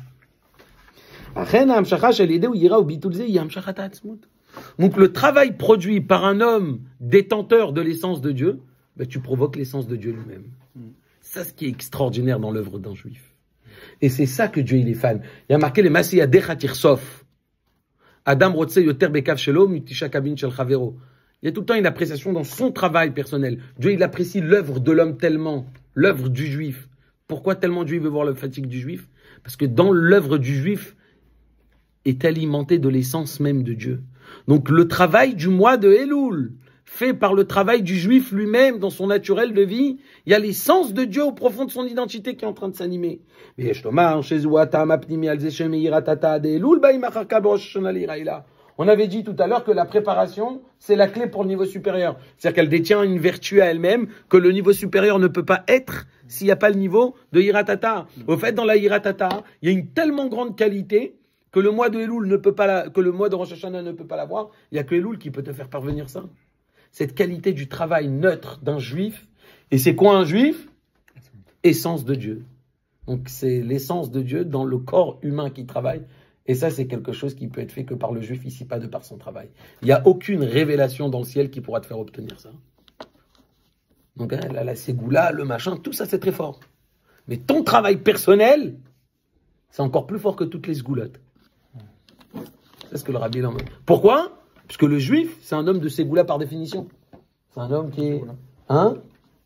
S1: Donc le travail produit par un homme détenteur de l'essence de Dieu, tu provoques l'essence de Dieu lui-même. C'est ce qui est extraordinaire dans l'œuvre d'un juif. Et c'est ça que Dieu il est fan. Il y a marqué les Masiyah Dechatir Sof. Adam Rotse Yoter Bekav Shelo Mutisha Kabin Shel Chavero. Il y a tout le temps une appréciation dans son travail personnel. Dieu il apprécie l'œuvre de l'homme tellement, l'œuvre du juif. Pourquoi tellement Dieu veut voir la fatigue du juif? Parce que dans l'œuvre du juif est alimentée de l'essence même de Dieu. Donc le travail du mois de Elul, fait par le travail du juif lui-même dans son naturel de vie, il y a l'essence de Dieu au profond de son identité qui est en train de s'animer. On avait dit tout à l'heure que la préparation, c'est la clé pour le niveau supérieur. C'est-à-dire qu'elle détient une vertu à elle-même que le niveau supérieur ne peut pas être s'il n'y a pas le niveau de Hiratata. Au fait, dans la Hiratata, il y a une tellement grande qualité que le mois de Elul ne peut pas que le mois de Rosh Hashanah ne peut pas l'avoir. Il n'y a que Elul qui peut te faire parvenir ça. Cette qualité du travail neutre d'un juif. Et c'est quoi un juif? Essence de Dieu. Donc c'est l'essence de Dieu dans le corps humain qui travaille. Et ça, c'est quelque chose qui peut être fait que par le juif ici, pas de par son travail. Il n'y a aucune révélation dans le ciel qui pourra te faire obtenir ça. Donc, hein, la ségoula, le machin, tout ça, c'est très fort. Mais ton travail personnel, c'est encore plus fort que toutes les sgoulottes. C'est ce que le rabbi en met. Pourquoi? Parce que le juif, c'est un homme de ségoula par définition. C'est un homme qui est... Hein?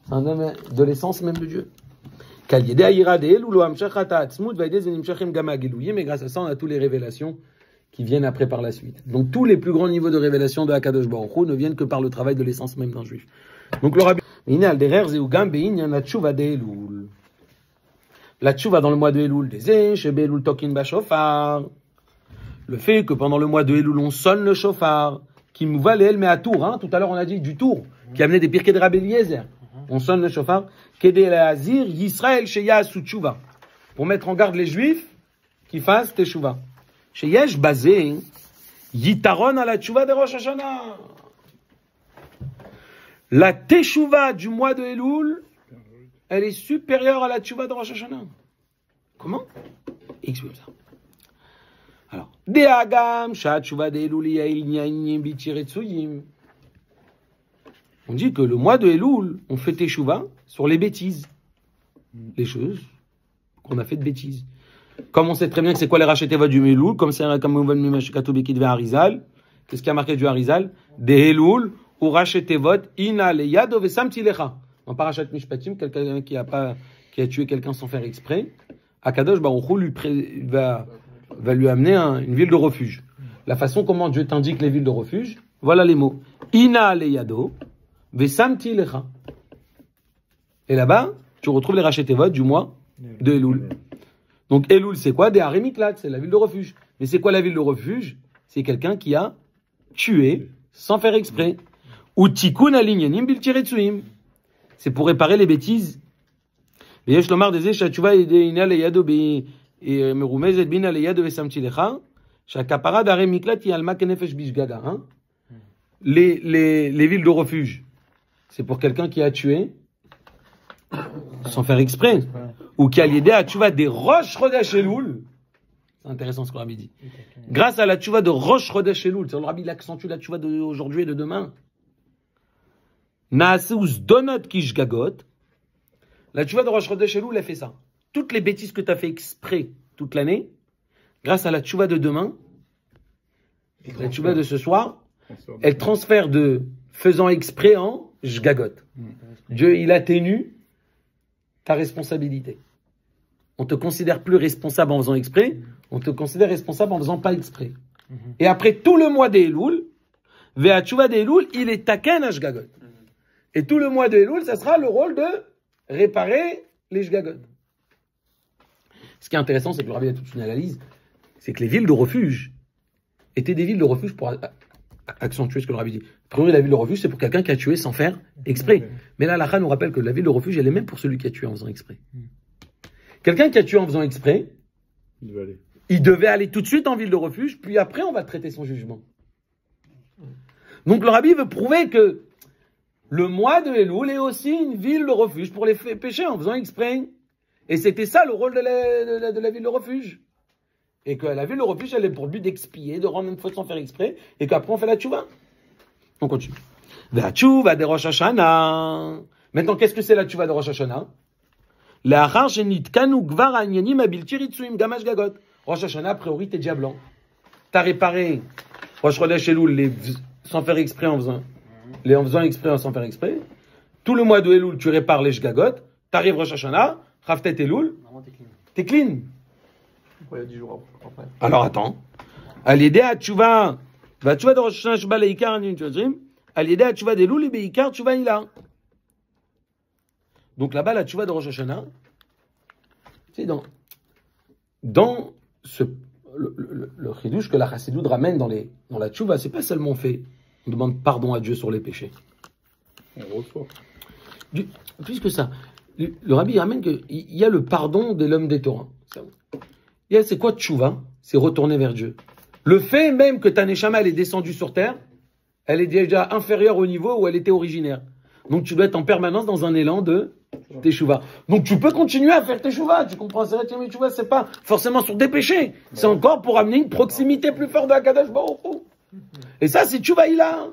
S1: C'est un homme de l'essence même de Dieu. Mais grâce à ça, on a toutes les révélations qui viennent après par la suite. Donc tous les plus grands niveaux de révélation de Akadosh Baruch Hu ne viennent que par le travail de l'essence même d'un juif. Donc le rabbi... La tchouva dans le mois de Elul, le fait que pendant le mois de Elul, on sonne le shofar, qui nous va mais à Tours, hein, tout à l'heure on a dit du Tour, qui amenait des pirkei de Rabbi Eliezer. On sonne le shofar, Yisrael sheyasu tchouva, pour mettre en garde les Juifs qui fassent teshuva. Sheyesh basé, yitaron à la tchouva de Rosh Hashanah. La teshuva du mois de Elul, elle est supérieure à la tchouva de Rosh Hashanah. Comment? Explique ça. Alors, on dit que le mois de Elul, on fait teshuva sur les bêtises. Les choses qu'on a fait de bêtises. Comme on sait très bien que c'est quoi les rachetevot du Elul, comme on va le Harizal, qu'est-ce qui a marqué du Harizal? Des Elul, ou rachetevot, ina leyado vesamti lecha. En parashat Mishpatim, quelqu'un qui a tué quelqu'un sans faire exprès, Akadosh Baruch Hu va lui amener une ville de refuge. La façon comment Dieu t'indique les villes de refuge, voilà les mots. Ina leyado, vesamti lecha. Et là-bas, tu retrouves les rachetevot du mois de Elul. Donc Elul, c'est quoi? Des Harémiklat, c'est la ville de refuge. Mais c'est quoi la ville de refuge? C'est quelqu'un qui a tué sans faire exprès. Ou tikkun alinyanim biltiretsuim. C'est pour réparer les bêtises. Et les villes de refuge, c'est pour quelqu'un qui a tué sans faire exprès, ou qui a l'idée à tchouva des Rosh Chodesh Elul. C'est intéressant ce que le Rabbi dit. Grâce à la tchouva de Rosh Chodesh Elul, c'est le Rabbi accentue la tchouva d'aujourd'hui et de demain. Naaseus donot kishgagot. La tchouva de Rosh Chodesh Elul, elle fait ça. Toutes les bêtises que tu as fait exprès toute l'année, grâce à la tchouva de demain, la tchouva de ce soir, elle transfère de faisant exprès en jgagot. Dieu, il atténue ta responsabilité. On te considère plus responsable en faisant exprès, on te considère responsable en faisant pas exprès. Et après tout le mois d'Elul, Ve'a tchouva d'Elul, il est taken à jgagot. Et tout le mois de Elul, ça sera le rôle de réparer les jgagot. Ce qui est intéressant, c'est que le Rabbi a toute une analyse, c'est que les villes de refuge étaient des villes de refuge pour accentuer ce que le Rabbi dit. Premièrement, la ville de refuge, c'est pour quelqu'un qui a tué sans faire exprès. Mais là, l'Akha nous rappelle que la ville de refuge, elle est même pour celui qui a tué en faisant exprès. Quelqu'un qui a tué en faisant exprès, il devait aller tout de suite en ville de refuge, puis après, on va traiter son jugement. Donc le Rabbi veut prouver que le mois de Elul est aussi une ville de refuge pour les péchés en faisant exprès. Et c'était ça le rôle de la ville de refuge. Et que la ville de refuge, elle est pour le but d'expier, de rendre une faute sans faire exprès, et qu'après on fait la tchouva. On continue. La tchouva de Rosh Hashanah. Maintenant, qu'est-ce que c'est la tchouva de Rosh Hashanah? La rachenit kanu gvar anyanim abilti ritsuim gamash gagot. Rosh Hashanah, a priori, t'es déjà blanc. T'as réparé Rosh Chodesh Elul sans faire exprès en faisant exprès sans faire exprès. Tout le mois de Elul, tu répares les shgagot. T'arrives Rosh Hashanah, Chavtet Elul, t'es clean.
S6: Il y a 10 jours après.
S1: Alors attends. Al-Yedé ha-tchouva, va-tchouva de Rosh Hashanah shba leikar anin tchouva, Al-Yedé ha-tchouva d'Elul, beikar tchouva ila. Donc là-bas, la tchouva de Rosh Hashanah, c'est dans le chidouche que la chassidoute ramène dans la tchouva, c'est pas seulement fait, on demande pardon à Dieu sur les péchés.
S2: On reçoit.
S1: Plus que ça, le Rabbi ramène qu'il y a le pardon de l'homme des Torahs. C'est quoi tchouva? C'est retourner vers Dieu. Le fait même que ta neshama elle est descendue sur terre, elle est déjà inférieure au niveau où elle était originaire. Donc tu dois être en permanence dans un élan de Teshuva. Donc tu peux continuer à faire Teshuva, tu comprends? C'est vrai que Teshuva, c'est pas forcément sur des péchés, c'est encore pour amener une proximité plus forte de Hakadosh Baruch Hu. Et ça, c'est Teshuva Ila.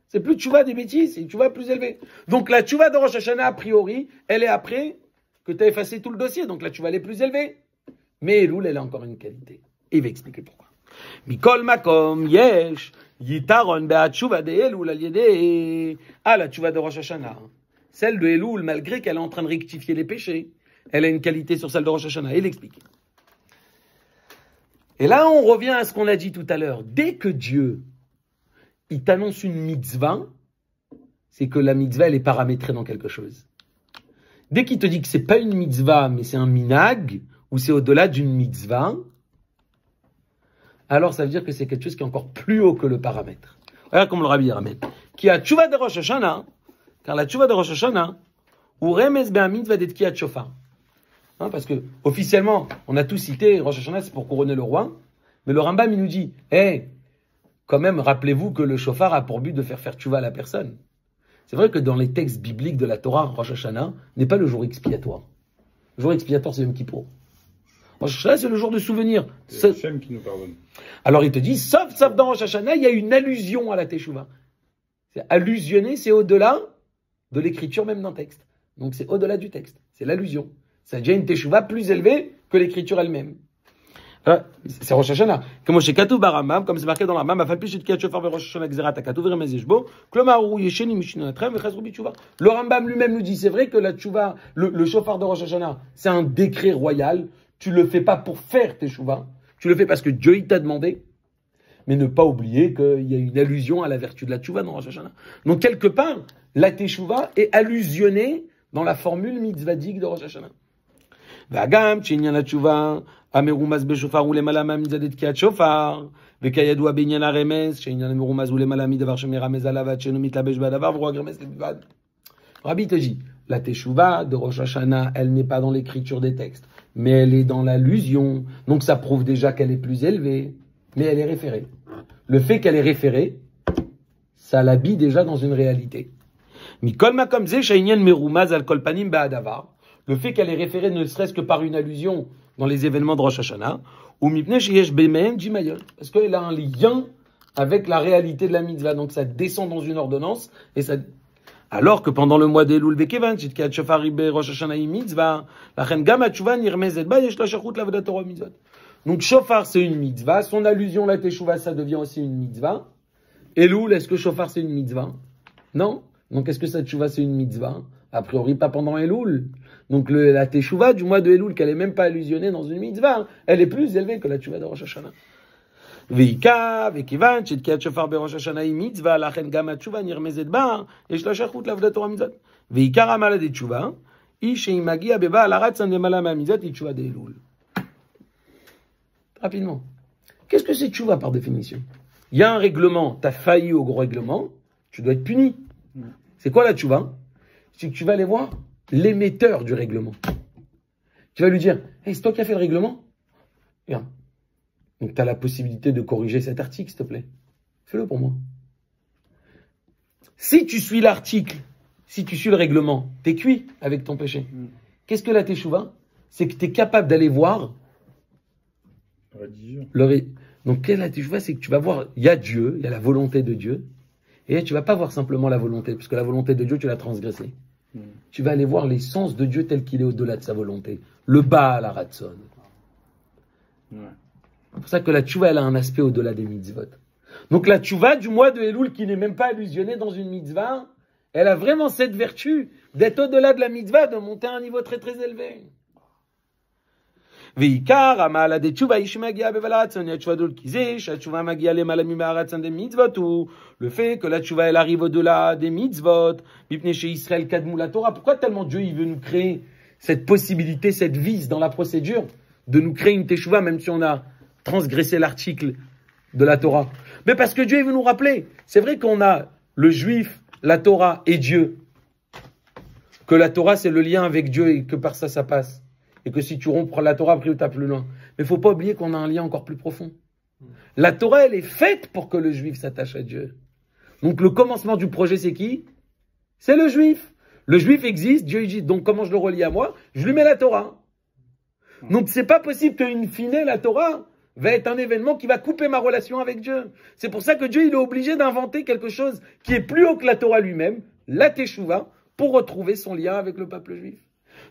S1: C'est plus Teshuva des bêtises, c'est Teshuva plus élevé. Donc la Teshuva de Rosh Hashanah, a priori, elle est après que tu as effacé tout le dossier, donc la Teshuva elle est plus élevée. Mais Elul, elle a encore une qualité. Et il va expliquer pourquoi. Mikol makom yesh yitaron be'atshuva de Elul al yedei. Ah, la Teshuva de Rosh Hashanah. Celle de Elul, malgré qu'elle est en train de rectifier les péchés, elle a une qualité sur celle de Rosh Hashanah. Il explique. Et là, on revient à ce qu'on a dit tout à l'heure. Dès que Dieu, il t'annonce une mitzvah, c'est que la mitzvah, elle est paramétrée dans quelque chose. Dès qu'il te dit que c'est pas une mitzvah, mais c'est un minag, ou c'est au-delà d'une mitzvah, alors ça veut dire que c'est quelque chose qui est encore plus haut que le paramètre. Regarde comme le Rabbi ramène. Qui a Teshuva de Rosh Hashanah, car la Teshuva de Rosh Hashanah, ou remez be'am mitzvah d'et ki shofar. Parce que, officiellement, on a tout cité, Rosh Hashanah, c'est pour couronner le roi, mais le Rambam, il nous dit, quand même, rappelez-vous que le shofar a pour but de faire Teshuva à la personne. C'est vrai que dans les textes bibliques de la Torah, Rosh Hashanah n'est pas le jour expiatoire. Le jour expiatoire, c'est Yom Kippour. Rosh Hashanah, c'est le jour de souvenir.
S2: C'est Hachem qui nous pardonne.
S1: Alors il te dit, sauf dans Rosh Hashanah, il y a une allusion à la Teshuva. C'est allusionner, c'est au-delà de l'écriture même d'un texte. Donc c'est au-delà du texte. C'est l'allusion. C'est déjà une Teshuva plus élevée que l'écriture elle-même. C'est Rosh Hashanah. Comme c'est marqué dans le Rambam, le Rambam lui-même nous dit, c'est vrai que la Teshuva, le shofar de Rosh Hashanah, c'est un décret royal. Tu le fais pas pour faire Teshuva. Tu le fais parce que Dieu il t'a demandé. Mais ne pas oublier qu'il y a une allusion à la vertu de la Teshuva dans Rosh Hashanah. Donc quelque part, la Teshuva est allusionnée dans la formule mitzvadique de Rosh Hashanah. והגם שעניין התשובה המרומז בשופר הוא למעלה מהמצוות תקיעת שופר, וכידוע בעניין הרמז שעניין המרומז הוא למעלה מדבר שמרמז עליו עד שאינו מתלבש בדבר והוא הרמז לבד. Rabbi te dit, la Teshuva de Rosh Hashanah, elle n'est pas dans l'écriture des textes, mais elle est dans l'allusion. Donc ça prouve déjà qu'elle est plus élevée, mais elle est référée. Le fait qu'elle est référée, ça l'habille déjà dans une réalité. Mikol makom ze sha'inyan merumaz al kol panim ba'adavar. Le fait qu'elle est référée ne serait-ce que par une allusion dans les événements de Rosh Hashanah, ou mipnei sheyesh bemen jimayol, parce qu'elle a un lien avec la réalité de la mitzvah, donc ça descend dans une ordonnance, et ça... Alors que pendant le mois d'Elul vekevan, shitkiat shofar be Rosh Hashanah mitzvah, lachen gam hatshuva nirmezet ba yesh la shachut l'avodat Torah mitzvot. Donc shofar c'est une mitzvah, son allusion la teshuva ça devient aussi une mitzvah. Elul, est-ce que shofar c'est une mitzvah? Non. Donc est-ce que cette teshuva c'est une mitzvah? A priori pas pendant Elul. Donc la teshuva du mois de Elul, qu'elle est même pas allusionnée dans une mitzvah, elle est plus élevée que la teshuva de Rosh Hashanah. Veika, vekivan, shitkiat shofar berosh Hashanah mitzvah, lachen gam hatshuva nirmezet ba, yesh la shachut l'avodat Torah mitzvot. Veika ramala de teshuva, ish magia beba alarat san demala ma mitzvot teshuva de Elul. Rapidement. Qu'est-ce que c'est teshuva par définition? Il y a un règlement, tu as failli au gros règlement, tu dois être puni. C'est quoi la teshuva? C'est que tu vas aller voir l'émetteur du règlement. Tu vas lui dire, hey, c'est toi qui as fait le règlement? Regarde. Donc tu as la possibilité de corriger cet article, s'il te plaît. Fais-le pour moi. Si tu suis l'article, si tu suis le règlement, t'es cuit avec ton péché. Qu'est-ce que la teshuva? C'est que tu es capable d'aller voir Donc quelle est la teshuva? C'est que tu vas voir, il y a Dieu, il y a la volonté de Dieu, et tu vas pas voir simplement la volonté, parce que la volonté de Dieu, tu l'as transgressée. Tu vas aller voir l'essence de Dieu tel qu'il est au-delà de sa volonté. Le Baal Haratson. C'est pour ça que la teshuva, elle a un aspect au-delà des mitzvot. Donc la teshuva du mois de Elul, qui n'est même pas allusionnée dans une mitzvah, elle a vraiment cette vertu d'être au-delà de la mitzvah, de monter à un niveau très très élevé. ועיקר המעלה דתשובה היא שמגיעה בבעל הרצון, התשובה דול כי זה שהתשובה מגיעה למעלה מהרצון des mitzvot, ou le fait que la teshuva elle arrive au-delà des mitzvot, mipnei sheIsraël kadmu la Torah. Pourquoi tellement Dieu il veut nous créer cette possibilité, cette vis dans la procédure de nous créer une teshuva même si on a transgressé l'article de la Torah? Mais parce que Dieu il veut nous rappeler. C'est vrai qu'on a le juif, la Torah et Dieu. Que la Torah c'est le lien avec Dieu et que par ça ça passe. Et que si tu romps la Torah, après tu vas plus loin. Mais il ne faut pas oublier qu'on a un lien encore plus profond. La Torah, elle est faite pour que le juif s'attache à Dieu. Donc le commencement du projet, c'est qui? C'est le juif. Le juif existe, Dieu existe. Donc comment je le relie à moi? Je lui mets la Torah. Donc c'est pas possible qu'une fine, la Torah va être un événement qui va couper ma relation avec Dieu. C'est pour ça que Dieu, il est obligé d'inventer quelque chose qui est plus haut que la Torah lui-même, la Teshuvah, pour retrouver son lien avec le peuple juif.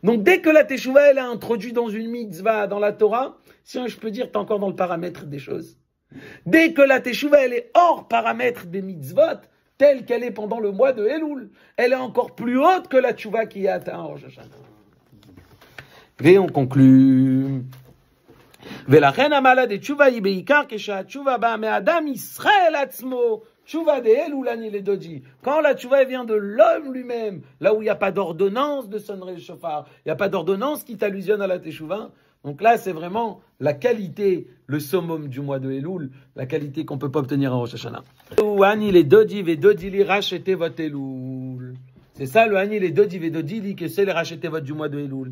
S1: Donc dès que la Teshuvah, elle est introduite dans une mitzvah, dans la Torah, si je peux dire, t'es encore dans le paramètre des choses. Dès que la Teshuvah, elle est hors paramètre des mitzvot, telle qu'elle est pendant le mois de Elul, elle est encore plus haute que la Teshuvah qui est atteinte en Rosh Hashanah. Et on conclut. ולכן המעלה דתשובה היא בעיקר כשהתשובה b'a מאדם ישראל עצמו, תשובה דאלול אני לדודי. Quand la tchouva vient de l'homme lui-même, là où il n'y a pas d'ordonnance de sonnerie le shofar, il n'y a pas d'ordonnance qui t'allusionne à la teshuva. Donc là, c'est vraiment la qualité, le summum du mois de Elul, la qualité qu'on ne peut pas obtenir en Rosh Hashanah. Ani les dodi ve dodi li racheter votre Elul. C'est ça le ani les dodi ve dodi li que c'est les racheter votre du mois de Elul.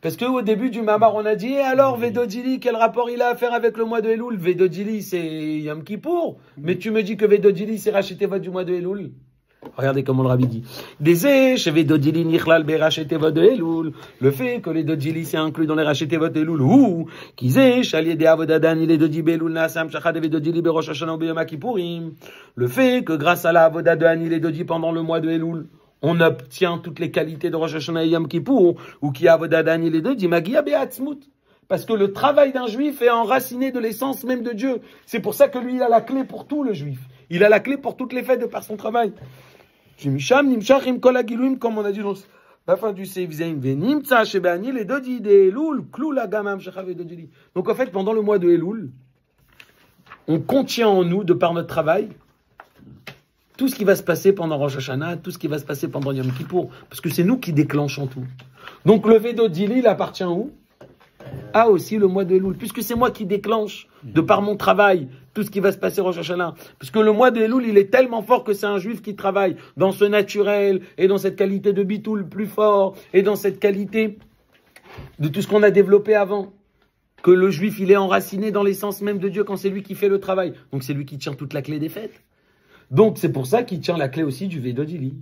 S1: Parce qu'au début du Mamar, on a dit, et alors, Vedodili, quel rapport il a à faire avec le mois de Elul? Vedodili, c'est Yom Kippour. Mais tu me dis que Vedodili, c'est racheter votre du mois de Elul. Regardez comment le rabbi dit. Des chez Vedodili, Nichlal, be racheter votre de Elul. Le fait que les Dodili, c'est inclus dans les racheter votre Elul. Ou, qu'ils chalier des Avodadan, il est Dodi Belul, Nasam, Shachad, Vedodili, be Rosh Hashanah, be Yom Kippourim. Le fait que grâce à la Avodadan, il est Dodi pendant le mois de Elul, on obtient toutes les qualités de Rosh Hashanah et Yom Kippour, ou qui a Avodadan, il est de Dimagia Beatzmut. Parce que le travail d'un juif est enraciné de l'essence même de Dieu. C'est pour ça que lui, il a la clé pour tout, le juif. Il a la clé pour toutes les fêtes de par son travail. Shemisham, Nimshachim, Kol Agiluim, comme on a dit dans la fin du Seif Zaim, Venimtsa, Shebani, les Dodi de Elul, Klula Gamam, Shechav et Dodili. Donc en fait, pendant le mois de Elul, on contient en nous, de par notre travail, tout ce qui va se passer pendant Rosh Hashanah, tout ce qui va se passer pendant Yom Kippour, parce que c'est nous qui déclenchons tout. Donc le Vedodili, il appartient où? À aussi le mois de Elul, puisque c'est moi qui déclenche, de par mon travail, tout ce qui va se passer Rosh Hashanah. Parce que le mois de Elul, il est tellement fort que c'est un juif qui travaille dans ce naturel, et dans cette qualité de bitoul plus fort, et dans cette qualité de tout ce qu'on a développé avant. Que le juif, il est enraciné dans l'essence même de Dieu quand c'est lui qui fait le travail. Donc c'est lui qui tient toute la clé des fêtes. Donc, c'est pour ça qu'il tient la clé aussi du Vedodili.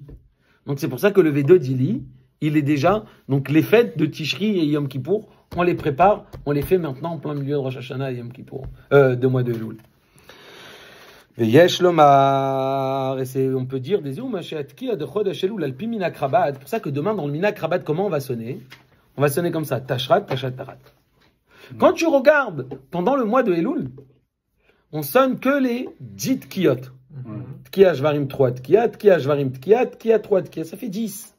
S1: Donc, c'est pour ça que le Vedodili, il est déjà, donc les fêtes de Tishri et Yom Kippour, on les prépare, on les fait maintenant en plein milieu de Rosh Hashanah et Yom Kippour, de mois de Elul. Veyesh lomar, et on peut dire des Oumashatki de Chodesh Elul alpi minak rabat. C'est pour ça que demain, dans le minak rabat, comment on va sonner? On va sonner comme ça, Tashrat, Tashat, Tarat. Quand tu regardes, pendant le mois de Elul, on sonne que les dit kiyot. Tkia Shvarim 3 Tkia, Tkia Shvarim Tkia, Tkia 3 Tkia, ça fait 10.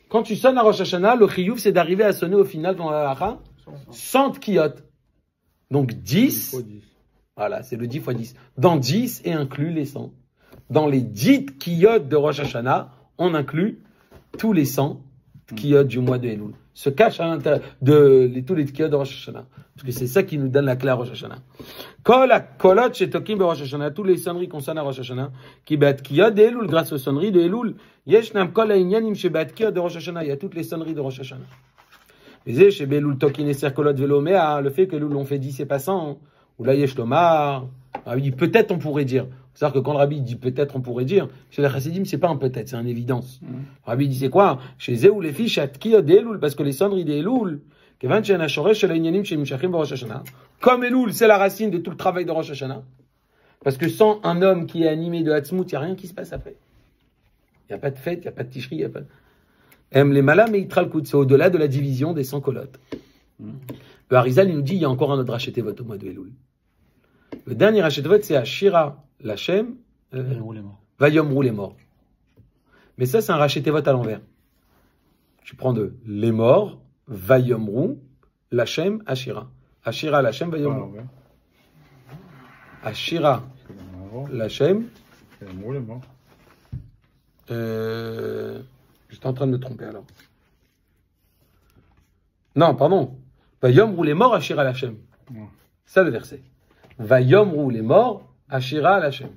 S1: Quand tu sonnes à Rosh Hashanah, le chiyuv c'est d'arriver à sonner au final dans la halacha 100 Tkiot. Donc 10, voilà, c'est le 10 fois 10. Dans 10 est inclus les 100. Dans les 10 Tkiot de Rosh Hashanah, on inclut tous les 100 Tkiot du mois de Elul. Se cache à l'intérieur de tous les Tkiot de Rosh Hashanah. Parce que c'est ça qui nous donne la clé à Rosh Hashanah. Kol kolot shetokim be Rosh Hashanah, tous les sonneries qu'on sonne à Rosh Hashanah, qui bat Tkiot de Elul, grâce aux sonneries de Elul, yeshnam kol ha'inyanim shebat Tkiot de Rosh Hashanah, il y a toutes les sonneries de Rosh Hashanah. Mais chez Belul tokin eser kolot velomea, le fait que Elul on fait 10 c'est pas 100, ou là yesh lomar, peut-être on pourrait dire. C'est-à-dire que quand le rabbi dit peut-être on pourrait dire, chez les chassidim c'est pas un peut-être, c'est une évidence. Le rabbi dit c'est quoi? Chez Zéou les fiches Tkiot de Elul, parce que les sonneries de Elul, comme Elul, c'est la racine de tout le travail de Rosh Hashanah. Parce que sans un homme qui est animé de Hatzmut, il n'y a rien qui se passe après. Il n'y a pas de fête, il n'y a pas de Tishri, il n'y a pas de... les malam et Yitralkut, c'est au-delà de la division des 100 colottes. Le Harizal, il nous dit, il y a encore un autre Rachetévot au mois de Elul. Le dernier Rachetévot, c'est Ashira, Lachem, Vayomrou les morts. Mais ça, c'est un Rachetévot à l'envers. Tu prends de les morts, Vayomrou, Lachem, Ashira. Ashira, Lachem, Vayomrou. Ashira, Lachem. J'étais en train de me tromper alors. Non, pardon. Vayomrou les morts, Ashira, Lachem. Ça le verset. Vayomrou les morts, Ashira, Lachem.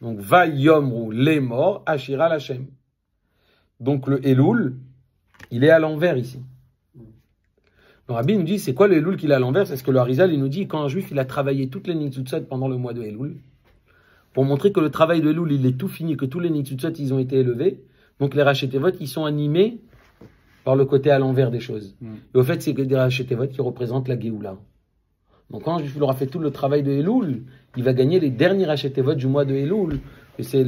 S1: Donc, Vayomrou les morts, Ashira, Lachem. Donc, le Elul, il est à l'envers ici. Le Rabbi nous dit, c'est quoi le Elul qu'il est à l'envers? C'est ce que le Harizal, il nous dit, quand un juif, il a travaillé toutes les Nitzutzot pendant le mois de Elul, pour montrer que le travail de Elul, il est tout fini, que tous les Nitzutzot, ils ont été élevés. Donc les Rachetevot, ils sont animés par le côté à l'envers des choses. Et au fait, c'est que des Rachetevot qui représentent la Géoula. Donc quand un juif aura fait tout le travail de Elul, il va gagner les derniers Rachetevot du mois de Elul. Et c'est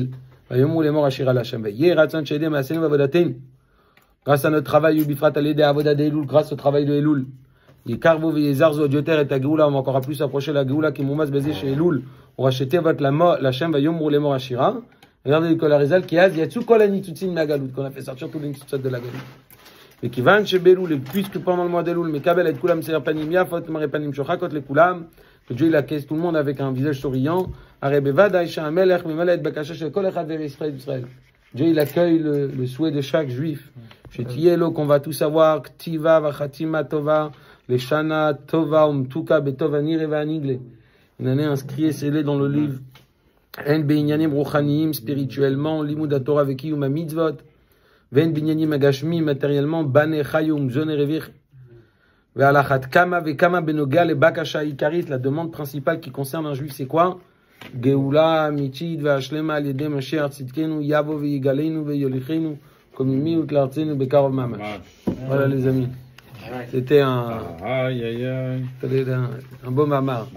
S1: grâce à notre travail, grâce au travail de Elul. On va encore plus approcher la Géoula qui moumas baisé chez Elul. On va acheter votre la Shem va yom roulé morashira. Regardez le Kolarizal qui a yatsu kol anitutsin la galout qu'on a fait sortir tous les nitsutsat de la galout. Mais qui va chez Belul, puisque pendant le mois d'Elul, mais kabel et kulam ser panim yafot marepanim shochakot le kulam, que Dieu il accueille tout le monde avec un visage souriant. Arebevada isha amelech memelet bakasha shel kol echad ve'Israël. Dieu il accueille le souhait de chaque juif. Chez Tielo qu'on va tout savoir, Ktiva vachatima tova, les shana tova umtuka betova nire va'anigle. Une année inscrite et scellée dans le livre. En beinyanim ruchaniim spirituellement, limud Torah veki uma mitzvot. Ven binyanim agashmi matériellement, bane chayum zone revich. Ve'alachat kama ve'kama benoga le bakasha ikarit. La demande principale qui concerne un juif, c'est quoi? Geoula mitzid ve'ashlema al yedem asher tzidkenu yavo ve'yigalenu ve'yolichenu komimi utlartzenu bekarov mamash. Voilà les amis. C'était un beau mamar.